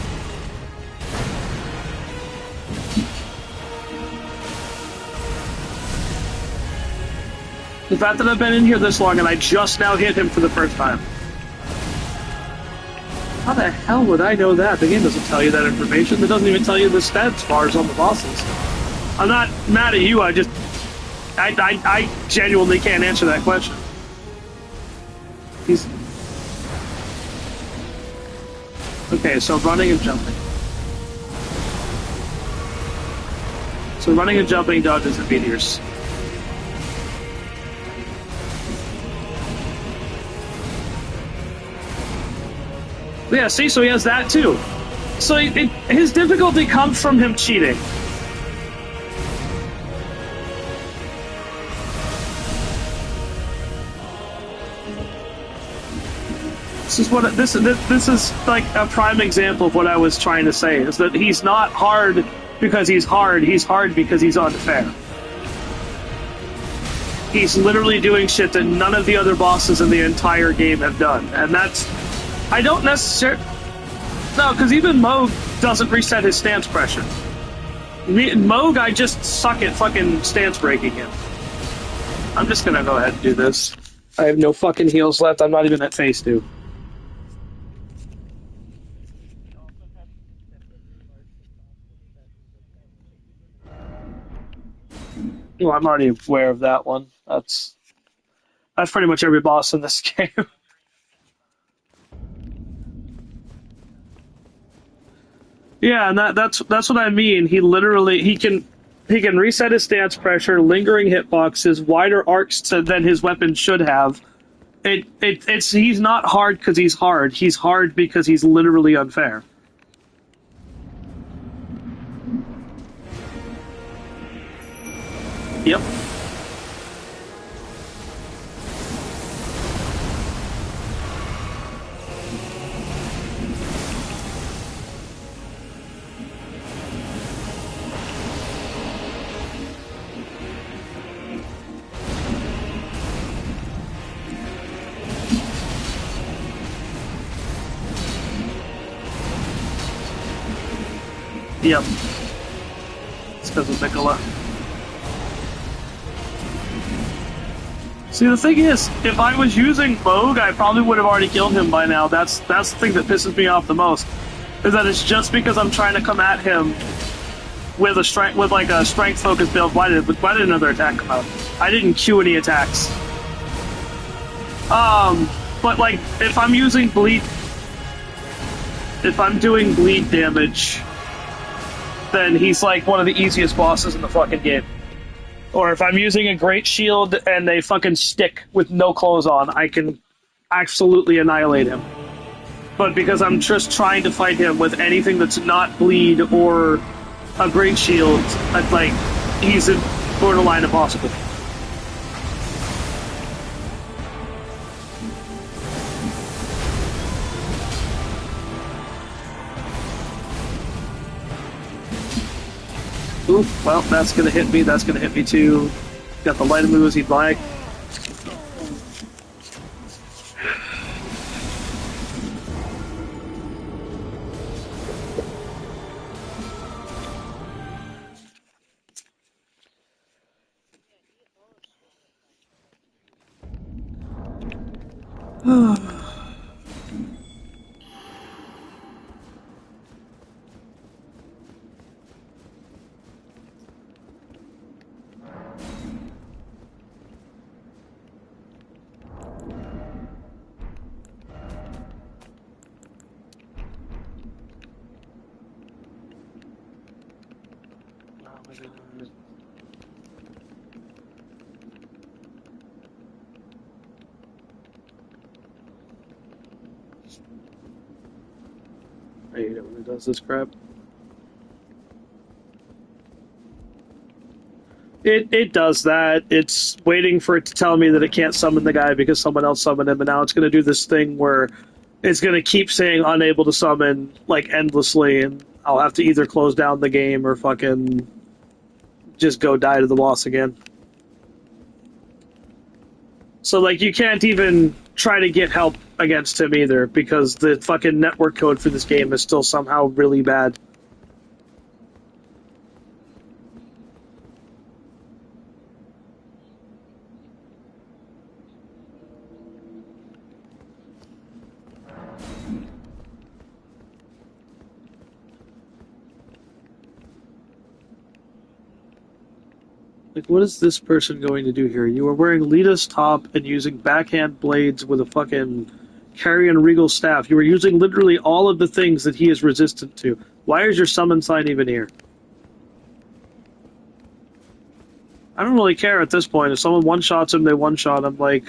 The fact that I've been in here this long and I just now hit him for the first time. How the hell would I know that? The game doesn't tell you that information. It doesn't even tell you the stats bars on the bosses. I'm not mad at you, I genuinely can't answer that question. Okay, so running and jumping. So running and jumping dodges the meteors. Yeah, see, so he has that too. So his difficulty comes from him cheating. This is like a prime example of what I was trying to say, is that he's not hard because he's hard because he's unfair. He's literally doing shit that none of the other bosses in the entire game have done, and that's... I don't necessarily... No, because even Moog doesn't reset his stance pressure. Moog, I just suck at fucking stance breaking him. I'm just gonna go ahead and do this. I have no fucking heals left, I'm not even at phase 2. Well, I'm already aware of that one. That's pretty much every boss in this game. Yeah, and that's what I mean. He literally he can reset his stance pressure, lingering hitboxes, wider arcs than his weapon should have. It's he's not hard because he's hard. He's hard because he's literally unfair. Yep. Yep. It's because of Miquella. See, the thing is, if I was using Moog, I probably would have already killed him by now. That's the thing that pisses me off the most, is that it's just because I'm trying to come at him with a strength focused build. Why did another attack come out? I didn't queue any attacks. But like if I'm using bleed, if I'm doing bleed damage, then he's like one of the easiest bosses in the fucking game. Or if I'm using a great shield and they fucking stick with no clothes on, I can absolutely annihilate him. But because I'm just trying to fight him with anything that's not bleed or a great shield, like, he's borderline impossible. Ooh, well, that's gonna hit me, that's gonna hit me too. Got the light moves he'd like. I hate it when it does this crap. It does that. It's waiting for it to tell me that it can't summon the guy because someone else summoned him, and now it's going to do this thing where it's going to keep saying unable to summon, like, endlessly, and I'll have to either close down the game or fucking just go die to the boss again. So, like, you can't even try to get help against him either, because the fucking network code for this game is still somehow really bad. Like, what is this person going to do here? You are wearing Lita's top and using backhand blades with a fucking carrion regal staff. You are using literally all of the things that he is resistant to. Why is your summon sign even here? I don't really care at this point. If someone one-shots him, they one-shot him. Like,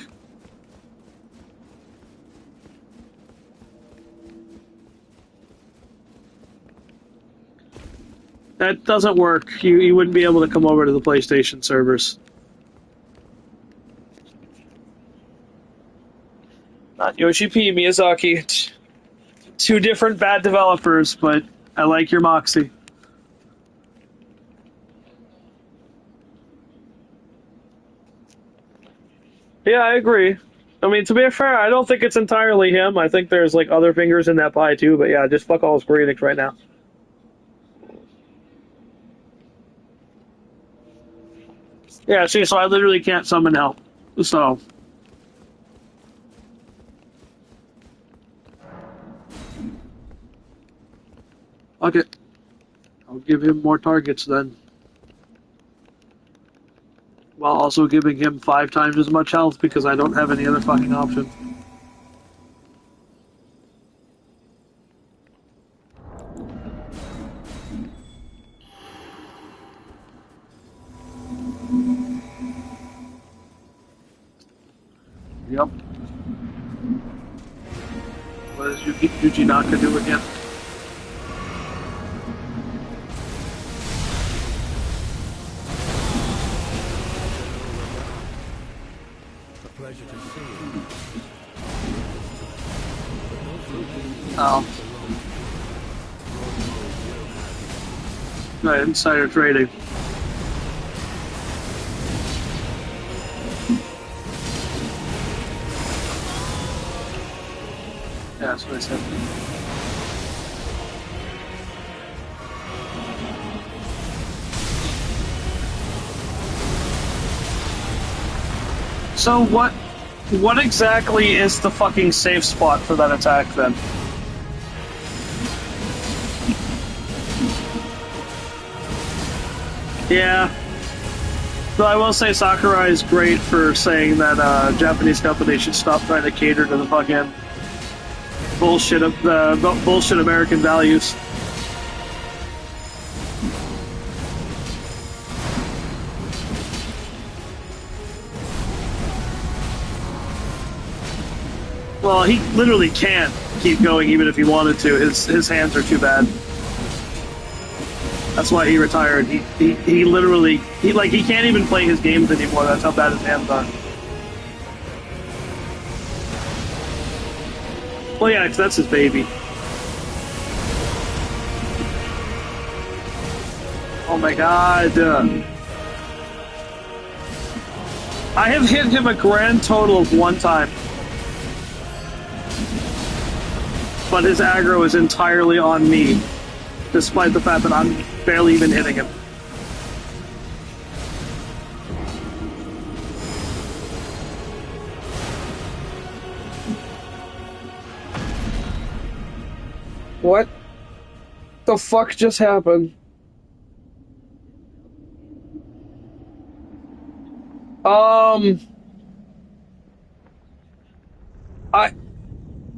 That doesn't work. You wouldn't be able to come over to the PlayStation servers. Not Yoshi P, Miyazaki. Two different bad developers, but I like your moxie. Yeah, I agree. I mean, to be fair, I don't think it's entirely him. I think there's like other fingers in that pie too. But yeah, just fuck all Square Enix right now. Yeah, see, so I literally can't summon help. So. Okay. I'll give him more targets then. While also giving him 5 times as much health because I don't have any other fucking option. Yep. What does Yuji Naka do again? A pleasure to see you. Oh. Right, insider trading. Yeah, that's what I said. So what exactly is the fucking safe spot for that attack then? Yeah. Though I will say Sakurai is great for saying that Japanese companies should stop trying to cater to the fucking bullshit of the bullshit American values. Well, he literally can't keep going even if he wanted to. His hands are too bad. That's why he retired. He literally he can't even play his games anymore. That's how bad his hands are. Well, yeah, 'cause that's his baby. Oh my god. I have hit him a grand total of 1 time. But his aggro is entirely on me, despite the fact that I'm barely even hitting him. What the fuck just happened?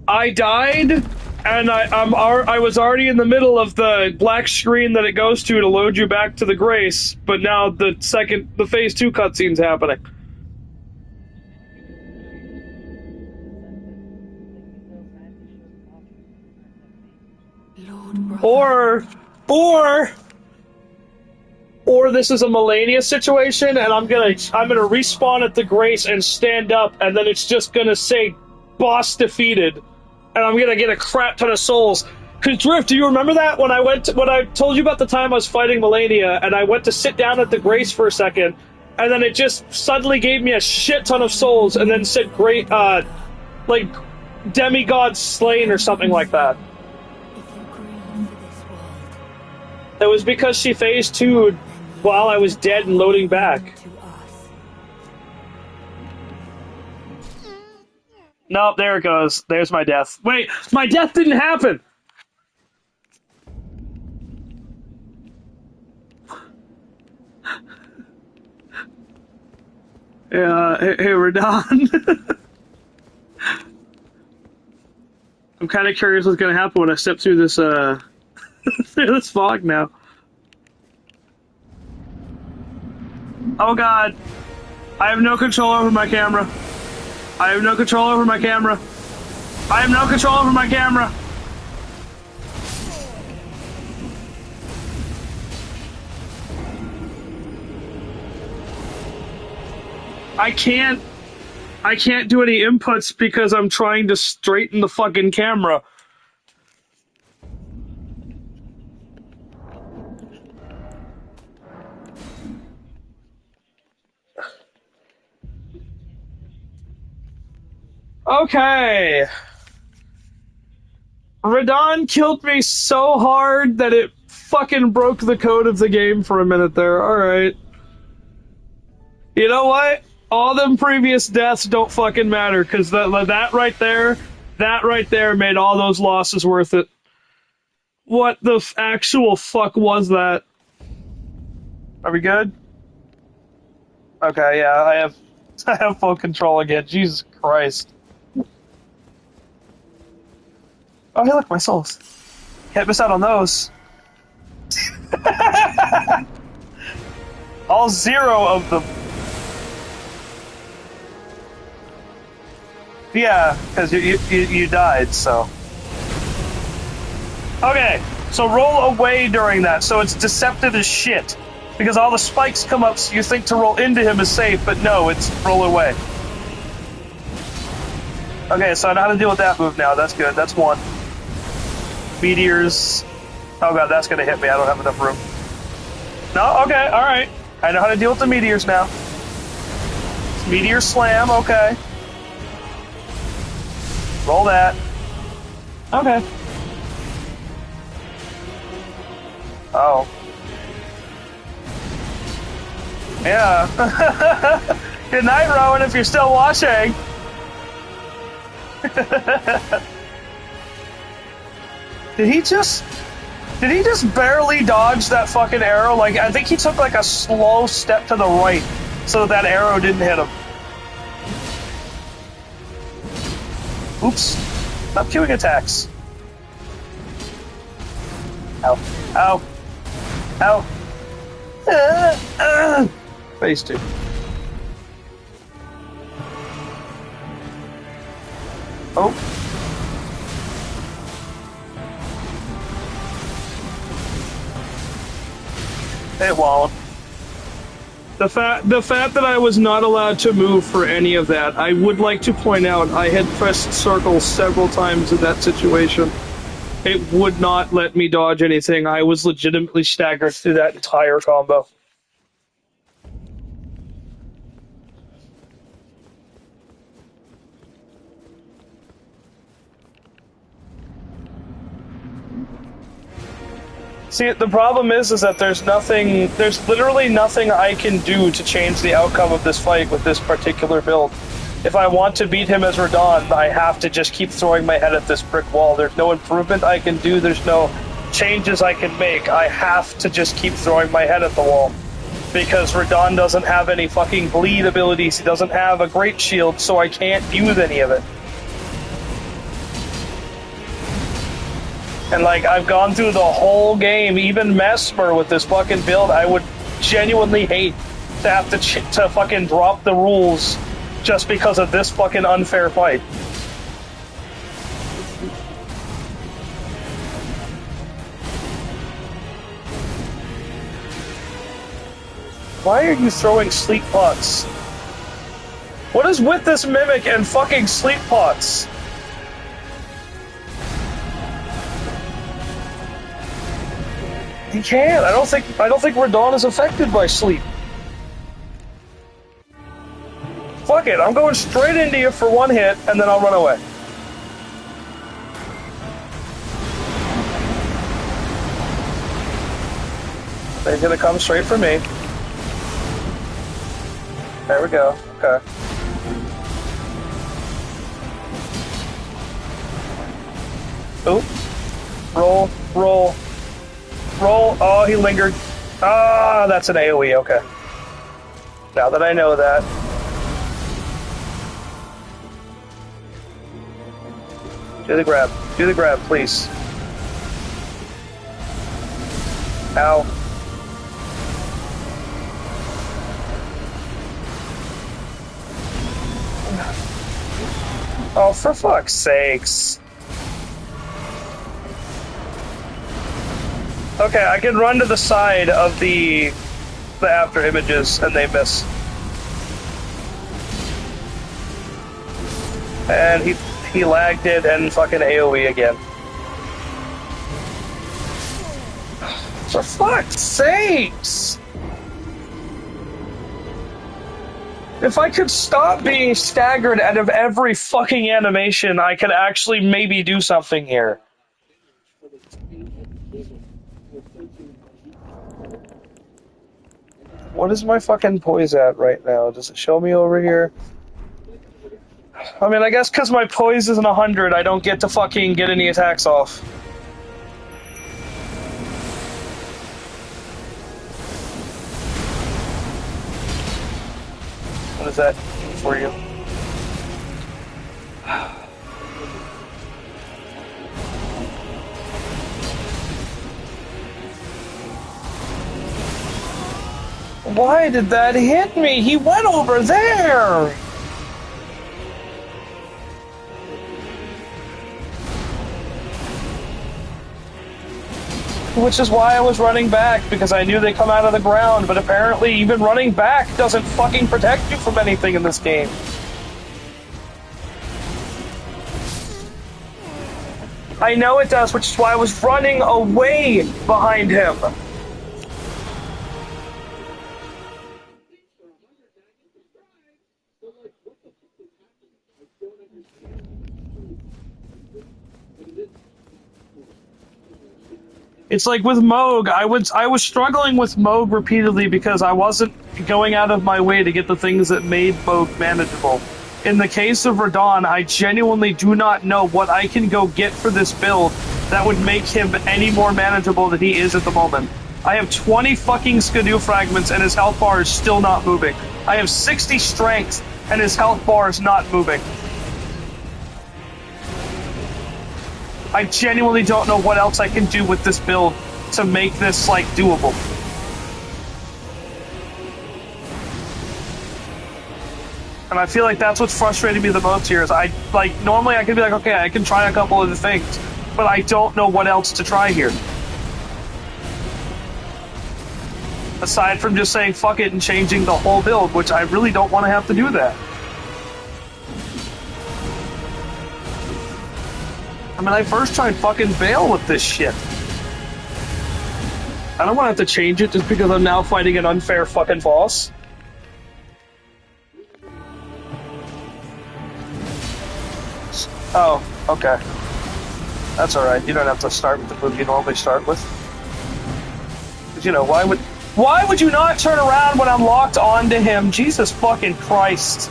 I died, and I was already in the middle of the black screen that it goes to load you back to the Grace, but now the phase 2 cutscene's happening. Or this is a Melania situation, and I'm gonna respawn at the Grace and stand up, and then it's just gonna say boss defeated, and I'm gonna get a crap ton of souls. Cause Drift, do you remember that when I told you about the time I was fighting Melania, and I went to sit down at the Grace for a second, and then it just suddenly gave me a shit ton of souls, and then said great, like demigod slain or something like that. It was because she phase 2'd while I was dead and loading back. Nope, there it goes. There's my death. Wait, my death didn't happen! Hey, Radahn. I'm kind of curious what's gonna happen when I step through this, through this fog now. Oh god. I have no control over my camera. I have no control over my camera. I have no control over my camera. I can't do any inputs because I'm trying to straighten the fucking camera. Okay. Radahn killed me so hard that it fucking broke the code of the game for a minute there. Alright. You know what? All them previous deaths don't fucking matter, because that right there made all those losses worth it. What the actual fuck was that? Are we good? Okay, yeah, I have full control again. Jesus Christ. Oh, hey, look, my souls. Can't miss out on those. All 0 of them. Yeah, because you died, so. Okay, so roll away during that, so it's deceptive as shit. Because all the spikes come up, so you think to roll into him is safe, but no, it's roll away. Okay, so I know how to deal with that move now. That's good. That's 1. Meteors. Oh god, that's gonna hit me. I don't have enough room. No? Okay, alright. I know how to deal with the meteors now. Meteor slam, okay. Roll that. Okay. Oh. Yeah. Good night, Rowan, if you're still watching. Did he just barely dodge that fucking arrow? Like, I think he took like a slow step to the right so that arrow didn't hit him. Oops. Stop queuing attacks. Ow. Ow. Ow. Phase 2. Oh. It won't. The fact that I was not allowed to move for any of that, I would like to point out I had pressed circle several times in that situation. It would not let me dodge anything. I was legitimately staggered through that entire combo. See, the problem is that there's literally nothing I can do to change the outcome of this fight with this particular build. If I want to beat him as Radahn, I have to just keep throwing my head at this brick wall. There's no improvement I can do, there's no changes I can make. I have to just keep throwing my head at the wall. Because Radahn doesn't have any fucking bleed abilities, he doesn't have a great shield, so I can't use any of it. And like, I've gone through the whole game, even Mesmer with this fucking build. I would genuinely hate to have to fucking drop the rules just because of this fucking unfair fight. Why are you throwing sleep pots? What is with this mimic and fucking sleep pots? He can't. I don't think Radahn is affected by sleep. Fuck it, I'm going straight into you for 1 hit, and then I'll run away. They're gonna come straight for me. There we go. Okay. Oop. Roll, roll. Roll. Oh, he lingered. Ah, that's an AoE. Okay. Now that I know that. Do the grab. Do the grab, please. Ow. Oh, for fuck's sakes. Okay, I can run to the side of the after images and they miss. And he lagged it and fucking AoE again. For fuck's sakes! If I could stop being staggered out of every fucking animation, I could actually maybe do something here. What is my fucking poise at right now? Does it show me over here? I mean, I guess because my poise isn't 100, I don't get to fucking get any attacks off. What does that do for you? Why did that hit me? He went over there! Which is why I was running back, because I knew they come out of the ground, but apparently even running back doesn't fucking protect you from anything in this game. I know it does, which is why I was running away behind him. It's like with Moog, I was struggling with Moog repeatedly because I wasn't going out of my way to get the things that made Moog manageable. In the case of Radahn, I genuinely do not know what I can go get for this build that would make him any more manageable than he is at the moment. I have 20 fucking Skidoo fragments and his health bar is still not moving. I have 60 strength and his health bar is not moving. I genuinely don't know what else I can do with this build to make this, like, doable. And I feel like that's what's frustrating me the most here is normally I could be like, okay, I can try a couple of the things, but I don't know what else to try here. Aside from just saying fuck it and changing the whole build, which I really don't want to have to do that. I mean, I first tried fucking Veil with this shit. I don't want to have to change it just because I'm now fighting an unfair fucking boss. Oh, okay. That's alright. You don't have to start with the move you normally start with. Because, you know, why would you not turn around when I'm locked onto him? Jesus fucking Christ.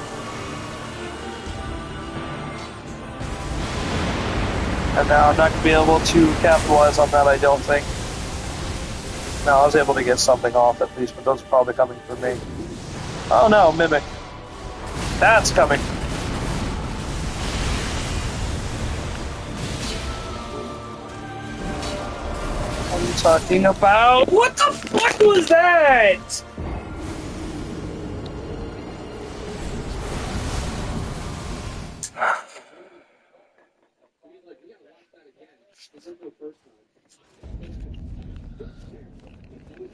And now I'm not going to be able to capitalize on that, I don't think. No, I was able to get something off at least, but those are probably coming from me. Oh no, Mimic. That's coming. What are you talking about? What the fuck was that?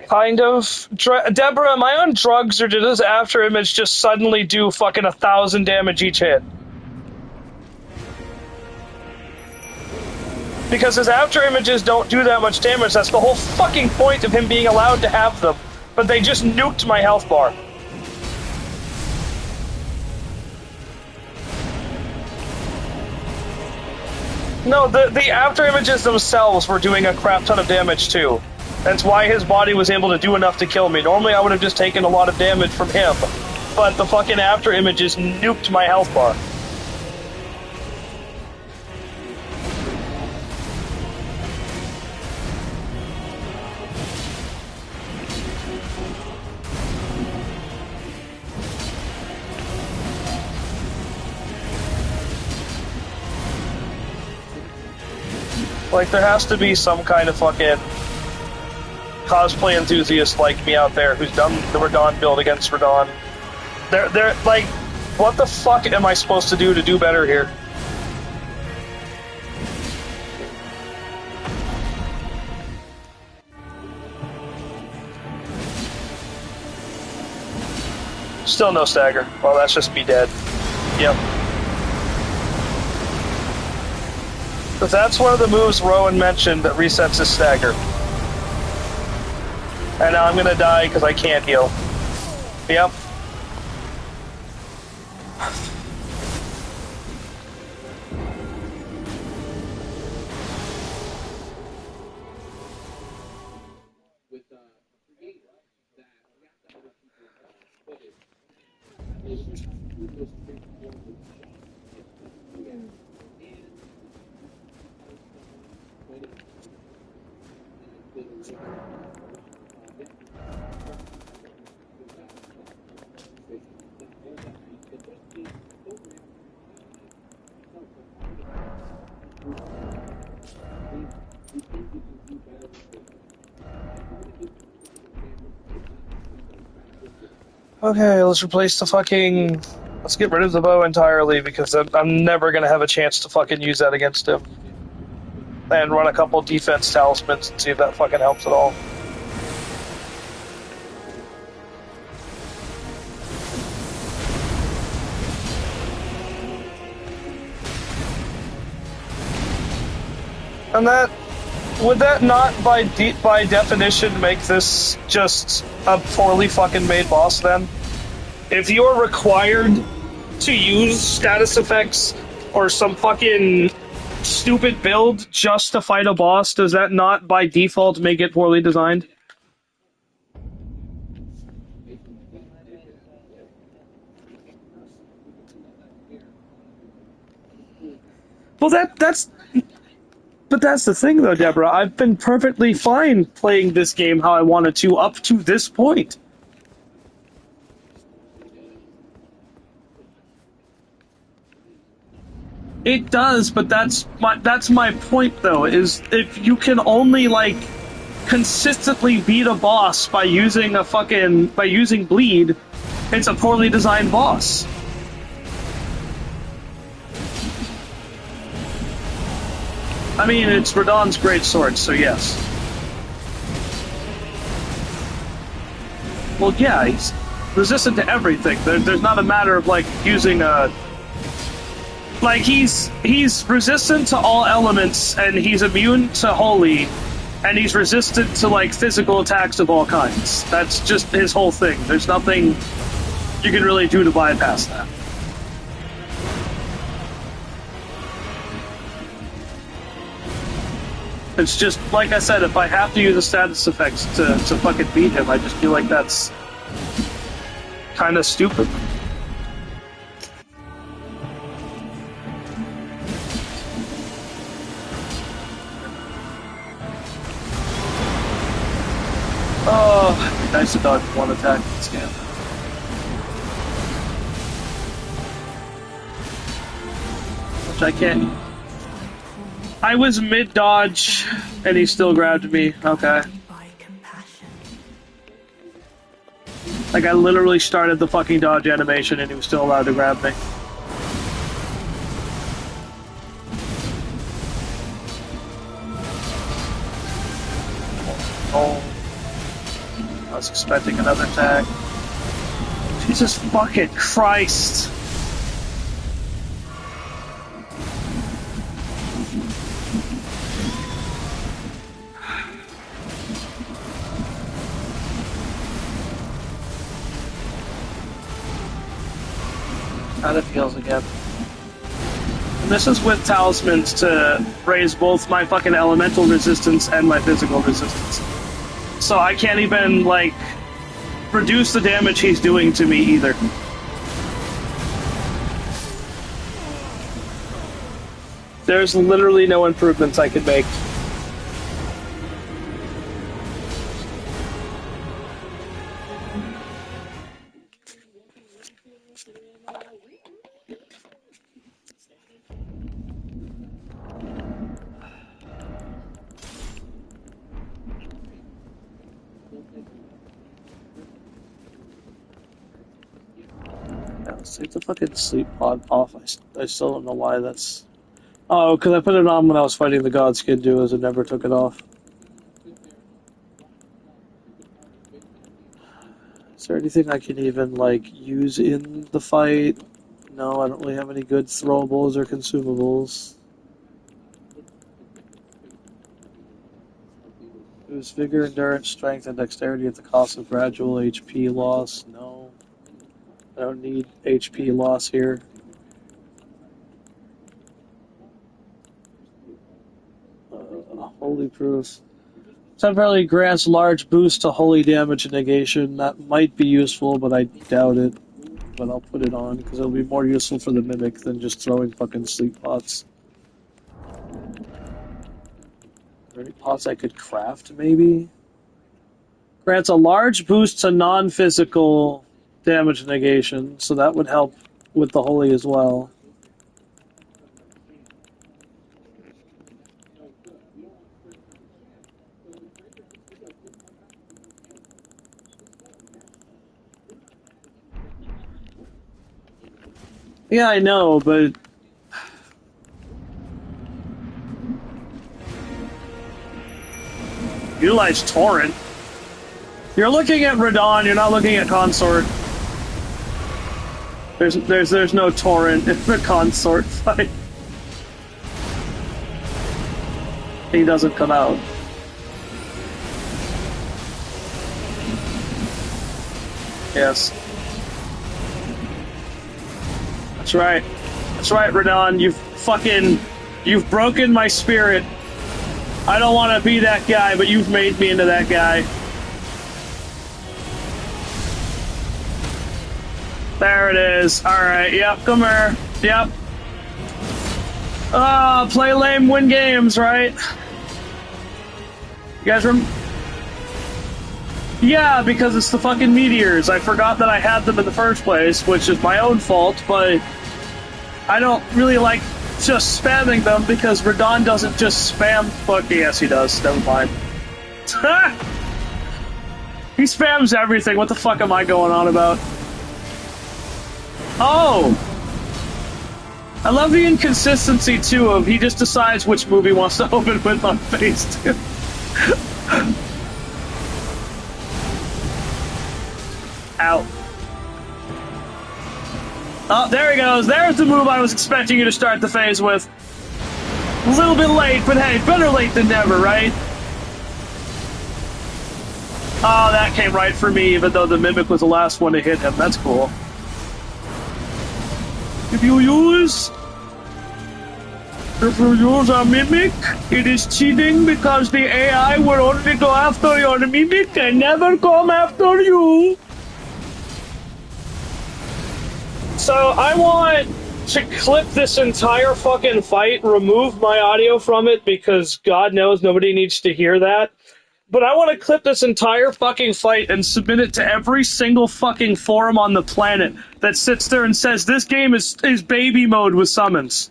Kind of. Deborah, am I on drugs or did this after image just suddenly do fucking 1,000 damage each hit? Because his after images don't do that much damage, that's the whole fucking point of him being allowed to have them. But they just nuked my health bar. No, the after images themselves were doing a crap ton of damage too. That's why his body was able to do enough to kill me. Normally I would have just taken a lot of damage from him. But the fucking after images nuked my health bar. Like, there has to be some kind of fucking cosplay enthusiast like me out there who's done the Radahn build against Radahn. They're like, what the fuck am I supposed to do better here? Still no stagger. Well, that's just me dead. Yep. But that's one of the moves Rowan mentioned that resets his stagger. And now I'm gonna die because I can't heal. Yep. Okay, let's replace the fucking... Let's get rid of the bow entirely, because I'm never gonna have a chance to fucking use that against him. And run a couple defense talismans and see if that fucking helps at all. And that... Would that not, by definition, make this just a poorly fucking made boss, then? If you're required to use status effects or some fucking stupid build just to fight a boss, does that not, by default, make it poorly designed? Well, that's... But that's the thing, though, Deborah. I've been perfectly fine playing this game how I wanted to up to this point. It does, but that's my point, though, is if you can only, like, consistently beat a boss by using bleed, it's a poorly designed boss. I mean, it's Radahn's great sword, so yes. Well, yeah, he's resistant to everything. There's not a matter of, like, using a... Like, he's resistant to all elements, and he's immune to holy, and he's resistant to, like, physical attacks of all kinds. That's just his whole thing. There's nothing you can really do to bypass that. It's just, like I said, if I have to use the status effects to fucking beat him, I just feel like that's kind of stupid. Oh, it'd be nice to dodge one attack in this game. Which I can't. I was mid-dodge, and he still grabbed me. Okay. Like, I literally started the fucking dodge animation, and he was still allowed to grab me. Oh. I was expecting another attack. Jesus fucking Christ. How it feels again. And this is with talismans to raise both my fucking elemental resistance and my physical resistance. So I can't even, like, reduce the damage he's doing to me either. There's literally no improvements I can make. Take the fucking sleep pod off. I still don't know why that's... Oh, because I put it on when I was fighting the Godskin duos and never took it off. Is there anything I can even, like, use in the fight? No, I don't really have any good throwables or consumables. Boost vigor, endurance, strength, and dexterity at the cost of gradual HP loss. No. I don't need HP loss here. Holy proof. Temporarily grants large boost to holy damage and negation. That might be useful, but I doubt it. But I'll put it on, because it'll be more useful for the Mimic than just throwing fucking sleep pots. Are there any pots I could craft, maybe? Grants a large boost to non-physical damage negation, so that would help with the holy as well. Yeah, I know, but... Utilize Torrent. You're looking at Radahn, you're not looking at Consort. There's no Torrent in the Consort fight. He doesn't come out. Yes. That's right. That's right, Radahn. You've broken my spirit. I don't want to be that guy, but you've made me into that guy. There it is. Alright, yep, come here. Yep. Play lame, win games, right? You guys remember? Yeah, because it's the fucking meteors. I forgot that I had them in the first place, which is my own fault, but I don't really like just spamming them because Radahn doesn't just spam. Fuck, yes, he does. Never mind. He spams everything. What the fuck am I going on about? Oh! I love the inconsistency, too, of he just decides which movie he wants to open with on phase 2. Ow. Oh, there he goes. There's the move I was expecting you to start the phase with. A little bit late, but hey, better late than never, right? Oh, that came right for me, even though the Mimic was the last one to hit him. That's cool. If you use a Mimic, it is cheating because the AI will only go after your Mimic and never come after you. So I want to clip this entire fucking fight, remove my audio from it because God knows nobody needs to hear that. But I want to clip this entire fucking fight and submit it to every single fucking forum on the planet that sits there and says this game is baby mode with summons.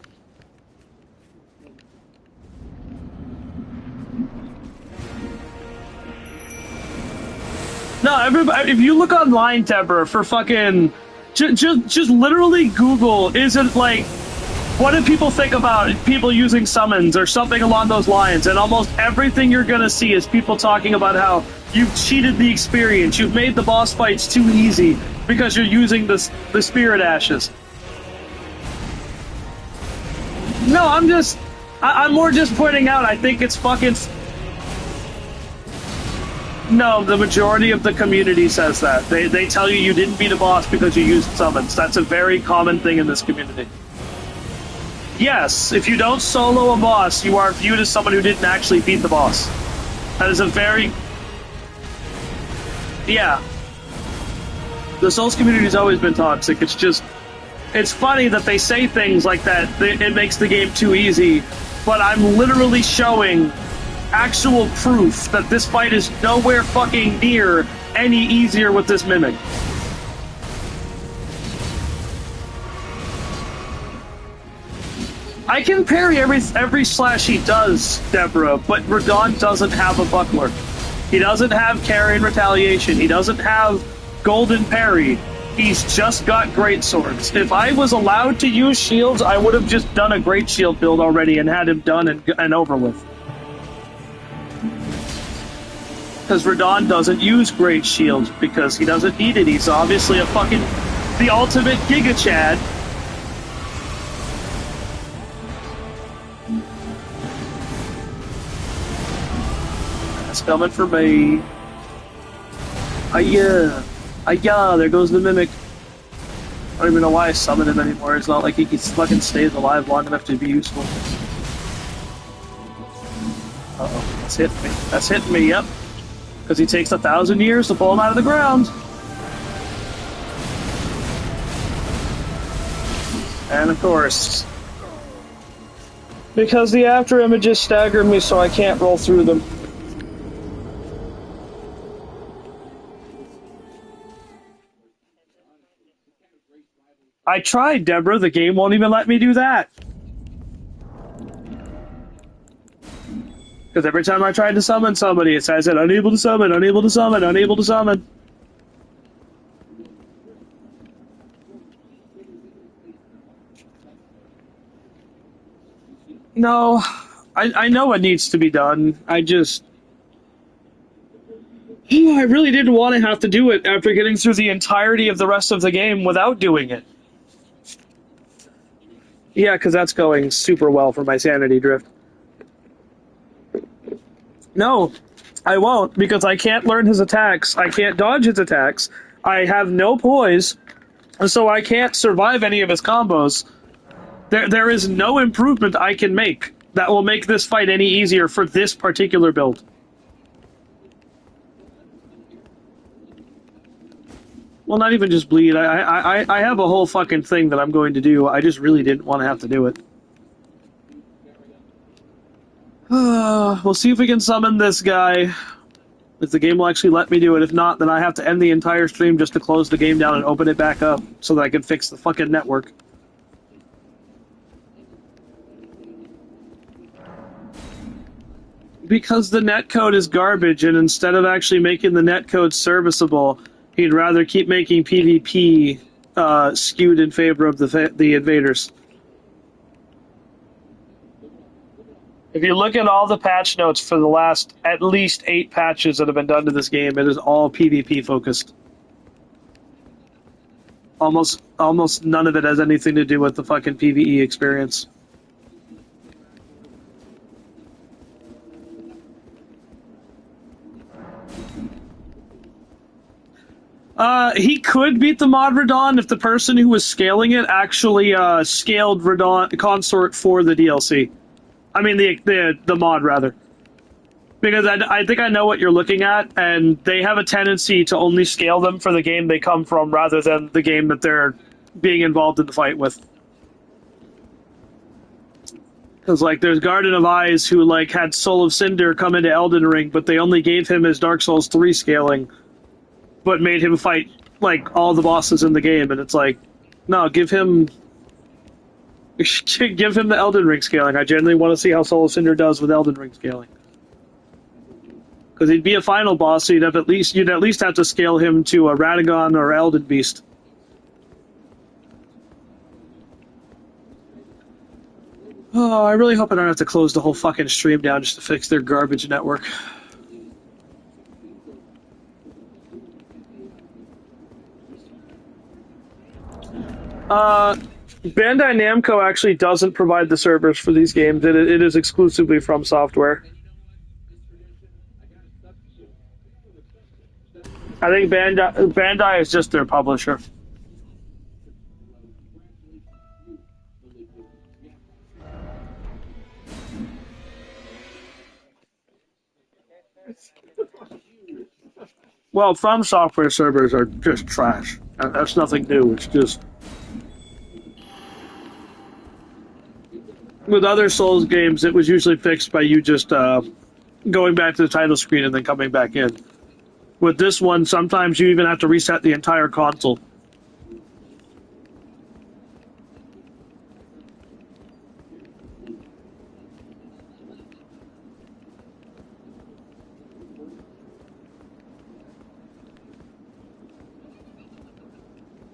No, everybody, if you look online, Deborah, for fucking... Just literally Google, is it like, what do people think about people using summons or something along those lines? And almost everything you're gonna see is people talking about how you've cheated the experience, you've made the boss fights too easy because you're using the Spirit Ashes. No, I'm more just pointing out, I think it's fucking... No, the majority of the community says that. They tell you you didn't beat a boss because you used summons. That's a very common thing in this community. Yes, if you don't solo a boss, you are viewed as someone who didn't actually beat the boss. That is a very... Yeah. The Souls community has always been toxic. It's just... It's funny that they say things like that. It makes the game too easy. But I'm literally showing actual proof that this fight is nowhere fucking near any easier with this Mimic. I can parry every slash he does, Deborah, but Radahn doesn't have a buckler. He doesn't have carry and retaliation. He doesn't have golden parry. He's just got great swords. If I was allowed to use shields, I would have just done a great shield build already and had him done and over with. Because Radahn doesn't use Great Shield, because he doesn't need it. He's obviously a fucking... the ultimate Giga Chad. It's coming for me. Ayah! Ayah! There goes the mimic. I don't even know why I summon him anymore. It's not like he fucking stays alive long enough to be useful. Uh-oh. That's hitting me. That's hitting me, yep. Because he takes 1,000 years to pull him out of the ground. And of course, because the after images stagger me so I can't roll through them. I tried, Deborah. The game won't even let me do that. Because every time I tried to summon somebody, it says unable to summon, unable to summon, unable to summon. No, I know what needs to be done. I really didn't want to have to do it after getting through the entirety of the rest of the game without doing it. Yeah, because that's going super well for my sanity drift. No, I won't, because I can't learn his attacks. I can't dodge his attacks. I have no poise, so I can't survive any of his combos. There is no improvement I can make that will make this fight any easier for this particular build. Well, not even just bleed. I have a whole fucking thing that I'm going to do. I just really didn't want to have to do it. We'll see if we can summon this guy. If the game will actually let me do it. If not, then I have to end the entire stream just to close the game down and open it back up so that I can fix the fucking network. Because the netcode is garbage, and instead of actually making the netcode serviceable, he'd rather keep making PvP skewed in favor of the invaders. If you look at all the patch notes for the last at least 8 patches that have been done to this game, it is all PvP focused. Almost none of it has anything to do with the fucking PvE experience. He could beat the mod Radahn if the person who was scaling it actually scaled Radahn Consort for the DLC. I mean the mod rather. Because I think I know what you're looking at, and they have a tendency to only scale them for the game they come from rather than the game that they're being involved in the fight with. Because, like, there's Garden of Eyes who, like, had Soul of Cinder come into Elden Ring, but they only gave him his Dark Souls 3 scaling, but made him fight, like, all the bosses in the game, and it's like, no, give him the Elden Ring scaling. I genuinely want to see how Soul of Cinder does with Elden Ring scaling. Because he'd be a final boss, so you'd at least have to scale him to a Radahn or Elden Beast. Oh, I really hope I don't have to close the whole fucking stream down just to fix their garbage network. Bandai Namco actually doesn't provide the servers for these games. It is exclusively from software. I think Bandai is just their publisher. Well, From Software servers are just trash. That's nothing new. It's just... With other Souls games, it was usually fixed by you just going back to the title screen and then coming back in. With this one, sometimes you even have to reset the entire console.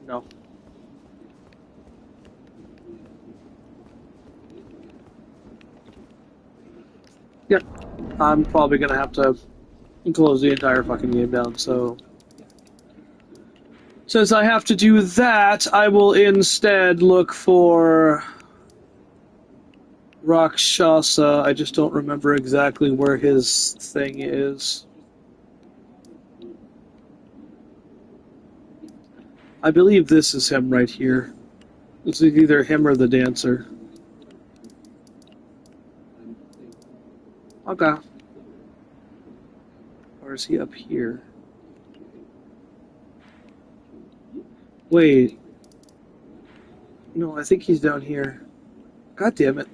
No. Yep. I'm probably going to have to close the entire fucking game down, so... Since I have to do that, I will instead look for... Rakshasa, I just don't remember exactly where his thing is. I believe this is him right here. This is either him or the dancer. Okay. Or is he up here? Wait. No, I think he's down here. God damn it.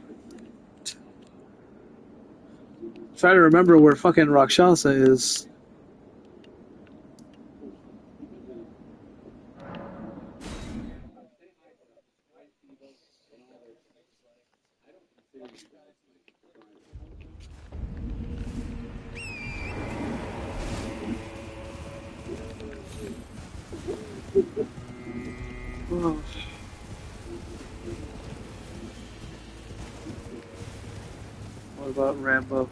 Try to remember where fucking Rakshasa is. Oh. What about Rambo?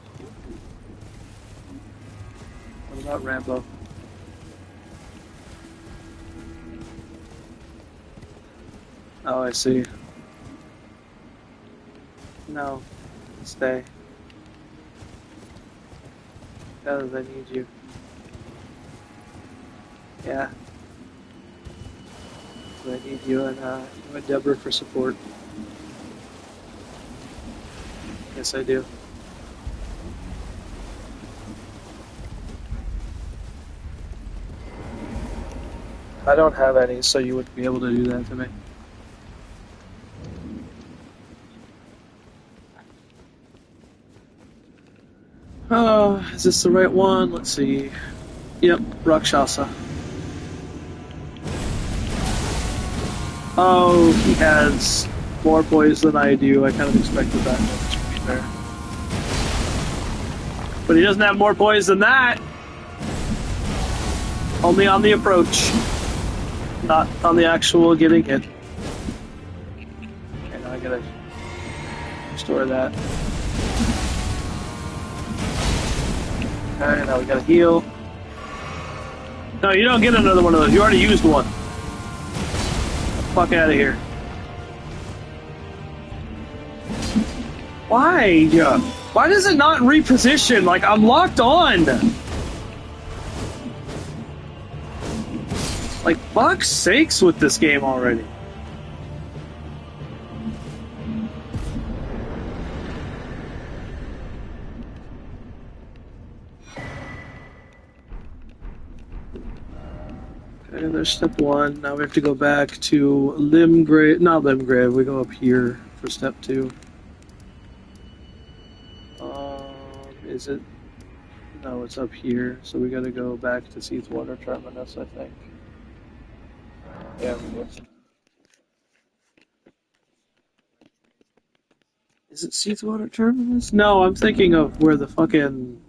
What about Rambo? Oh, I see. No. Stay. Because I need you. Yeah. So I need you and Deborah for support. Yes, I do. I don't have any, so you wouldn't be able to do that to me. Oh, is this the right one? Let's see. Yep, Rakshasa. Oh, he has more poise than I do. I kind of expected that, to be fair. But he doesn't have more poise than that. Only on the approach. Not on the actual getting hit. Okay, now I gotta restore that. Okay, now we gotta heal. No, you don't get another one of those. You already used one. Get the fuck out of here. Why? Why does it not reposition? Like, I'm locked on. Like, fuck's sakes with this game already. Okay, there's step one. Now we have to go back to Limgrave. Not Limgrave, we go up here for step two. Is it? No, it's up here. So we gotta go back to Seathwater Terminus, I think. Yeah, we do. Is it Seathwater Terminus? No, I'm thinking of where the fucking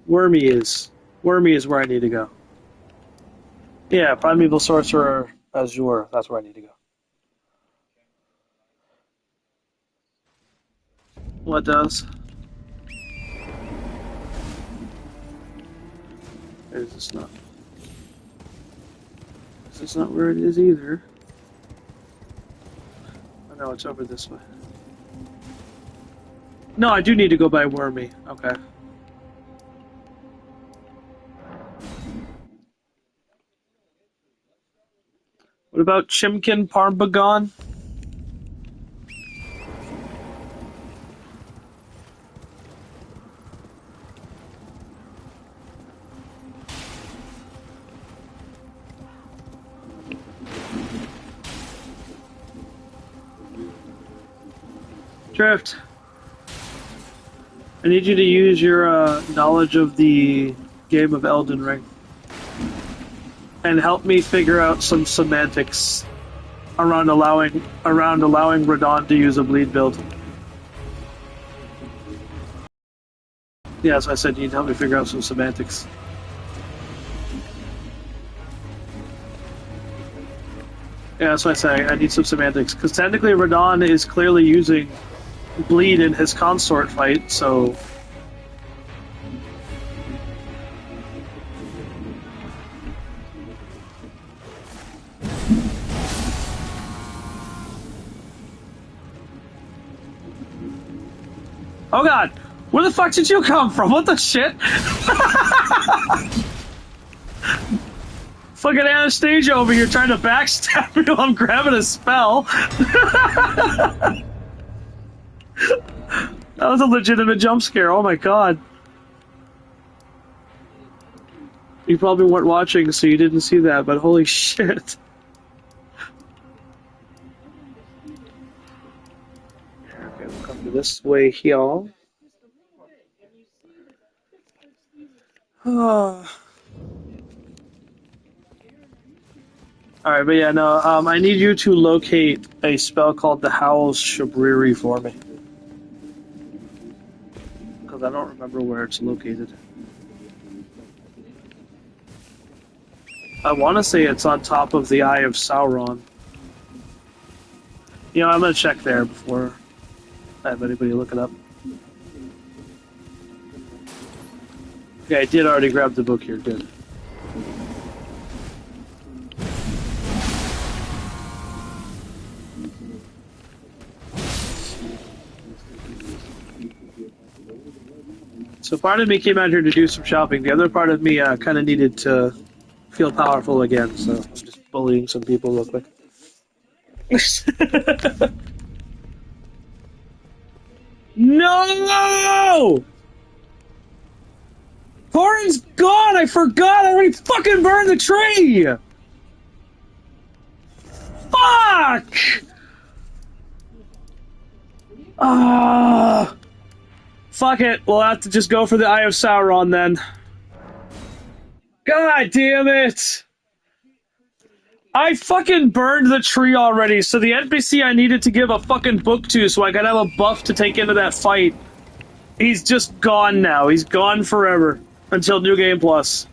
Wormy is. Wormy is where I need to go. Yeah, Primeval Sorcerer Azure. That's where I need to go. What does? Is this not? Is this not where it is either? Oh no, it's over this way. No, I do need to go by Wormy. Okay. What about Chimkin Parmbagon? Drift. I need you to use your knowledge of the game of Elden Ring and help me figure out some semantics around allowing Radahn to use a bleed build. Yeah, so I said you need to help me figure out some semantics. Yeah, that's what I say. I need some semantics because technically Radahn is clearly using bleed in his consort fight, so. Oh god! Where the fuck did you come from? What the shit? Fucking Anastasia over here trying to backstab me while I'm grabbing a spell. That was a legitimate jump scare. Oh my god. You probably weren't watching, so you didn't see that, but holy shit. Okay, we'll come to this way here. Alright, but yeah, no, I need you to locate a spell called the Howl's Shabriri for me. Because I don't remember where it's located. I want to say it's on top of the Eye of Sauron. You know, I'm going to check there before I have anybody look it up. Okay, I did already grab the book here, good. So part of me came out here to do some shopping. The other part of me kind of needed to feel powerful again, so I'm just bullying some people real quick. No! Thorin's gone! I forgot! I already fucking burned the tree! Fuck! Fuck it. We'll have to just go for the Eye of Sauron then. God damn it! I fucking burned the tree already, so the NPC I needed to give a fucking book to so I could have a buff to take into that fight. He's just gone now. He's gone forever. Until New Game Plus.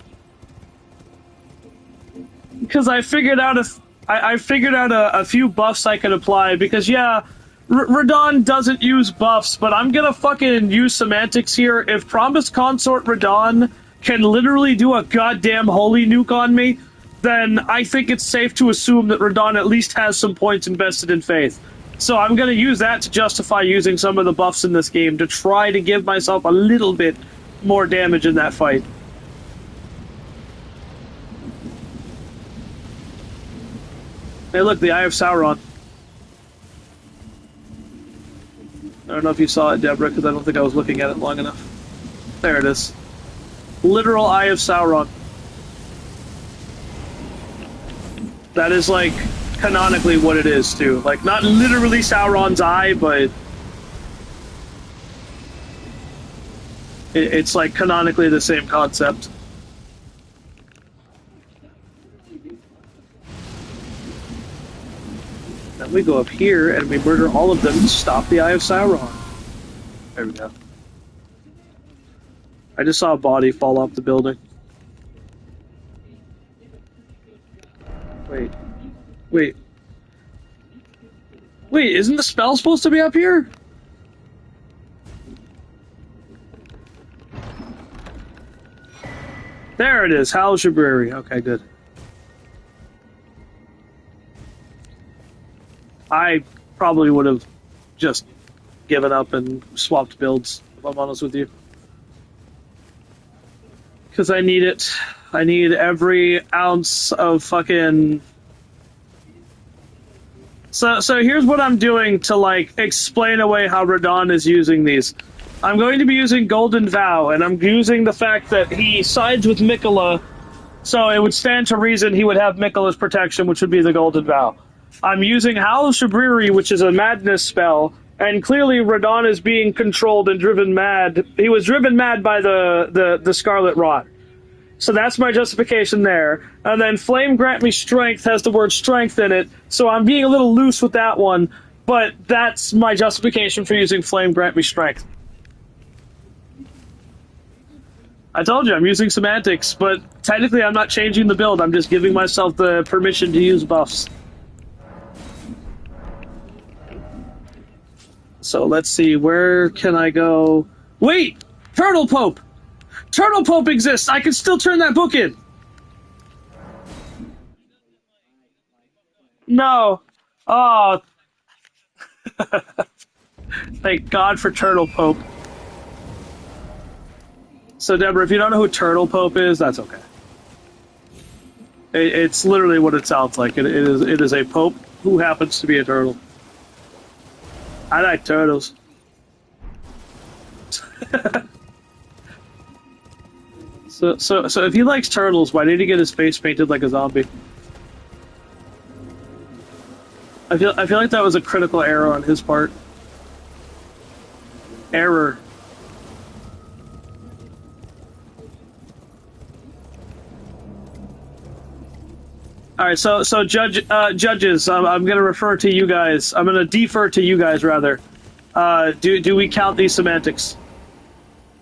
Because I figured out a few buffs I could apply, because yeah, Radahn doesn't use buffs, but I'm gonna fucking use semantics here. If Promised Consort Radahn can literally do a goddamn holy nuke on me, then I think it's safe to assume that Radahn at least has some points invested in faith. So I'm gonna use that to justify using some of the buffs in this game to try to give myself a little bit more damage in that fight. Hey look, the Eye of Sauron. I don't know if you saw it, Deborah, because I don't think I was looking at it long enough. There it is. Literal Eye of Sauron. That is, like, canonically what it is, too. Like, not literally Sauron's eye, but it's, like, canonically the same concept. Then we go up here, and we murder all of them to stop the Eye of Sauron. There we go. I just saw a body fall off the building. Wait. Wait. Wait, isn't the spell supposed to be up here? There it is, Howl's Shabriri. Okay, good. I probably would have just given up and swapped builds, if I'm honest with you. Because I need it. I need every ounce of fucking... So here's what I'm doing to, like, explain away how Radahn is using these. I'm going to be using Golden Vow, and I'm using the fact that he sides with Miquella, so it would stand to reason he would have Miquella's protection, which would be the Golden Vow. I'm using Howl's Shabriri, which is a madness spell, and clearly Radahn is being controlled and driven mad. He was driven mad by the Scarlet Rot. So that's my justification there. And then Flame Grant Me Strength has the word strength in it, so I'm being a little loose with that one, but that's my justification for using Flame Grant Me Strength. I told you, I'm using semantics, but technically I'm not changing the build, I'm just giving myself the permission to use buffs. So let's see, where can I go? Wait! Turtle Pope! Turtle Pope exists! I can still turn that book in! No. Oh. Thank God for Turtle Pope. So, Deborah, if you don't know who Turtle Pope is, that's okay. It's literally what it sounds like. It is a pope who happens to be a turtle. I like turtles. So if he likes turtles, why did he get his face painted like a zombie? I feel like that was a critical error on his part. Error. All right, so judges, I'm going to refer to you guys. I'm going to defer to you guys rather. Do we count these semantics?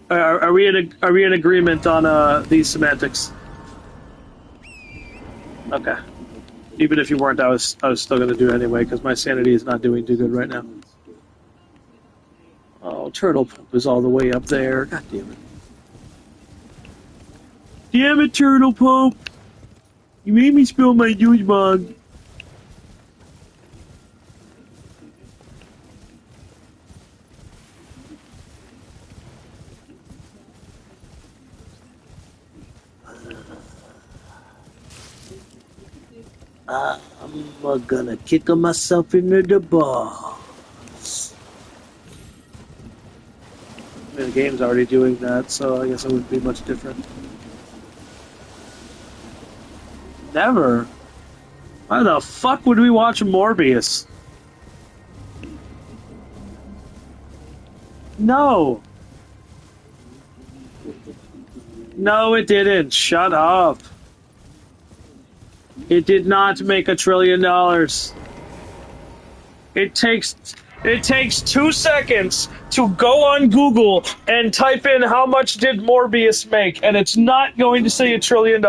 Are we in agreement on these semantics? Okay. Even if you weren't, I was still going to do it anyway because my sanity is not doing too good right now. Oh, Turtle Pope is all the way up there. God damn it! Damn it, Turtle Pope! You made me spill my juice bug. I'm gonna kick myself into the balls. I mean, the game's already doing that, so I guess it wouldn't be much different. Never. Why the fuck would we watch Morbius? No. No, it didn't. Shut up. It did not make $1 trillion. It takes 2 seconds to go on Google and type in how much did Morbius make, and it's not going to say $1 trillion.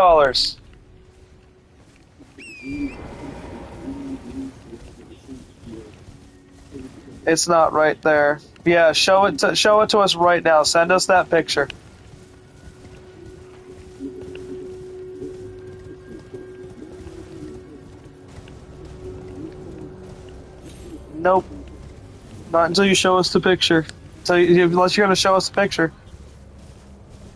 It's not right there. Yeah, show it to us right now. Send us that picture. Nope. Not until you show us the picture. Unless you're gonna show us the picture.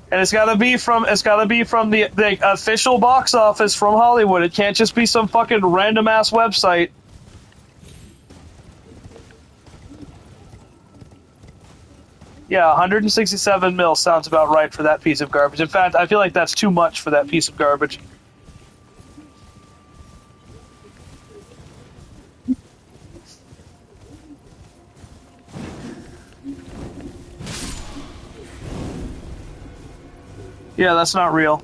And it's gotta be from the official box office from Hollywood. It can't just be some fucking random ass website. Yeah, 167 mil sounds about right for that piece of garbage. In fact, I feel like that's too much for that piece of garbage. Yeah, that's not real.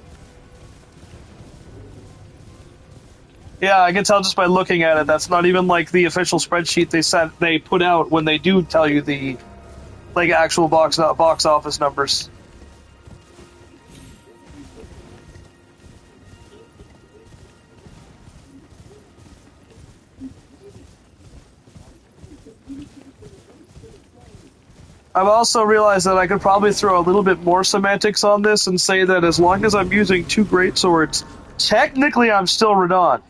Yeah, I can tell just by looking at it. That's not even like the official spreadsheet they put out when they do tell you the like actual box office numbers. I've also realized that I could probably throw a little bit more semantics on this and say that as long as I'm using 2 greatswords, technically I'm still Radahn.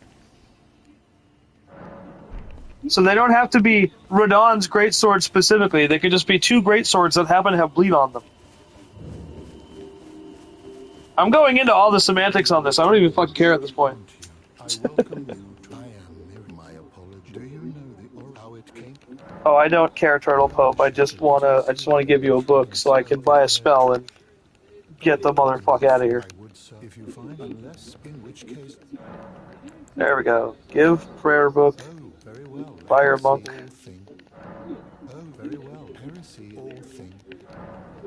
So they don't have to be Radahn's greatsword specifically. They could just be 2 greatswords that happen to have bleed on them. I'm going into all the semantics on this. I don't even fucking care at this point. Oh, I don't care, Turtle Pope. I just wanna give you a book so I can buy a spell and get the motherfucker out of here. There we go. Give prayer book. Fire monk.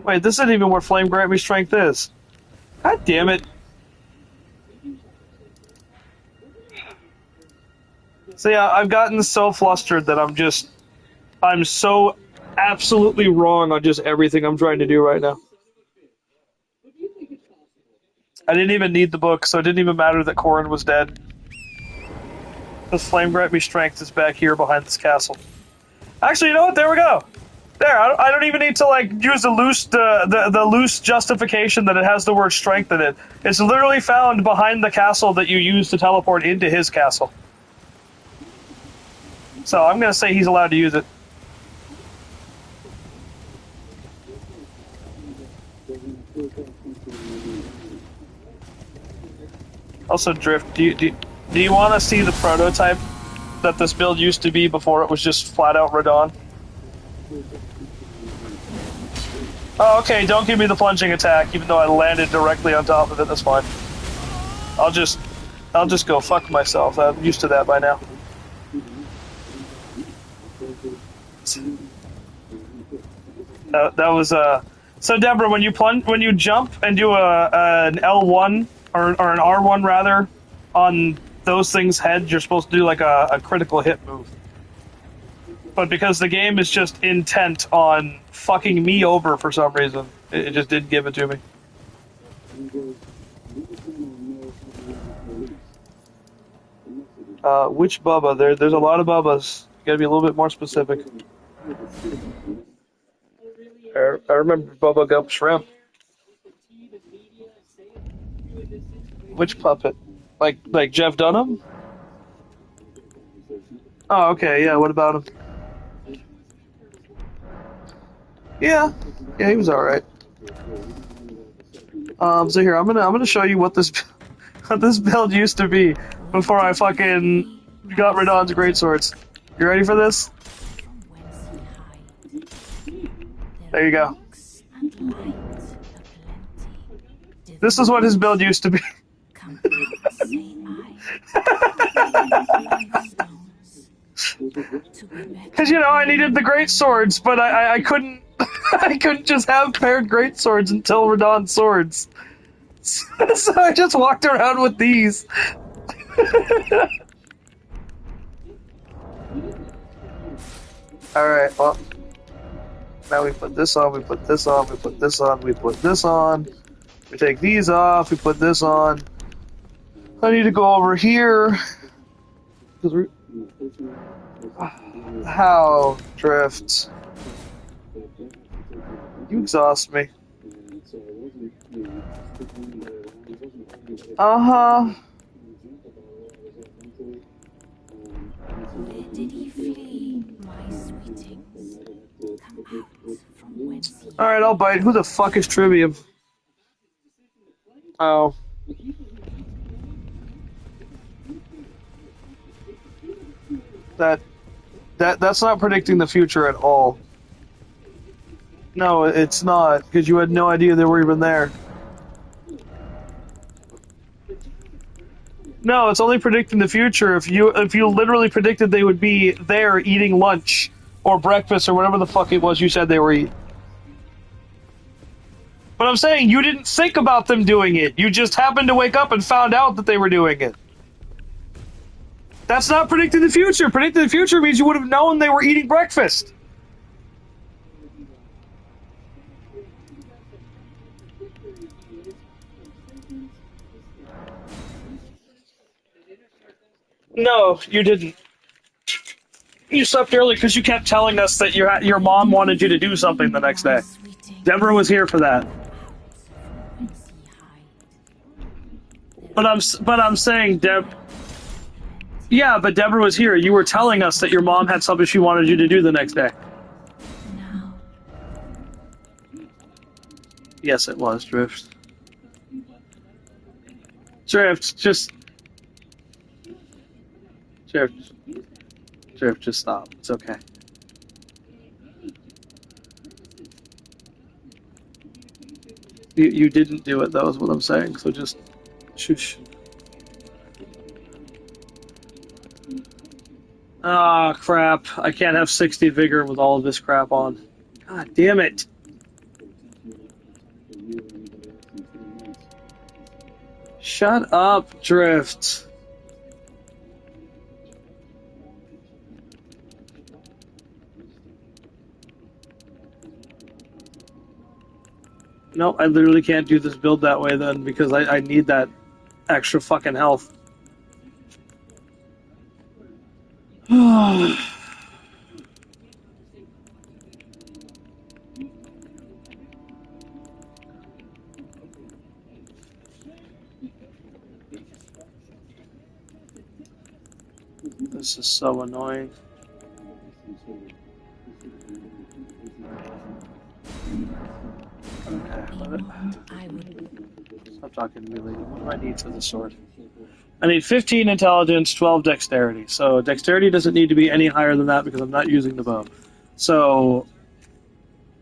Wait, this isn't even where Flame Grant Me Strength is. God damn it. So yeah, I've gotten so flustered that I'm so absolutely wrong on just everything I'm trying to do right now. I didn't even need the book, so it didn't even matter that Corrin was dead. This Flame Grant Me Strength is back here behind this castle. Actually, you know what? There we go. There, I don't even need to like use the loose justification that it has the word strength in it. It's literally found behind the castle that you use to teleport into his castle. So I'm gonna say he's allowed to use it. Also, Drift, do you want to see the prototype that this build used to be before it was just flat out Radahn? Oh, okay, don't give me the plunging attack, even though I landed directly on top of it, that's fine. I'll just go fuck myself. I'm used to that by now. That was So Deborah, when you jump and do an L1 or an R1 rather on those things' heads, you're supposed to do like a critical hit move. But because the game is just intent on fucking me over for some reason, it just didn't give it to me. Which Bubba? There's a lot of Bubbas. You gotta be a little bit more specific. I remember Bubba Gump Shrimp. Which puppet? Like Jeff Dunham? Oh, okay, yeah. What about him? Yeah, he was all right. So here I'm gonna show you what this what this build used to be before I fucking got Radahn's greatswords. You ready for this? There you go. This is what his build used to be. Because I needed the great swords, but I couldn't I couldn't just have paired great swords until Radahn swords. So I just walked around with these. Alright, well. Now we put this on, we put this on, we put this on, we put this on. We take these off, we put this on. I need to go over here. How, Drift? You exhaust me. Uh-huh. Where did he flee, my sweetings? Come out from whence he... Alright, I'll bite. Who the fuck is Trivium? Oh. That's not predicting the future at all. No, it's not, because you had no idea they were even there. No, it's only predicting the future if you literally predicted they would be there eating lunch or breakfast or whatever the fuck it was you said they were eating. But I'm saying you didn't think about them doing it. You just happened to wake up and found out that they were doing it. That's not predicting the future. Predicting the future means you would have known they were eating breakfast. No, you didn't. You slept early because you kept telling us that your mom wanted you to do something the next day. Deborah was here for that. But I'm saying, yeah, but Deborah was here. You were telling us that your mom had something she wanted you to do the next day. Yes, it was, Drift. Drift, just stop. It's okay. You didn't do it, though, is what I'm saying, so just shush. Ah, crap. I can't have 60 vigor with all of this crap on. God damn it. Shut up, Drift. Nope, I literally can't do this build that way then because I need that extra fucking health. This is so annoying. Okay, let it. I would. Stop talking to me, lady. What do I need for the sword? I need 15 intelligence, 12 dexterity. So dexterity doesn't need to be any higher than that because I'm not using the bow. So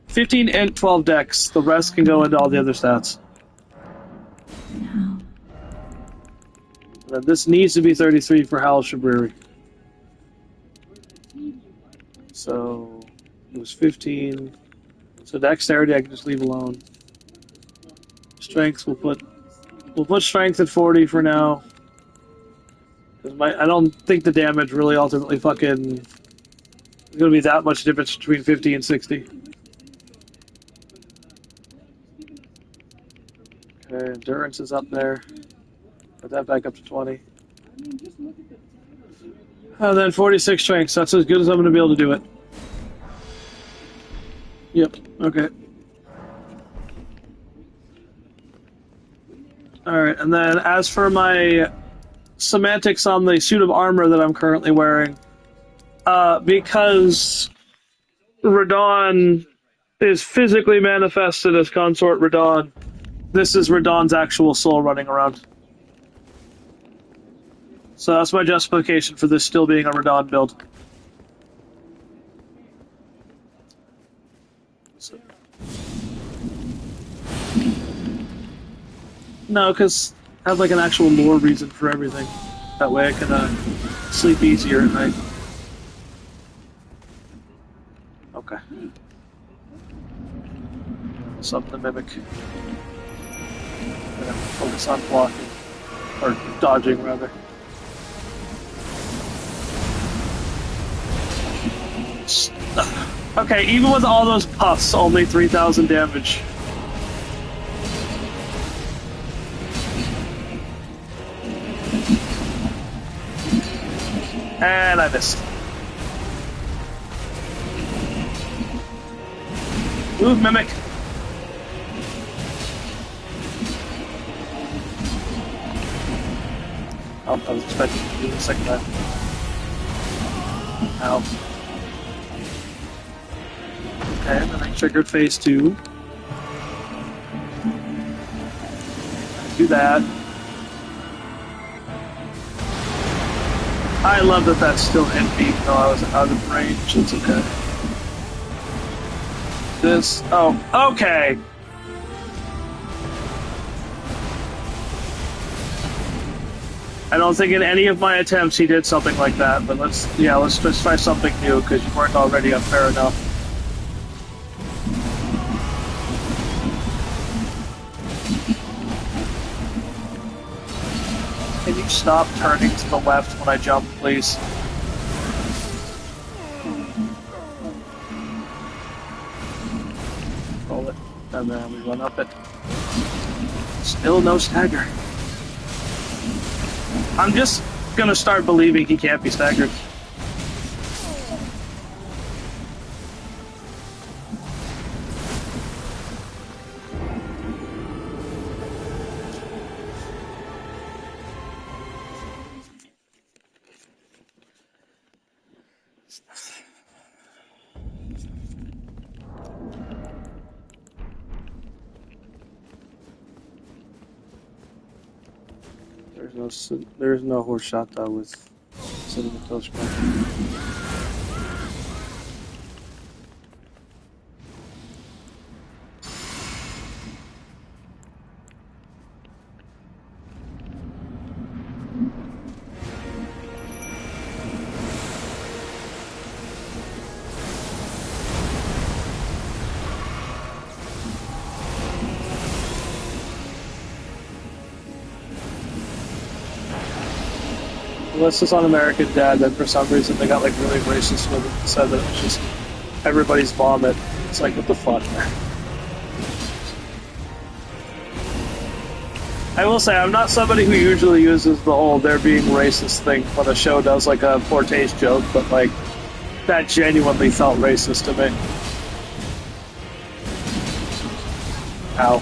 15 int, 12 dex. The rest can go into all the other stats. Now, And then this needs to be 33 for Hal Shabriri. So it was 15. So dexterity I can just leave alone. Strength we'll put strength at 40 for now. I don't think the damage really ultimately fucking is gonna be that much difference between 50 and 60. Okay, endurance is up there. Put that back up to 20. And then 46 strength. So that's as good as I'm gonna be able to do it. Yep. Okay. Alright, and then as for my semantics on the suit of armor that I'm currently wearing, because Radahn is physically manifested as Consort Radahn, this is Radahn's actual soul running around. So that's my justification for this still being a Radahn build. No, because I have like an actual lore reason for everything. That way I can sleep easier at night. Okay. Something to mimic. Yeah, focus on blocking. Or dodging, rather. Okay, even with all those puffs, only 3,000 damage. And I missed. Move, Mimic. Oh, I was expecting to do the second time. Ow. Okay, and then I triggered phase 2. Do that. I love that that's still in me, though I was out of range. It's okay. This. Oh, okay. I don't think in any of my attempts he did something like that, but let's just try something new because you weren't already unfair enough. Can you stop turning to the left when I jump, please? Roll it, and then we run up it. Still no stagger. I'm just gonna start believing he can't be staggered. There's no horse shot though with cinnamon toast crunch. Unless it's on American Dad, then for some reason they got like really racist with it and said that it's just everybody's vomit. It's like, what the fuck? I will say, I'm not somebody who usually uses the whole "they're being racist" thing when a show does like a poor taste joke, but like, that genuinely felt racist to me. Ow.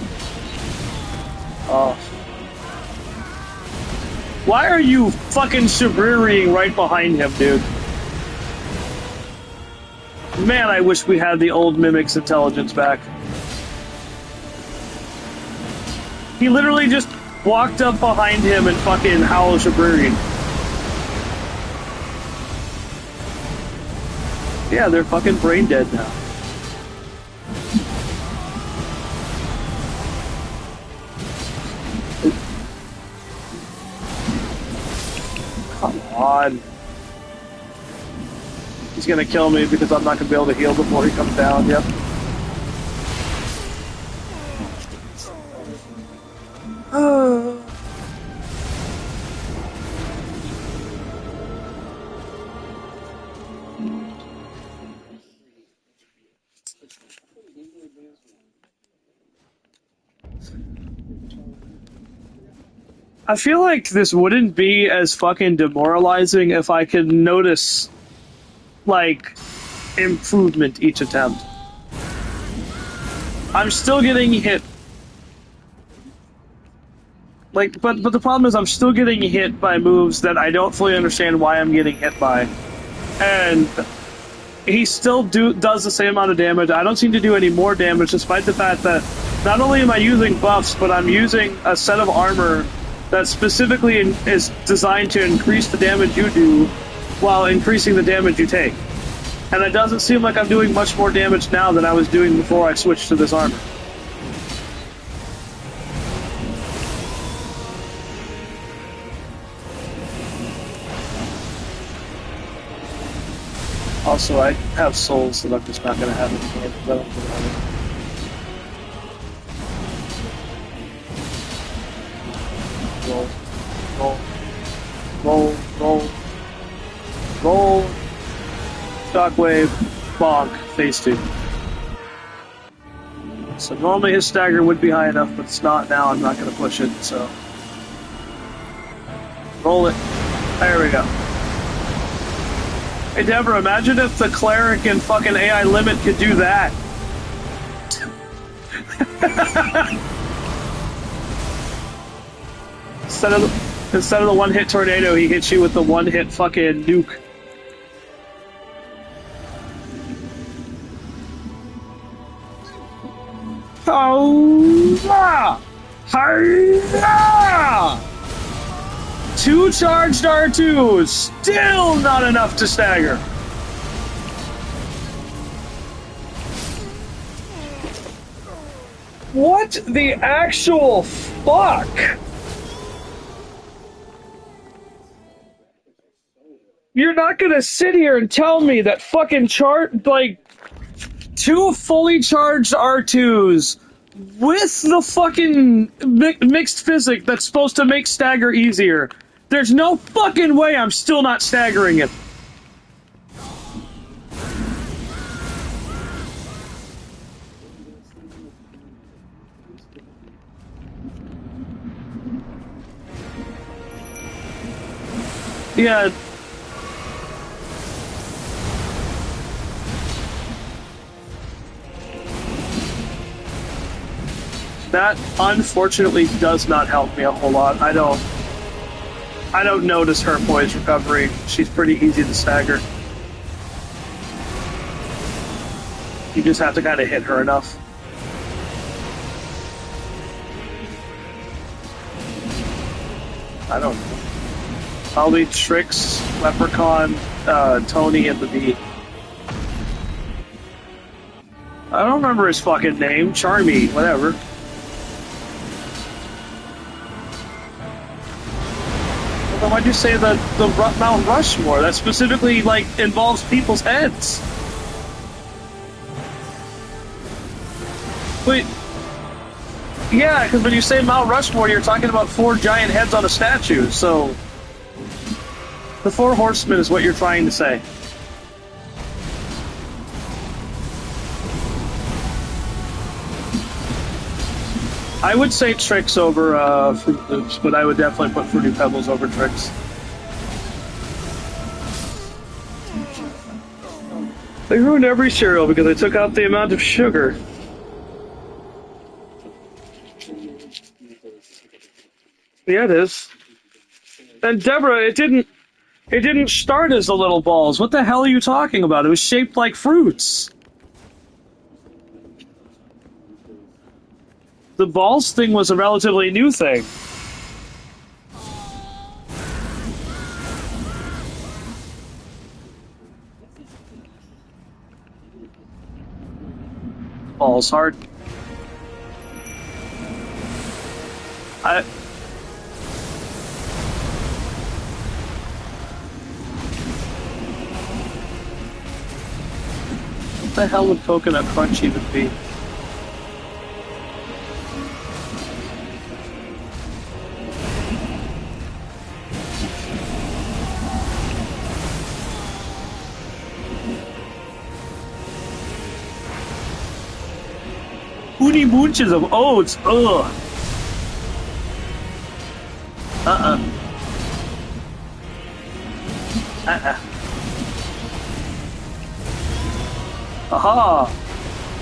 Oh. Why are you fucking Shabririing right behind him, dude? Man, I wish we had the old Mimic's intelligence back. He literally just walked up behind him and fucking howled Shabriri. Yeah, they're fucking brain dead now. Come on. He's gonna kill me because I'm not gonna be able to heal before he comes down, yep. I feel like this wouldn't be as fucking demoralizing if I could notice, like, improvement each attempt. I'm still getting hit. Like, but the problem is I'm still getting hit by moves that I don't fully understand why I'm getting hit by. And he still does the same amount of damage. I don't seem to do any more damage, despite the fact that not only am I using buffs, but I'm using a set of armor that specifically is designed to increase the damage you do while increasing the damage you take. And it doesn't seem like I'm doing much more damage now than I was doing before I switched to this armor. Also, I have souls that I'm just not going to have anymore. I don't have it. Roll. Roll. Roll. Roll. Roll. Shockwave. Bonk. Phase 2. So normally his stagger would be high enough, but it's not now. I'm not going to push it, so... Roll it. There we go. Hey, Deborah, imagine if the cleric and fucking AI limit could do that. Instead of the one-hit tornado, he hits you with the one-hit fucking nuke. Oh, hi 2 charged R2s, still not enough to stagger. What the actual fuck? You're not gonna sit here and tell me that fucking 2 fully charged R2s with the fucking mixed physic that's supposed to make stagger easier. There's no fucking way I'm still not staggering it. Yeah. That unfortunately does not help me a whole lot. I don't notice her poise recovery. She's pretty easy to stagger. You just have to kind of hit her enough. I don't know. Probably Trix, Leprechaun, Tony, and the Bee. I don't remember his fucking name. Charmy, whatever. Well, then why'd you say the Mount Rushmore? That specifically, like, involves people's heads. Wait. Yeah, because when you say Mount Rushmore, you're talking about 4 giant heads on a statue, so... The 4 horsemen is what you're trying to say. I would say Trix over Fruit Loops, but I would definitely put Fruity Pebbles over Trix. They ruined every cereal because they took out the amount of sugar. Yeah, it is. And Deborah, it didn't... It didn't start as the little balls. What the hell are you talking about? It was shaped like fruits. The balls thing was a relatively new thing. Balls hard. What the hell would Coconut Crunch even be? Uni bunches of oats. Ugh. Aha!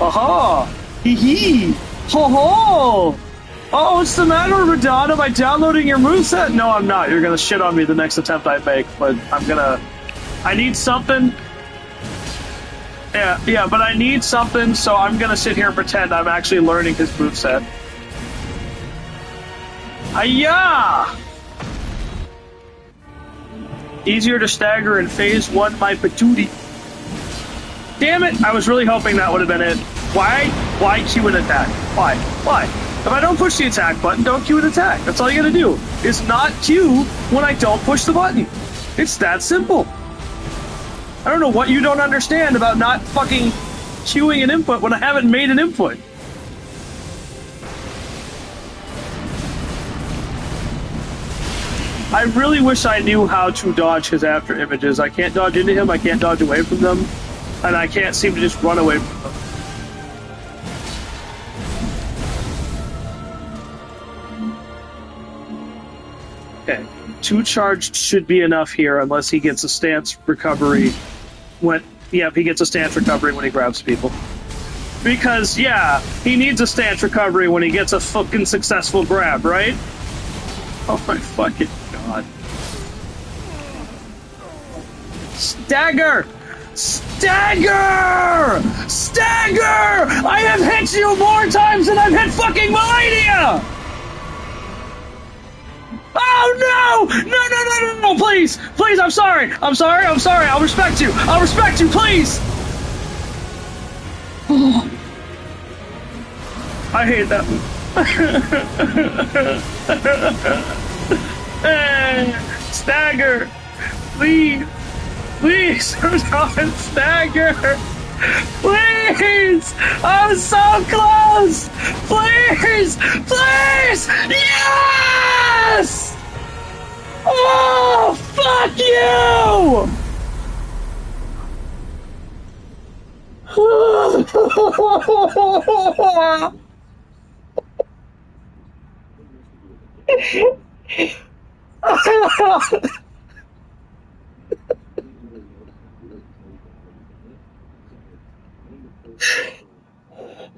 Aha! Hee hee! Ho ho! Oh, what's the matter, Radahn? Am I downloading your moveset? No, I'm not. You're gonna shit on me the next attempt I make, but I'm gonna... I need something. Yeah, but I need something, so I'm gonna sit here and pretend I'm actually learning his moveset. Hiya! Easier to stagger in phase 1, my patootie. Damn it! I was really hoping that would have been it. Why? Why Q an attack? Why? Why? If I don't push the attack button, don't Q an attack. That's all you gotta do. Is not Q when I don't push the button. It's that simple. I don't know what you don't understand about not fucking queuing an input when I haven't made an input. I really wish I knew how to dodge his after images. I can't dodge into him, I can't dodge away from them, and I can't seem to just run away from them. Okay, 2 charged should be enough here unless he gets a stance recovery when... Yeah, he gets a stance recovery when he grabs people. Because, yeah, he needs a stance recovery when he gets a fucking successful grab, right? Oh my fucking god. Stagger! Stagger! Stagger! I have hit you more times than I've hit fucking Millennia! Oh no! No, please! Please, I'm sorry! I'll respect you! Please! I hate that one. Stagger! Please! Stagger! Please! I'm so close! Please! Yes! Oh, fuck you!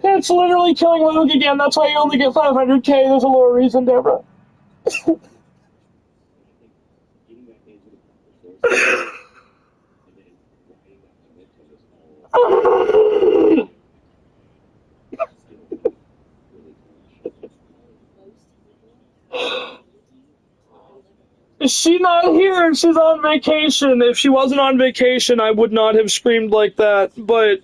It's literally killing Rogue again. That's why you only get 500k. There's a lower reason, Deborah. Is she not here? She's on vacation. If she wasn't on vacation, I would not have screamed like that. But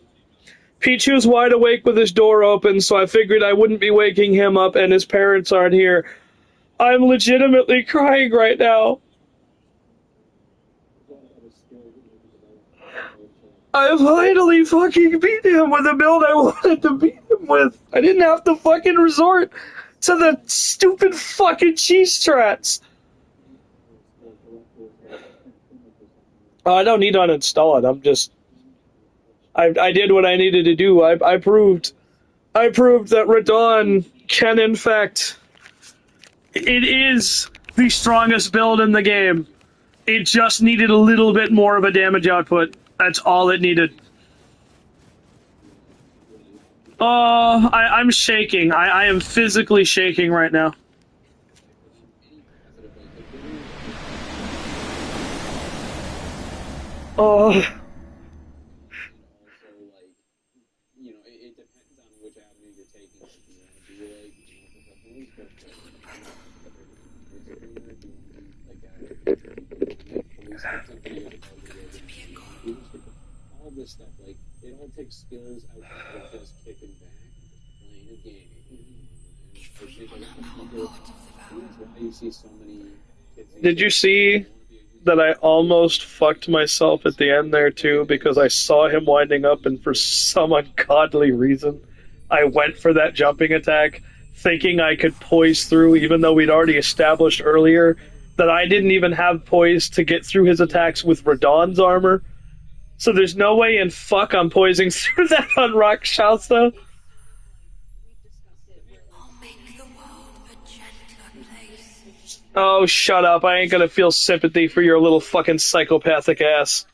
Pichu's wide awake with his door open, so I figured I wouldn't be waking him up, and his parents aren't here. I'm legitimately crying right now. I finally fucking beat him with a build I wanted to beat him with. I didn't have to fucking resort to the stupid fucking cheese strats. Oh, I don't need to uninstall it. I'm just... I did what I needed to do. I proved that Radahn can, in fact... It is the strongest build in the game. It just needed a little bit more of a damage output. That's all it needed. Oh, I'm shaking. I am physically shaking right now. Oh. Did you see that I almost fucked myself at the end there too because I saw him winding up and for some ungodly reason I went for that jumping attack thinking I could poise through even though we'd already established earlier that I didn't even have poise to get through his attacks with Radahn's armor. So there's no way in fuck I'm poising through that on Rakshasa. Oh, shut up. I ain't gonna feel sympathy for your little fucking psychopathic ass.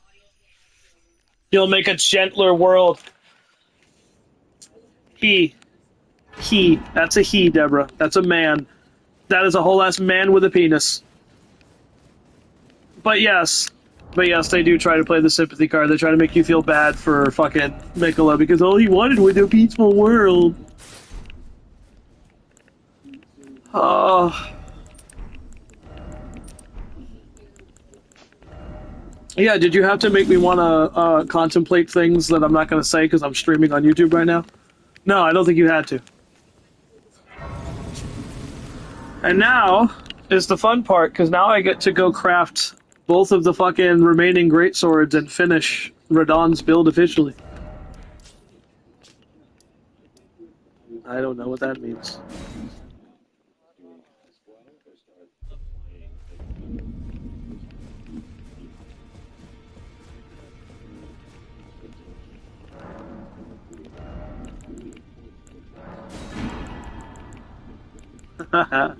You'll make a gentler world. He. That's a he, Deborah. That's a man. That is a whole ass man with a penis. But yes, they do try to play the sympathy card. They try to make you feel bad for fucking Miquella because all he wanted was a peaceful world. Oh. Yeah, did you have to make me want to contemplate things that I'm not going to say because I'm streaming on YouTube right now? No, I don't think you had to. And now is the fun part, because now I get to go craft both of the fucking remaining greatswords and finish Radahn's build officially. I don't know what that means. Haha.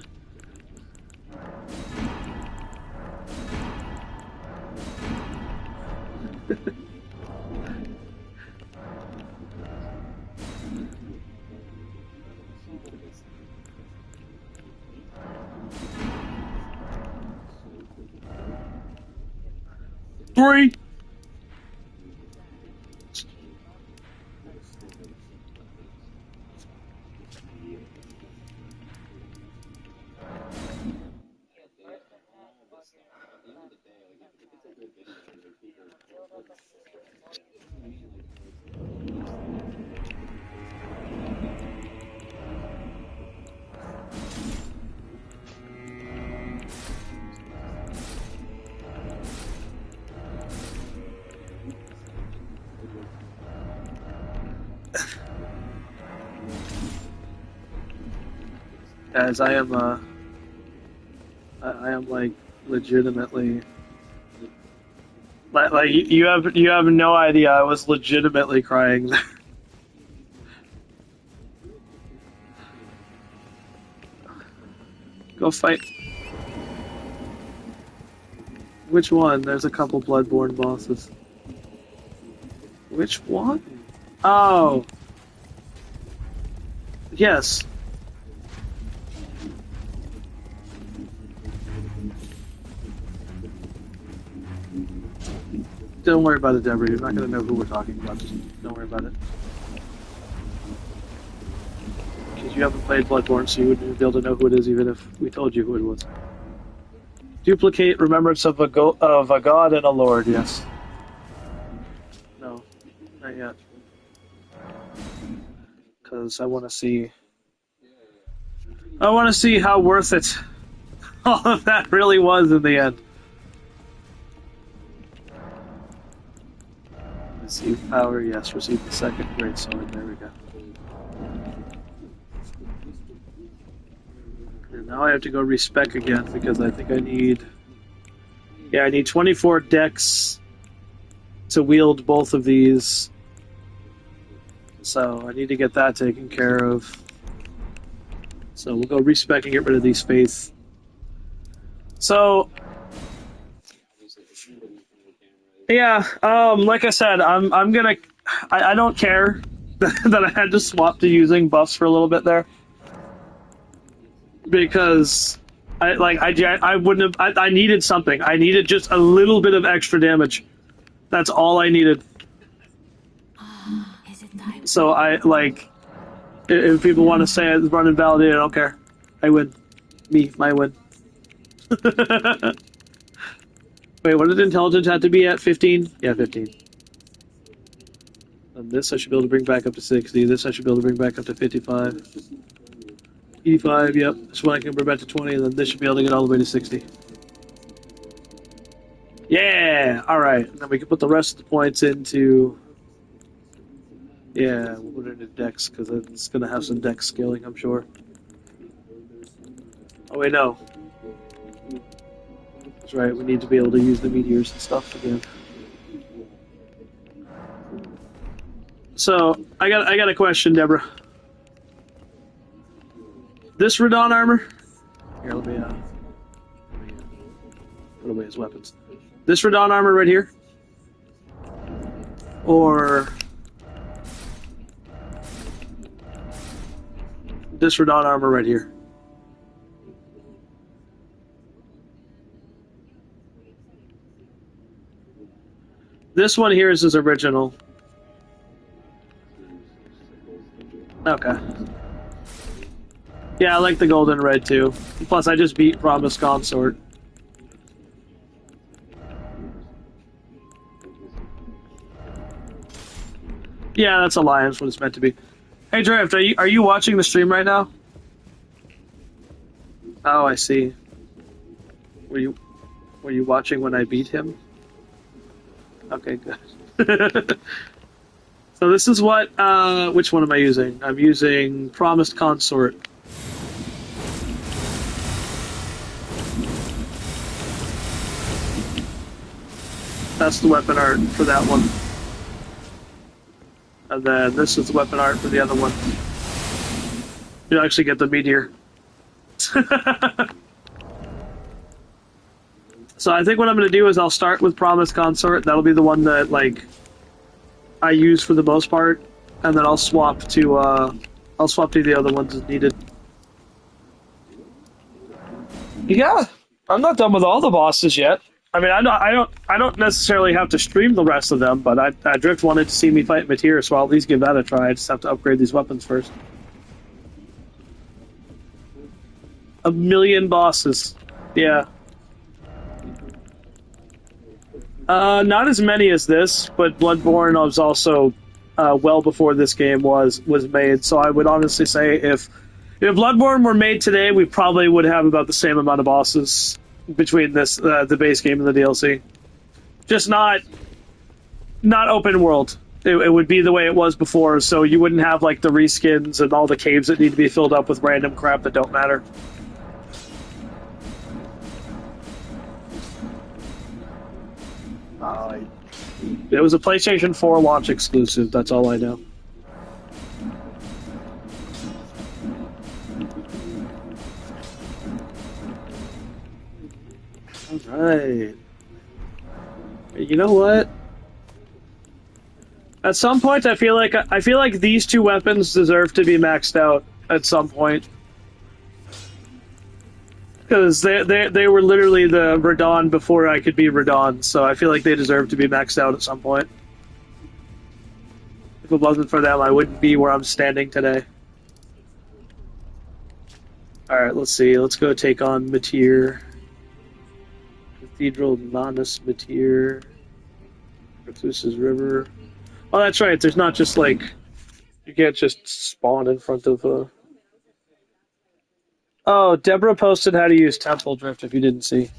3. Guys, I am like legitimately like you have no idea. I was legitimately crying there. Go fight. Which one? There's a couple Bloodborne bosses. Which one? Oh. Yes. Don't worry about it, Deborah. You're not going to know who we're talking about. Just don't worry about it. Because you haven't played Bloodborne, so you wouldn't be able to know who it is even if we told you who it was. Duplicate remembrance of a god and a lord, yes. No, not yet. Because I want to see... how worth it all of that really was in the end. Receive power, yes. Receive the second great sword. There we go. And now I have to go respec again because I think I need... Yeah, I need 24 decks to wield both of these. So I need to get that taken care of. So we'll go respec and get rid of these faith. So... Yeah, like I said, I'm gonna... I don't care that I had to swap to using buffs for a little bit there. Because I wouldn't have... I needed something. I needed just a little bit of extra damage. That's all I needed. Is it time? So I, like, if people want to say it's run invalidated, I don't care. I win. My win. Wait, what did intelligence have to be at? 15? Yeah, 15. And this I should be able to bring back up to 60. This I should be able to bring back up to 55. 85, yep. This one I can bring back to 20, and then this should be able to get all the way to 60. Yeah! Alright. And then we can put the rest of the points into... Yeah, we'll put it into Dex, because it's going to have some Dex scaling, I'm sure. Oh, wait, no. That's right, we need to be able to use the meteors and stuff again. So, I got a question, Deborah. This Radahn armor... Here, let me put away his weapons. This Radahn armor right here? Or... this Radahn armor right here? This one here is his original. Okay. Yeah, I like the gold and red too. Plus, I just beat Promised Consort. Yeah, that's Alliance, what it's meant to be. Hey, Drift, are you watching the stream right now? Oh, I see. Were you watching when I beat him? Okay, good. So this is what, which one am I using? I'm using Promised Consort. That's the weapon art for that one. And then this is the weapon art for the other one. You actually get the meteor. So I think what I'm going to do is I'll start with Promised Consort. That'll be the one that, like, I use for the most part, and then I'll swap to the other ones as needed. Yeah, I'm not done with all the bosses yet. I mean, I don't necessarily have to stream the rest of them, but I Drift wanted to see me fight Mateer, so I'll at least give that a try. I just have to upgrade these weapons first. 1,000,000 bosses. Yeah. Not as many as this, but Bloodborne was also well before this game was made. So I would honestly say if Bloodborne were made today, we probably would have about the same amount of bosses between this the base game and the DLC. Just not open world. It would be the way it was before, so you wouldn't have like the reskins and all the caves that need to be filled up with random crap that don't matter. It was a PlayStation 4 launch exclusive, that's all I know. Alright. You know what? At some point I feel like these two weapons deserve to be maxed out at some point. Because they were literally the Radahn before I could be Radahn, so I feel like they deserve to be maxed out at some point. If it wasn't for them, I wouldn't be where I'm standing today. Alright, let's see. Let's go take on Mateer. Cathedral Manus Mateer. Recluse's River. Oh, that's right. There's not just like... You can't just spawn in front of a... Oh, Deborah posted how to use Temple Drift if you didn't see.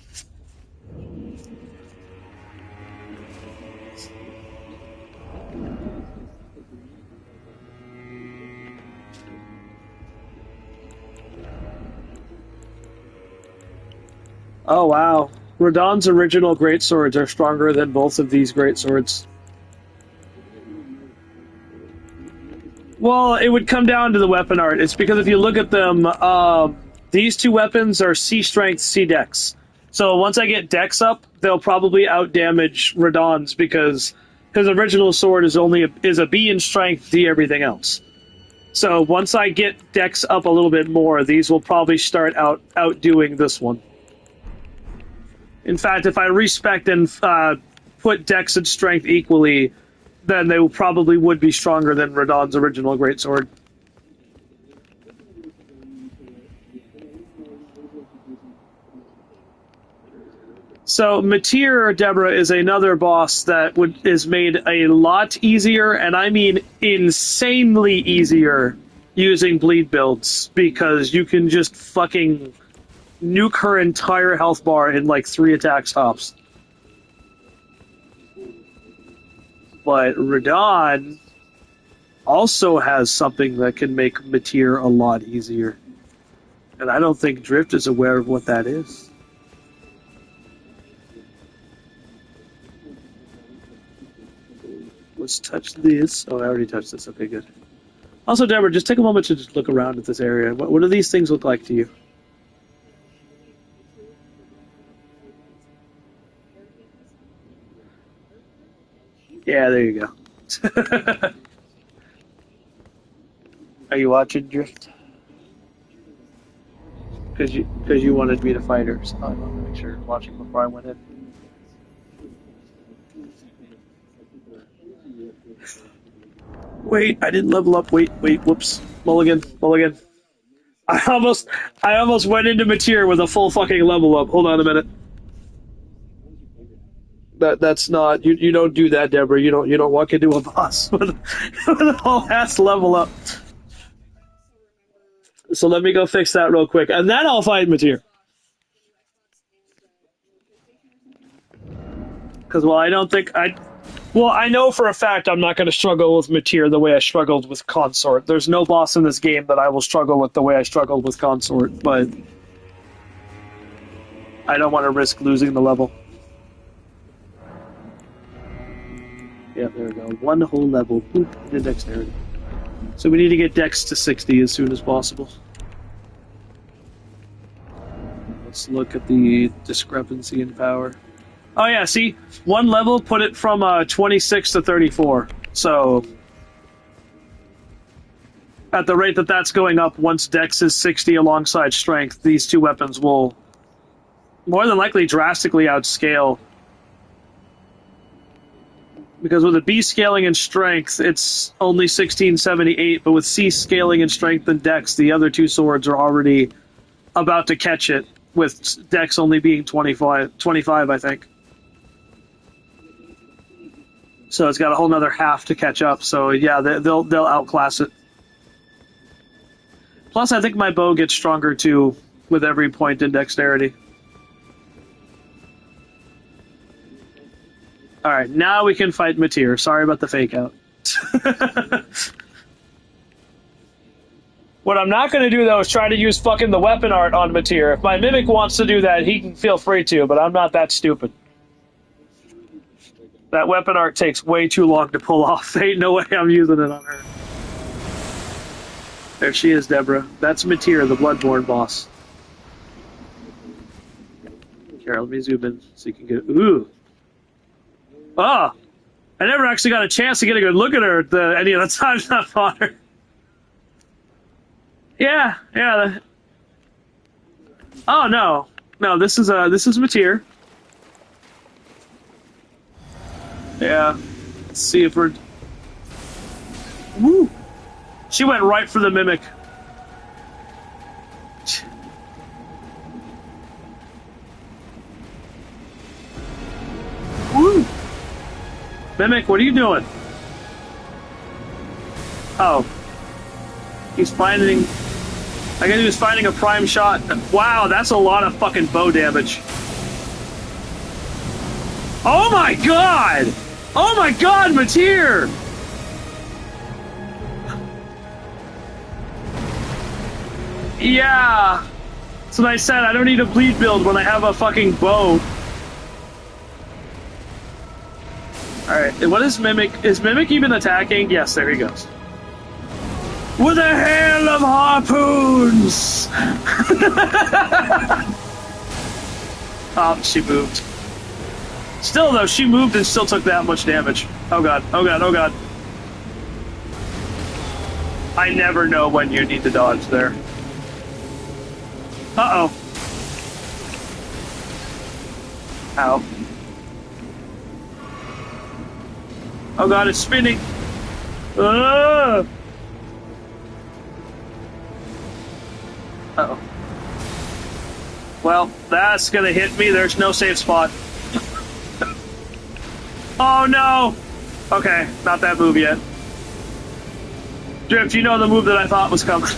Oh, wow. Radahn's original greatswords are stronger than both of these greatswords. Well, it would come down to the weapon art. It's because if you look at them, these two weapons are C strength, C dex. So once I get dex up, they'll probably outdamage Radahn's because his original sword is a B in strength, D everything else. So once I get dex up a little bit more, these will probably start outdoing this one. In fact, if I respec and put Dex and Strength equally, then they probably would be stronger than Radahn's original greatsword. So Matir, Deborah, is another boss that is made a lot easier, and I mean insanely easier, using bleed builds, because you can just fucking nuke her entire health bar in like 3 attack stops. But Radahn also has something that can make Matir a lot easier. And I don't think Drift is aware of what that is. Let's touch this. Oh, I already touched this. Okay, good. Also, Deborah, just take a moment to just look around at this area. What do these things look like to you? Yeah, there you go. Are you watching Drift? Because you wanted me to fight her, so I wanted to make sure you're watching before I went in. Wait, I didn't level up. Wait, whoops. Mulligan. I almost went into Matir with a full fucking level up. Hold on a minute. That's not you don't do that, Deborah. You don't walk into a boss with a whole ass level up. So let me go fix that real quick, and then I'll fight Matir. Because I know for a fact I'm not going to struggle with Matir the way I struggled with Consort. There's no boss in this game that I will struggle with the way I struggled with Consort, but I don't want to risk losing the level. Yeah, there we go. 1 whole level. Boop, into dexterity. So we need to get Dex to 60 as soon as possible. Let's look at the discrepancy in power. Oh yeah, see? 1 level put it from 26 to 34. So at the rate that that's going up, once Dex is 60 alongside Strength, these 2 weapons will more than likely drastically outscale. Because with a B scaling in Strength, it's only 1678, but with C scaling in Strength and Dex, the other 2 swords are already about to catch it, with Dex only being 25, I think. So it's got a whole nother half to catch up, so yeah, they'll outclass it. Plus, I think my bow gets stronger too, with every point in dexterity. Alright, now we can fight Matir. Sorry about the fake out. What I'm not going to do, though, is try to use fucking the weapon art on Matir. If my Mimic wants to do that, he can feel free to, but I'm not that stupid. That weapon art takes way too long to pull off. Ain't no way I'm using it on her. There she is, Deborah. That's Matir, the Bloodborne boss. Here, let me zoom in so you can get... Ooh! Oh! I never actually got a chance to get a good look at her any of the times I fought her. Yeah. Oh, no. No, this is Matir. Yeah. Let's see if we're... Woo! She went right for the Mimic. Woo! Mimic, what are you doing? Oh. He's finding... I guess he was finding a prime shot. Wow, that's a lot of fucking bow damage. Oh my god! Oh my god, Matir! Yeah! That's what I said, I don't need a bleed build when I have a fucking bow. Alright, what is Mimic? Is Mimic even attacking? Yes, there he goes. With a hail of harpoons! Oh, she moved. Still, though, she moved and still took that much damage. Oh god, oh god, oh god. I never know when you need to dodge there. Uh-oh. Ow. Oh god, it's spinning. Ah! Uh-oh. Well, that's gonna hit me. There's no safe spot. Oh no! Okay, not that move yet. Drift, you know the move that I thought was coming.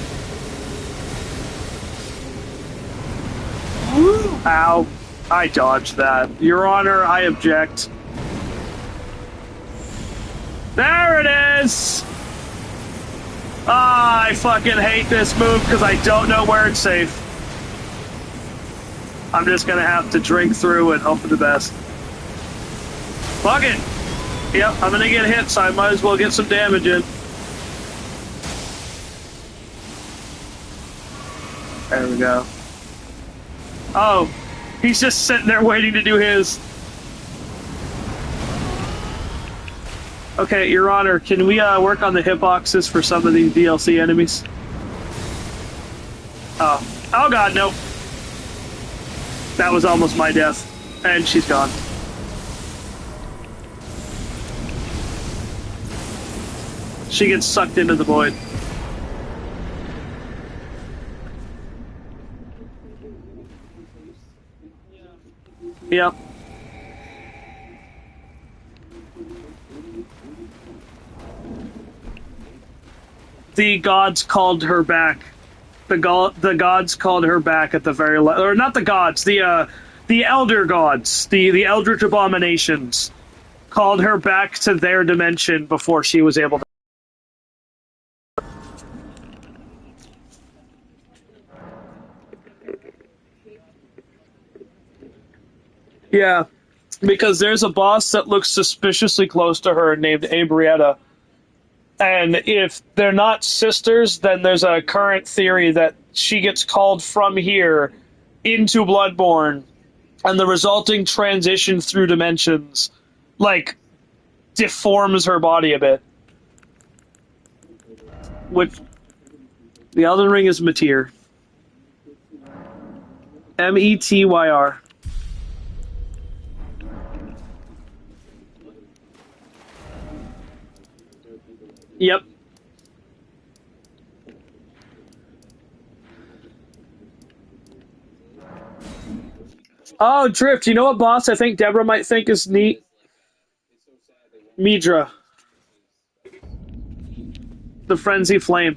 Ow. I dodged that. Your Honor, I object. There it is! Ah, I fucking hate this move because I don't know where it's safe. I'm just gonna have to drink through and hope for the best. Fuck it! Yep, I'm gonna get hit, so I might as well get some damage in. There we go. Oh, he's just sitting there waiting to do his. Okay, Your Honor, can we work on the hitboxes for some of these DLC enemies? Oh. Oh god, nope. That was almost my death. And she's gone. She gets sucked into the void. Yep. The gods called her back. The gods called her back at the very or not the gods, the elder gods, the eldritch abominations called her back to their dimension before she was able to. Yeah, because there's a boss that looks suspiciously close to her named Abrietta. And if they're not sisters, then there's a current theory that she gets called from here into Bloodborne, and the resulting transition through dimensions, like, deforms her body a bit. Which, the Elden Ring is Metyr. Metyr. Yep. Oh, Drift, you know what boss I think Deborah might think is neat? Midra. The Frenzy Flame.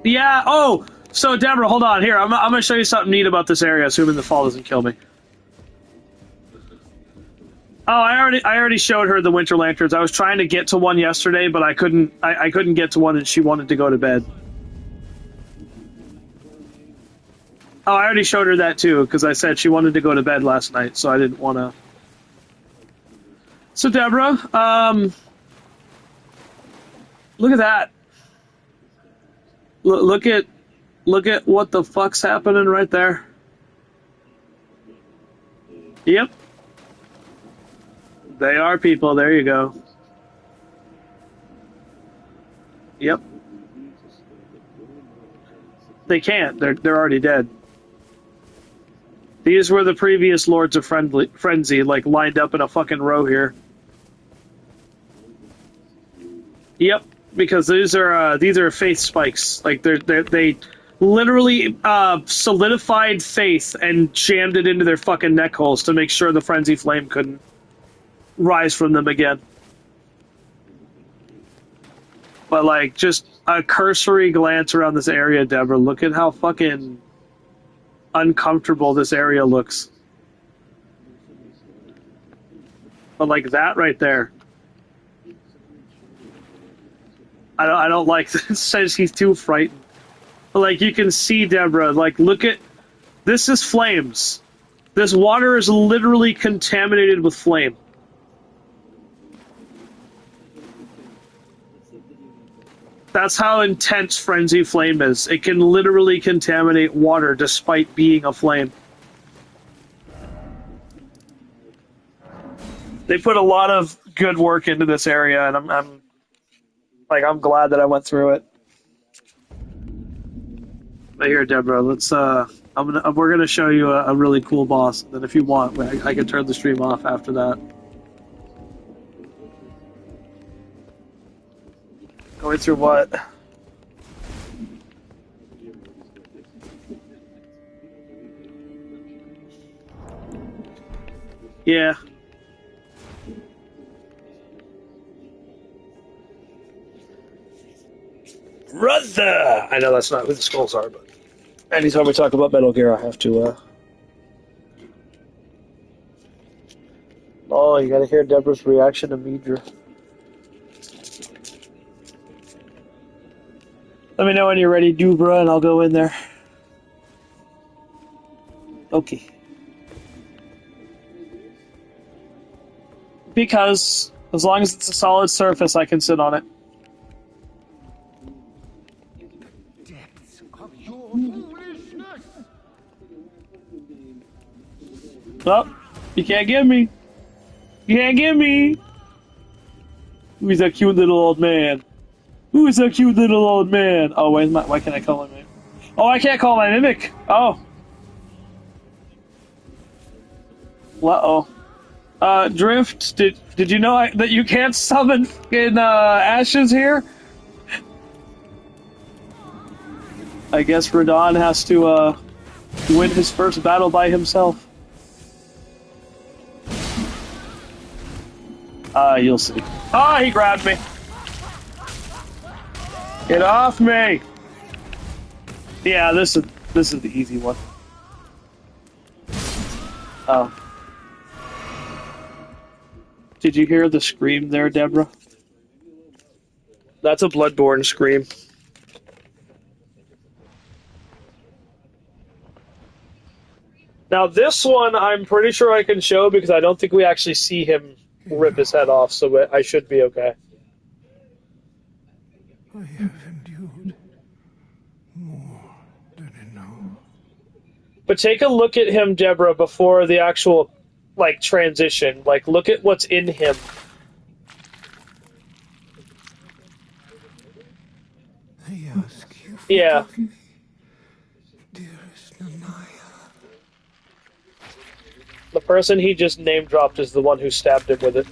Yeah, oh! So, Deborah, hold on. Here, I'm going to show you something neat about this area, assuming the fall doesn't kill me. Oh, I already showed her the winter lanterns. I was trying to get to one yesterday, but I couldn't. I couldn't get to one, and she wanted to go to bed. Oh, I already showed her that too, because I said she wanted to go to bed last night, so I didn't want to. So, Deborah, look at that. Look at what the fuck's happening right there. Yep. They are people. There you go. Yep. They can't. They're already dead. These were the previous Lords of Frenzy, like lined up in a fucking row here. Yep, because these are faith spikes. Like they literally solidified faith and jammed it into their fucking neck holes to make sure the Frenzy Flame couldn't rise from them again. But like, just a cursory glance around this area, Deborah. Look at how fucking uncomfortable this area looks. But like that right there. I don't like this. It says he's too frightened. But like you can see, Deborah, like look at this is flames. This water is literally contaminated with flame. That's how intense Frenzy Flame is. It can literally contaminate water despite being a flame. They put a lot of good work into this area, and I'm glad that I went through it. But here, Deborah, let's We're gonna show you a really cool boss. Then, if you want, I can turn the stream off after that. Going through what? Yeah. Brother! I know that's not who the skulls are, but anytime we talk about Metal Gear, I have to, Oh, you gotta hear Deborah's reaction to Midra. Let me know when you're ready, Dubra, and I'll go in there. Okay. Because, as long as it's a solid surface, I can sit on it. Depths of your foolishness! Oh, you can't get me. You can't get me. Who's that cute little old man? Who is that cute little old man? Oh, why can't I call him? Oh, I can't call my mimic. Oh. Uh-oh. Drift, did you know that you can't summon in Ashes here? I guess Radahn has to win his first battle by himself. You'll see. Ah, he grabbed me. Get off me! Yeah, this is the easy one. Oh. Did you hear the scream there, Deborah? That's a Bloodborne scream. Now this one, I'm pretty sure I can show because I don't think we actually see him rip his head off, so I should be okay. I have endured more than enough. But take a look at him, Deborah, before the actual, like, transition. Like, look at what's in him. I ask you forgive Yeah. me, dearest Nanaya. The person he just name-dropped is the one who stabbed him with it.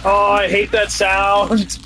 Oh, I hate that sound!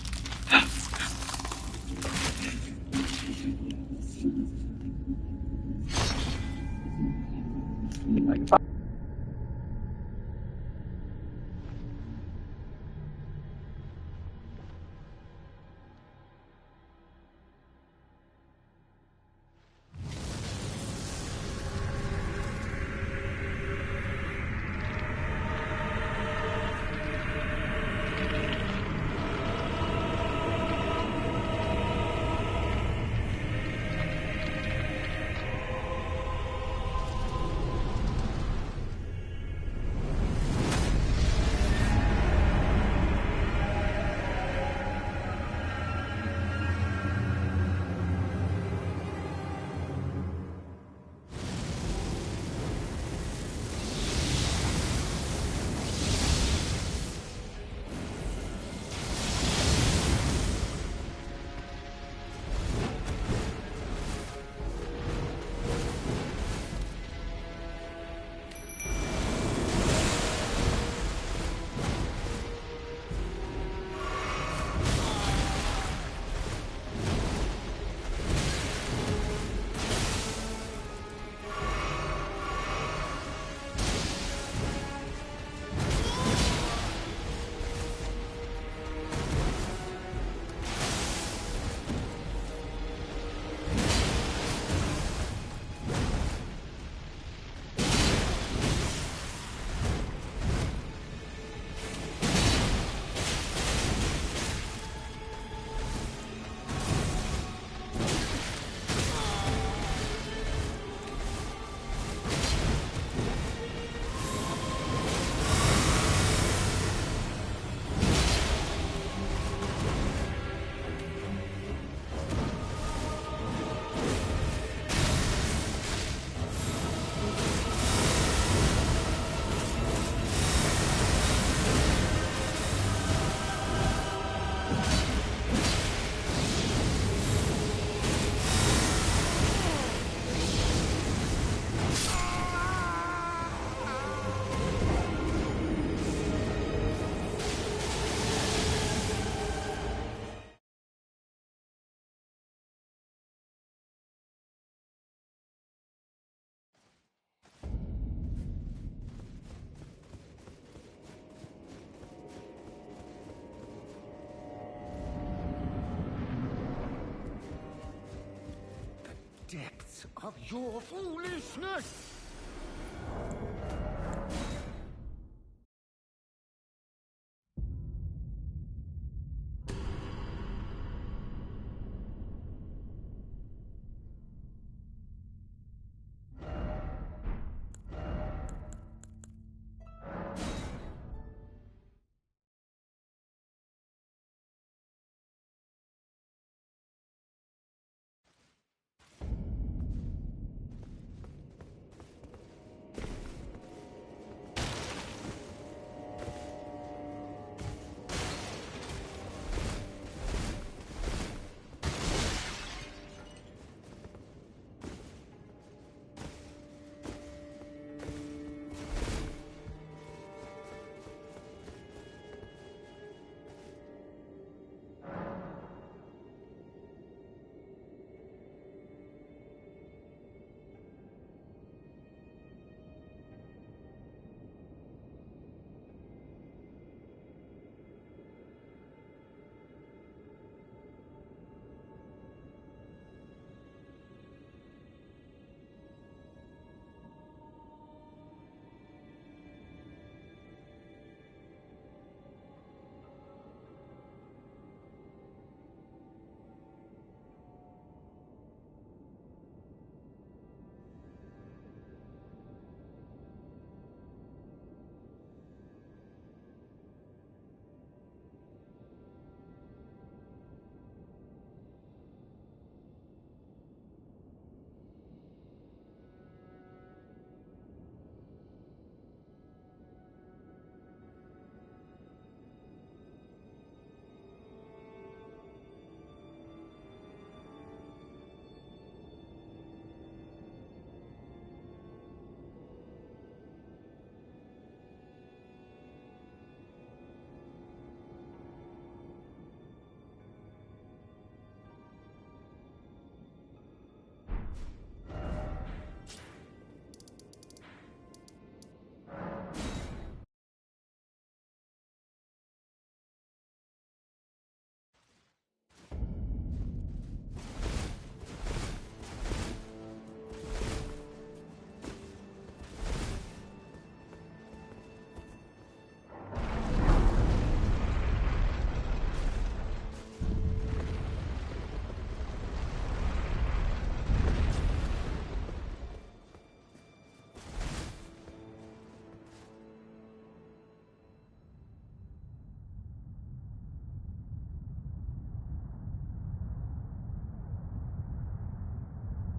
depths of your foolishness!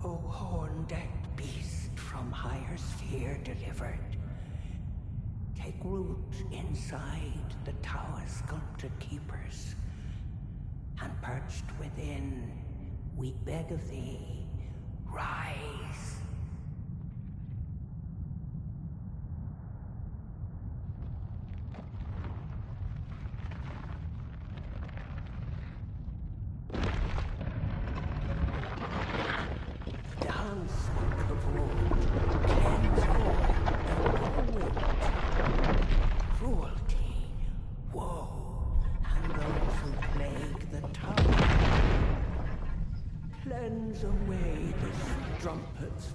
O horn-decked beast from higher sphere delivered, take root inside the tower's sculpted keepers, and perched within, we beg of thee, rise. Cleanse away the strumpet's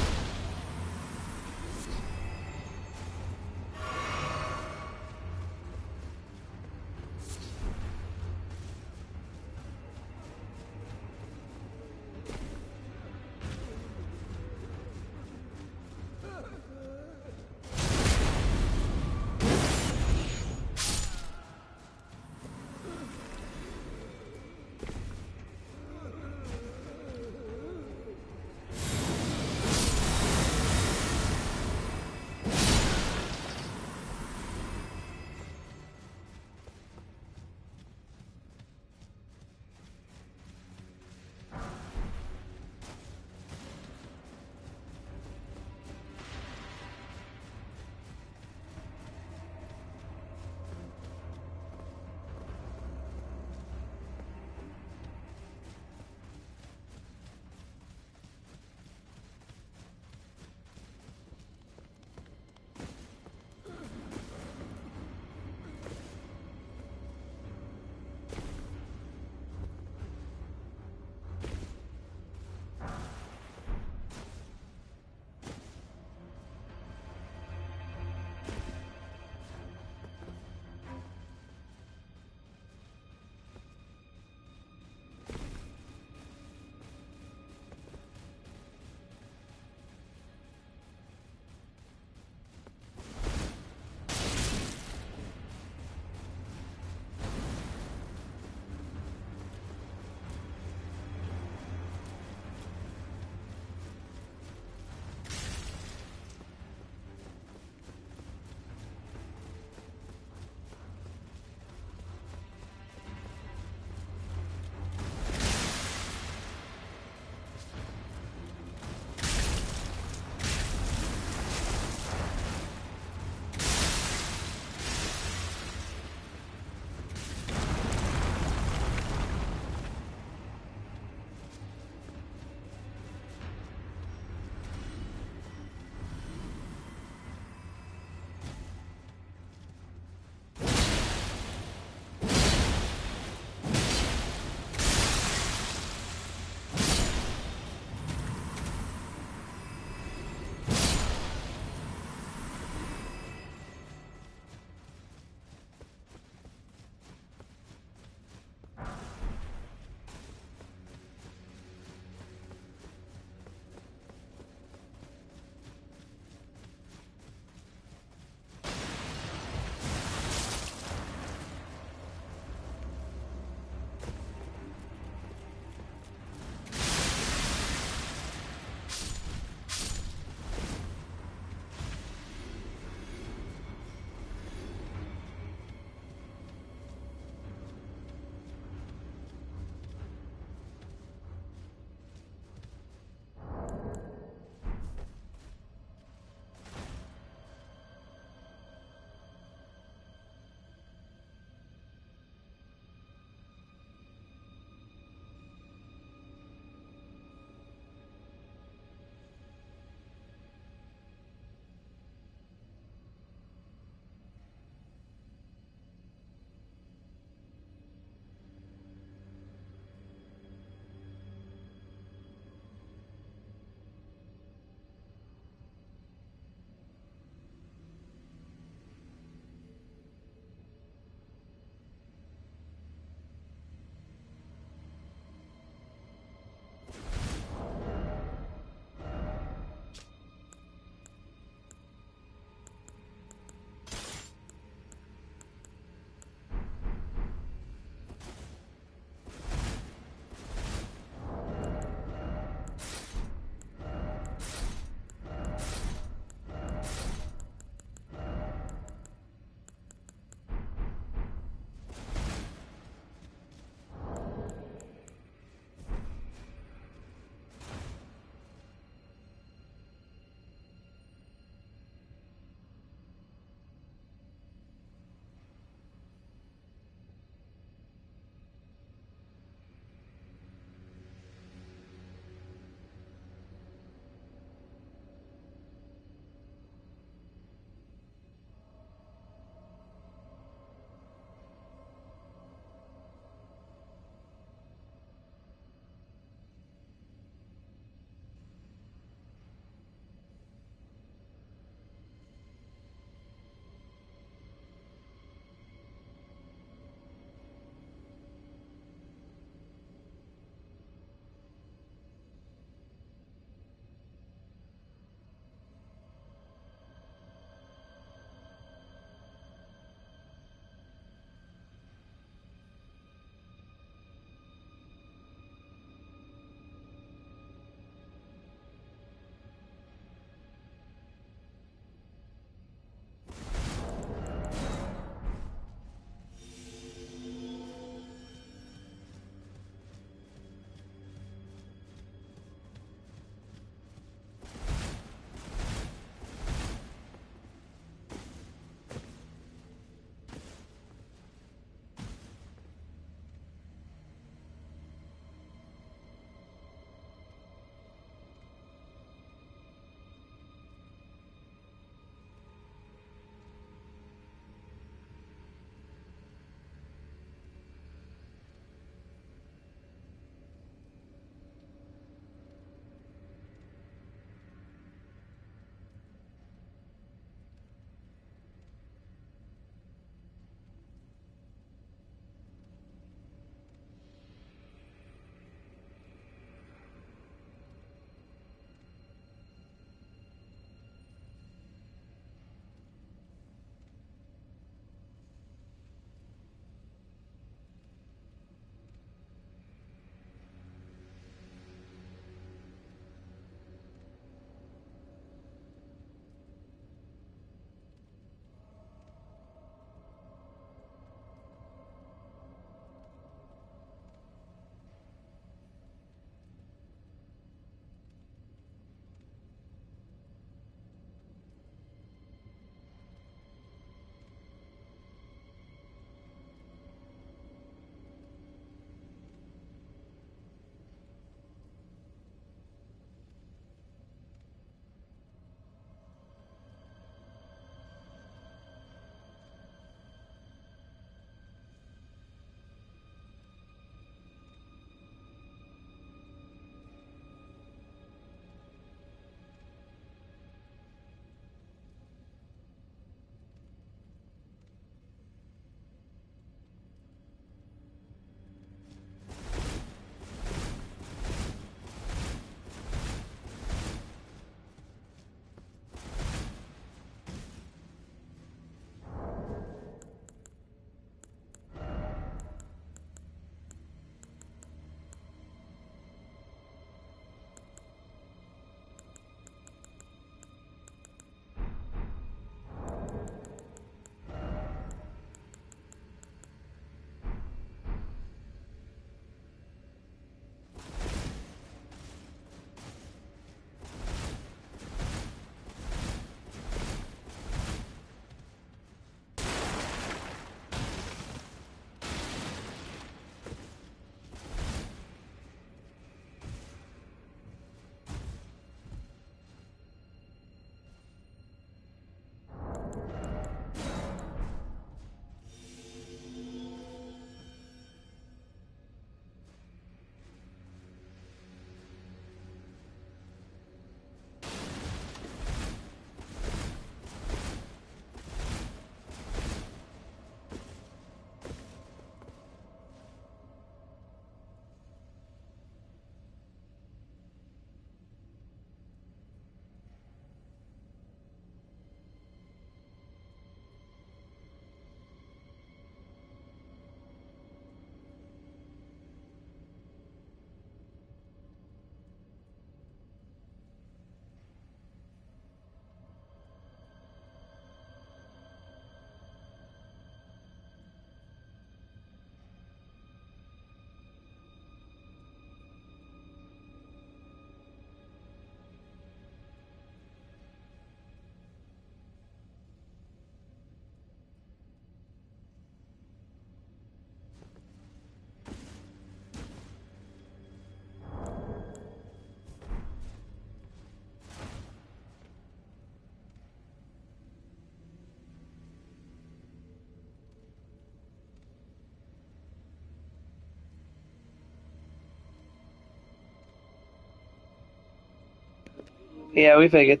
Yeah, we figured.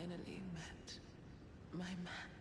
finally met my match.